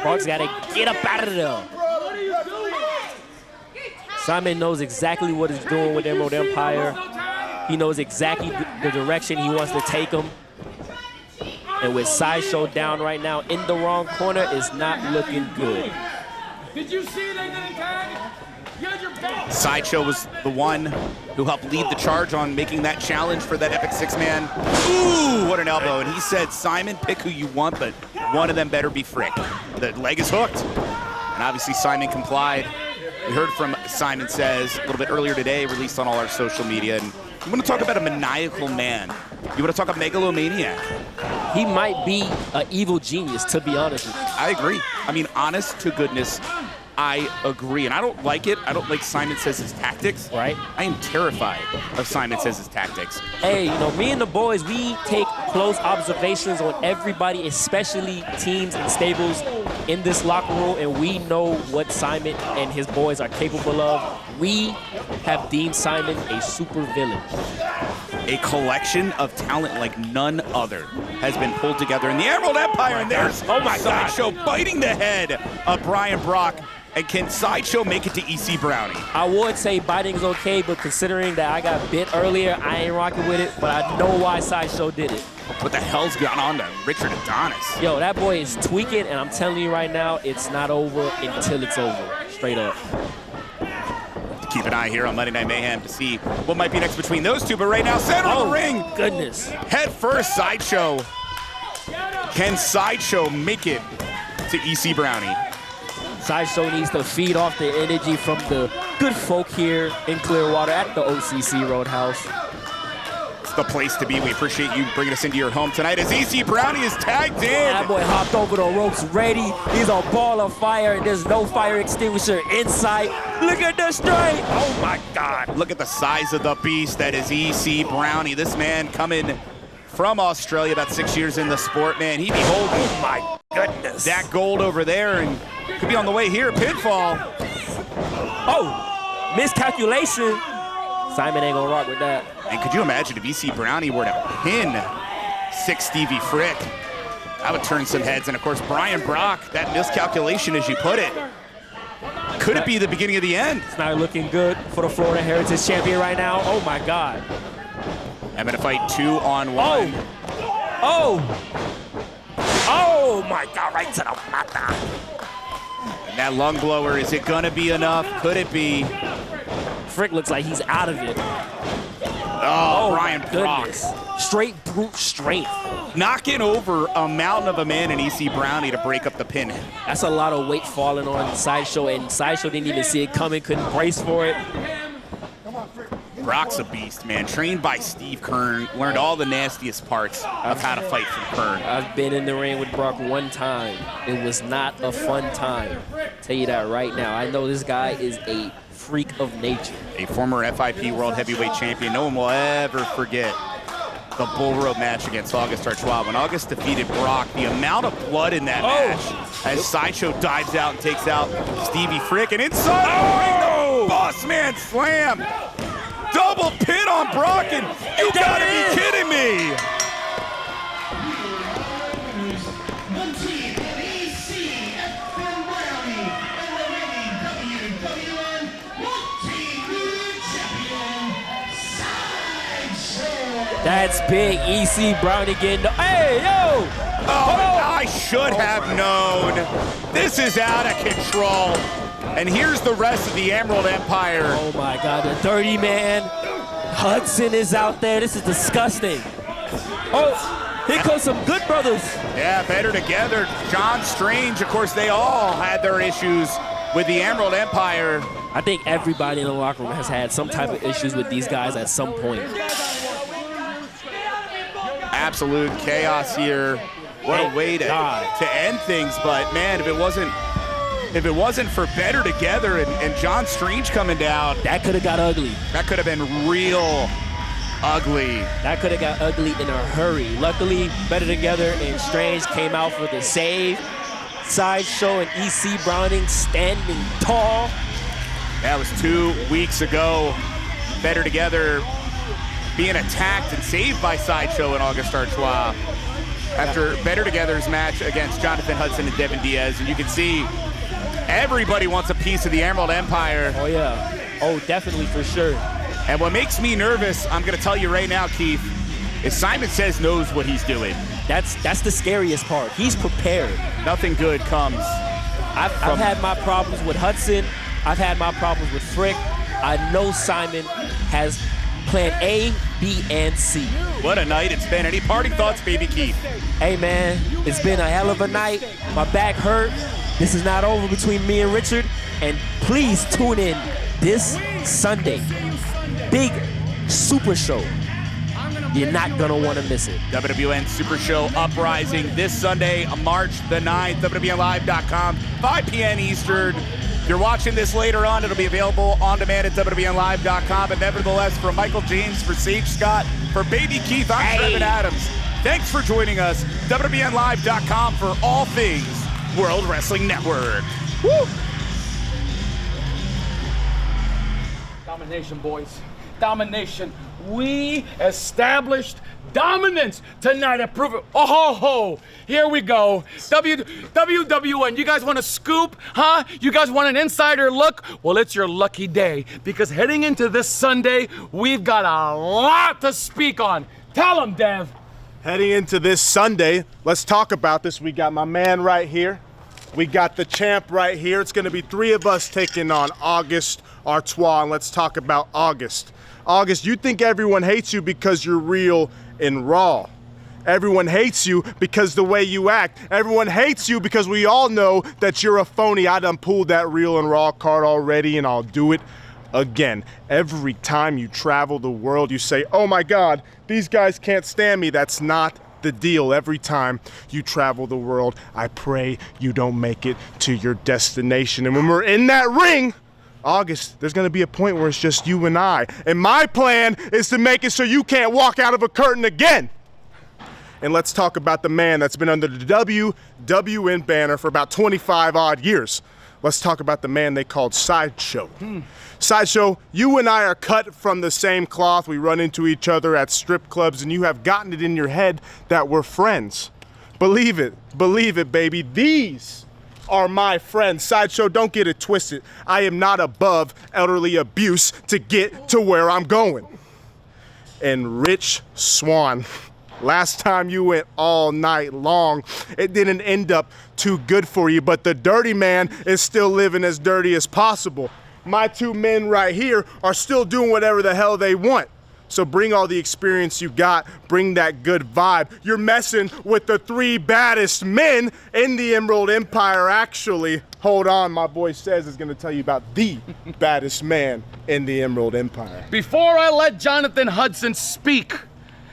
Speaker 19: Brock's got to get up out of there. Simon knows exactly what he's doing with Emerald Empire. He knows exactly the direction he wants to take them. And with Sideshow down right now in the wrong corner, is not looking good.
Speaker 15: Did you see they didn't tag?
Speaker 9: Sideshow was the one who helped lead the charge on making that challenge for that epic 6-man. Ooh, what an elbow. And he said, Simon, pick who you want, but one of them better be Frick. The leg is hooked. And obviously Simon complied. We heard from Simon Says a little bit earlier today, released on all our social media. And you want to talk about a maniacal man. You want to talk about megalomaniac.
Speaker 19: He might be an evil genius, to be honest with you.
Speaker 9: I agree. I mean, honest to goodness, I agree, and I don't like it. I don't like Simon Says' tactics.
Speaker 19: Right.
Speaker 9: I am terrified of Simon Says' tactics.
Speaker 19: Hey, you know, me and the boys, we take close observations on everybody, especially teams and stables in this locker room, and we know what Simon and his boys are capable of. We have deemed Simon a super villain.
Speaker 9: A collection of talent like none other has been pulled together in the Emerald Empire, and there's Sideshow biting the head of Brian Brock. And can Sideshow make it to EC Brownie?
Speaker 19: I would say biting's okay, but considering that I got bit earlier, I ain't rocking with it, but I know why Sideshow did it.
Speaker 9: What the hell's gone on to Richard Adonis?
Speaker 19: Yo, that boy is tweaking, and I'm telling you right now, it's not over until it's over. Straight up.
Speaker 9: Keep an eye here on Monday Night Mayhem to see what might be next between those two, but right now, center of the ring.
Speaker 19: Goodness.
Speaker 9: Head first, Sideshow. Can Sideshow make it to EC Brownie?
Speaker 19: Sideshow needs to feed off the energy from the good folk here in Clearwater at the OCC Road House.
Speaker 9: It's the place to be. We appreciate you bringing us into your home tonight as EC Brownie is tagged in.
Speaker 19: That boy hopped over the ropes ready. He's a ball of fire, and there's no fire extinguisher in sight. Look at the straight. Oh, my God.
Speaker 9: Look at the size of the beast that is EC Brownie. This man coming from Australia, about 6 years in the sport, man. He be holding,
Speaker 19: oh my goodness,
Speaker 9: that gold over there, and could be on the way here. Pinfall.
Speaker 19: Oh, miscalculation. Simon ain't gonna rock with that.
Speaker 9: And could you imagine if EC Brownie were to pin 6 Stevie Frick? That would turn some heads. And of course, Brian Brock, that miscalculation, as you put it, could it be the beginning of the end?
Speaker 19: It's not looking good for the Florida Heritage Champion right now. Oh my God.
Speaker 9: Having to fight 2-on-1.
Speaker 19: Oh my God, right to the mata.
Speaker 9: And that lung blower, is it gonna be enough? Could it be?
Speaker 19: Frick looks like he's out of it.
Speaker 9: Oh, Brian Brock.
Speaker 19: Straight brute strength.
Speaker 9: Knocking over a mountain of a man in EC Brownie to break up the pin.
Speaker 19: That's a lot of weight falling on Sideshow, and Sideshow didn't even see it coming, couldn't brace for it.
Speaker 9: Brock's a beast, man. Trained by Steve Kern, learned all the nastiest parts of how to fight from Kern.
Speaker 19: I've been in the ring with Brock one time. It was not a fun time. Tell you that right now. I know this guy is a freak of nature.
Speaker 9: A former FIP World Heavyweight Champion. No one will ever forget the bull rope match against August Artois. When August defeated Brock, the amount of blood in that match as Sideshow dives out and takes out Stevie Frick, and inside the boss man slam. Double pin on Brock, and you gotta be kidding me.
Speaker 16: The team of EC, Brownie, and the reigning WWN Multi-Champion, Sideshow.
Speaker 19: That's big. EC Brownie getting the, hey, yo!
Speaker 9: I should have known. This is out of control. And here's the rest of the Emerald Empire.
Speaker 19: Oh my God, the dirty man. Hudson is out there. This is disgusting. Oh, here comes some good brothers.
Speaker 9: Yeah, better together. John Strange, of course, they all had their issues with the Emerald Empire.
Speaker 19: I think everybody in the locker room has had some type of issues with these guys at some point.
Speaker 9: Absolute chaos here. What a way to end things, but man, if it wasn't for Better Together and John Strange coming down,
Speaker 19: that could have got ugly.
Speaker 9: That could have been real ugly.
Speaker 19: That could have got ugly in a hurry. Luckily, Better Together and Strange came out for the save. Sideshow and EC Browning standing tall.
Speaker 9: That was 2 weeks ago. Better Together being attacked and saved by Sideshow and August Artois after Better Together's match against Jonathan Hudson and Devin Diaz. And you can see everybody wants a piece of the Emerald Empire.
Speaker 19: Oh, yeah. Oh, definitely, for sure.
Speaker 9: And what makes me nervous, I'm going to tell you right now, Keef, is Simon Says knows what he's doing.
Speaker 19: That's the scariest part. He's prepared.
Speaker 9: Nothing good comes.
Speaker 19: I've had my problems with Hudson. I've had my problems with Frick. I know Simon has plan A, B, and C.
Speaker 9: What a night it's been. Any parting thoughts, baby Keef?
Speaker 19: Hey, man, it's been a hell of a night. My back hurt. This is not over between me and Richard. And please tune in this Sunday. Big Super Show. You're not going to want to miss it.
Speaker 9: WWN Super Show Uprising this Sunday, March the 9th, WWNLive.com, 5 p.m. Eastern. If you're watching this later on, it'll be available on demand at WWNLive.com. But nevertheless, for Michael James, for Sage Scott, for Baby Keith, I'm Trevin Adams. Thanks for joining us. WWNLive.com for all things World Wrestling Network. Woo!
Speaker 1: Domination, boys. Domination. We established dominance tonight at Prove It. Oh, ho, ho. Here we go. WWN, you guys want a scoop, huh? You guys want an insider look? Well, it's your lucky day, because heading into this Sunday, we've got a lot to speak on. Tell them, Dev.
Speaker 12: Heading into this Sunday, let's talk about this. We got my man right here. We got the champ right here. It's going to be 3 of us taking on August Artois, and let's talk about August. August, you think everyone hates you because you're real and raw. Everyone hates you because the way you act. Everyone hates you because we all know that you're a phony. I done pulled that real and raw card already, and I'll do it again. Every time you travel the world, you say, oh my God, these guys can't stand me. That's not the deal. Every time you travel the world, I pray you don't make it to your destination. And when we're in that ring, August, there's going to be a point where it's just you and I. And my plan is to make it so you can't walk out of a curtain again. And let's talk about the man that's been under the WWN banner for about 25 odd years. Let's talk about the man they called Sideshow. Sideshow, you and I are cut from the same cloth. We run into each other at strip clubs, and you have gotten it in your head that we're friends. Believe it, baby. These are my friends. Sideshow, don't get it twisted. I am not above elderly abuse to get to where I'm going. And Rich Swann, last time you went all night long, it didn't end up too good for you, but the dirty man is still living as dirty as possible. My 2 men right here are still doing whatever the hell they want. So bring all the experience you got, bring that good vibe. You're messing with the 3 baddest men in the Emerald Empire, actually. Hold on, my boy Says is gonna tell you about the baddest man in the Emerald Empire.
Speaker 1: Before I let Jonathan Hudson speak,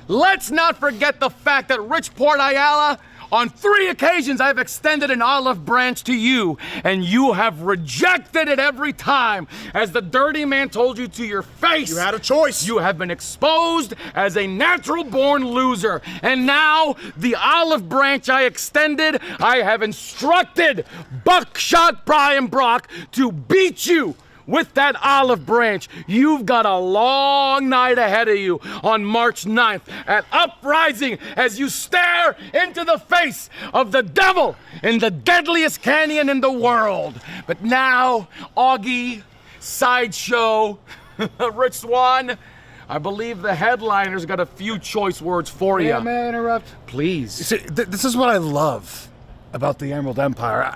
Speaker 1: let's not forget the fact that Richport Ayala, on 3 occasions I've extended an olive branch to you, and you have rejected it every time. As the dirty man told you to your face,
Speaker 12: you had a choice.
Speaker 1: You have been exposed as a natural-born loser. And now, the olive branch I extended, I have instructed Buckshot Brian Brock to beat you with that olive branch. You've got a long night ahead of you on March 9th at Uprising as you stare into the face of the devil in the deadliest canyon in the world. But now, Augie, Sideshow, Rich Swan, I believe the headliner's got a few choice words for you.
Speaker 20: May I interrupt?
Speaker 1: Please.
Speaker 20: See, this is what I love about the Emerald Empire.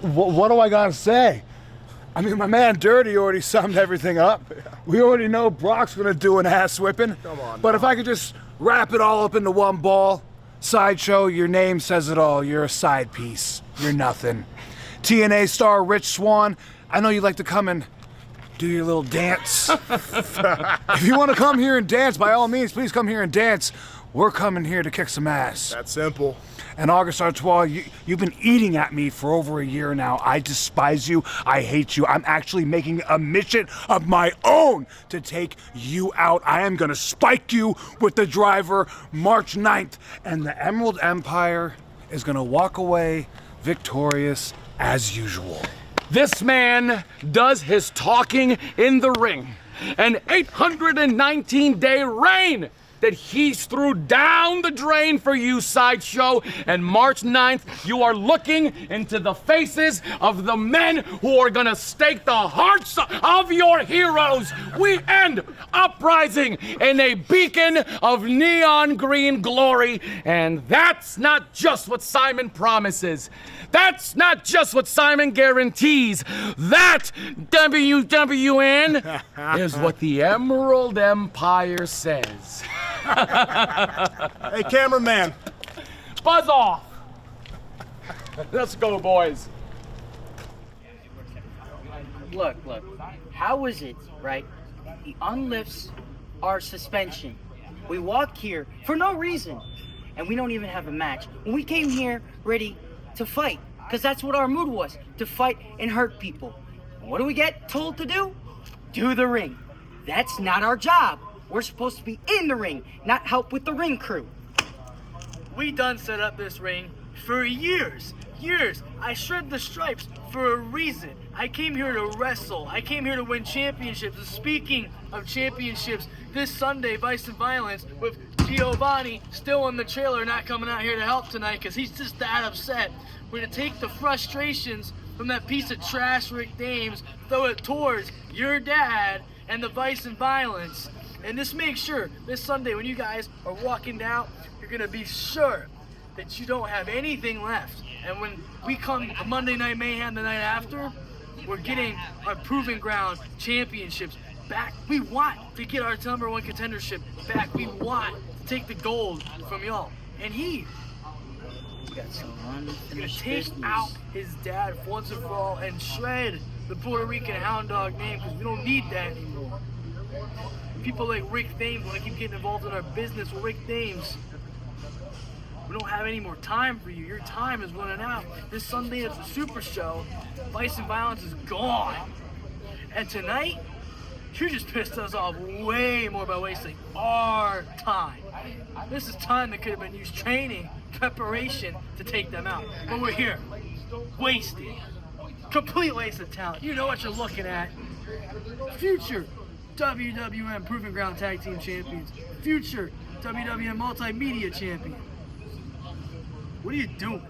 Speaker 20: What do I gotta say? I mean, my man Dirty already summed everything up. We already know Brock's gonna do an ass whipping.
Speaker 12: Come on.
Speaker 20: But if I could just wrap it all up into one ball, Sideshow, your name says it all. You're a side piece. You're nothing. TNA star Rich Swan, I know you like to come and do your little dance. If you want to come here and dance, by all means, please come here and dance. We're coming here to kick some ass.
Speaker 12: That's simple.
Speaker 20: And August Artois, you've been eating at me for over a year now. I despise you. I hate you. I'm actually making a mission of my own to take you out. I am going to spike you with the driver March 9th. And the Emerald Empire is going to walk away victorious as usual.
Speaker 1: This man does his talking in the ring. An 819-day reign that he's threw down the drain for you, Sideshow. And March 9th, you are looking into the faces of the men who are gonna stake the hearts of your heroes. We end Uprising in a beacon of neon green glory. And that's not just what Simon promises. That's not just what Simon guarantees. That, WWN, is what the Emerald Empire says.
Speaker 12: Hey, cameraman.
Speaker 1: Buzz off. Let's go, boys.
Speaker 3: Look. How is it, right? He unlifts our suspension. We walk here for no reason, and we don't even have a match. When we came here ready to fight, because that's what our mood was, to fight and hurt people. And what do we get told to do? Do the ring. That's not our job. We're supposed to be in the ring, not help with the ring crew.
Speaker 21: We done set up this ring for years. I shred the stripes for a reason. I came here to wrestle. I came here to win championships. And speaking of championships, this Sunday, Vice and Violence, with Giovanni still in the trailer, not coming out here to help tonight because he's just that upset. We're gonna take the frustrations from that piece of trash Rick Dames, throw it towards your dad and the Vice and Violence. And just make sure this Sunday when you guys are walking down, you're gonna be sure that you don't have anything left. And when we come to Monday Night Mayhem the night after, we're getting our Proving Ground championships back. We want to get our #1 contendership back. We want to take the gold from y'all. And he's gonna take out his dad once and for all and shred the Puerto Rican hound dog name because we don't need that anymore. People like Rick Dames want to keep getting involved in our business with Rick Dames. We don't have any more time for you. Your time is running out. This Sunday is the Super Show. Vice and Violence is gone. And tonight, you just pissed us off way more by wasting our time. This is time that could have been used training, preparation to take them out. But we're here, wasted. Complete waste of talent. You know what you're looking at. Future WWN Proving Ground Tag Team Champions. Future WWN Multimedia Champion. What are you doing?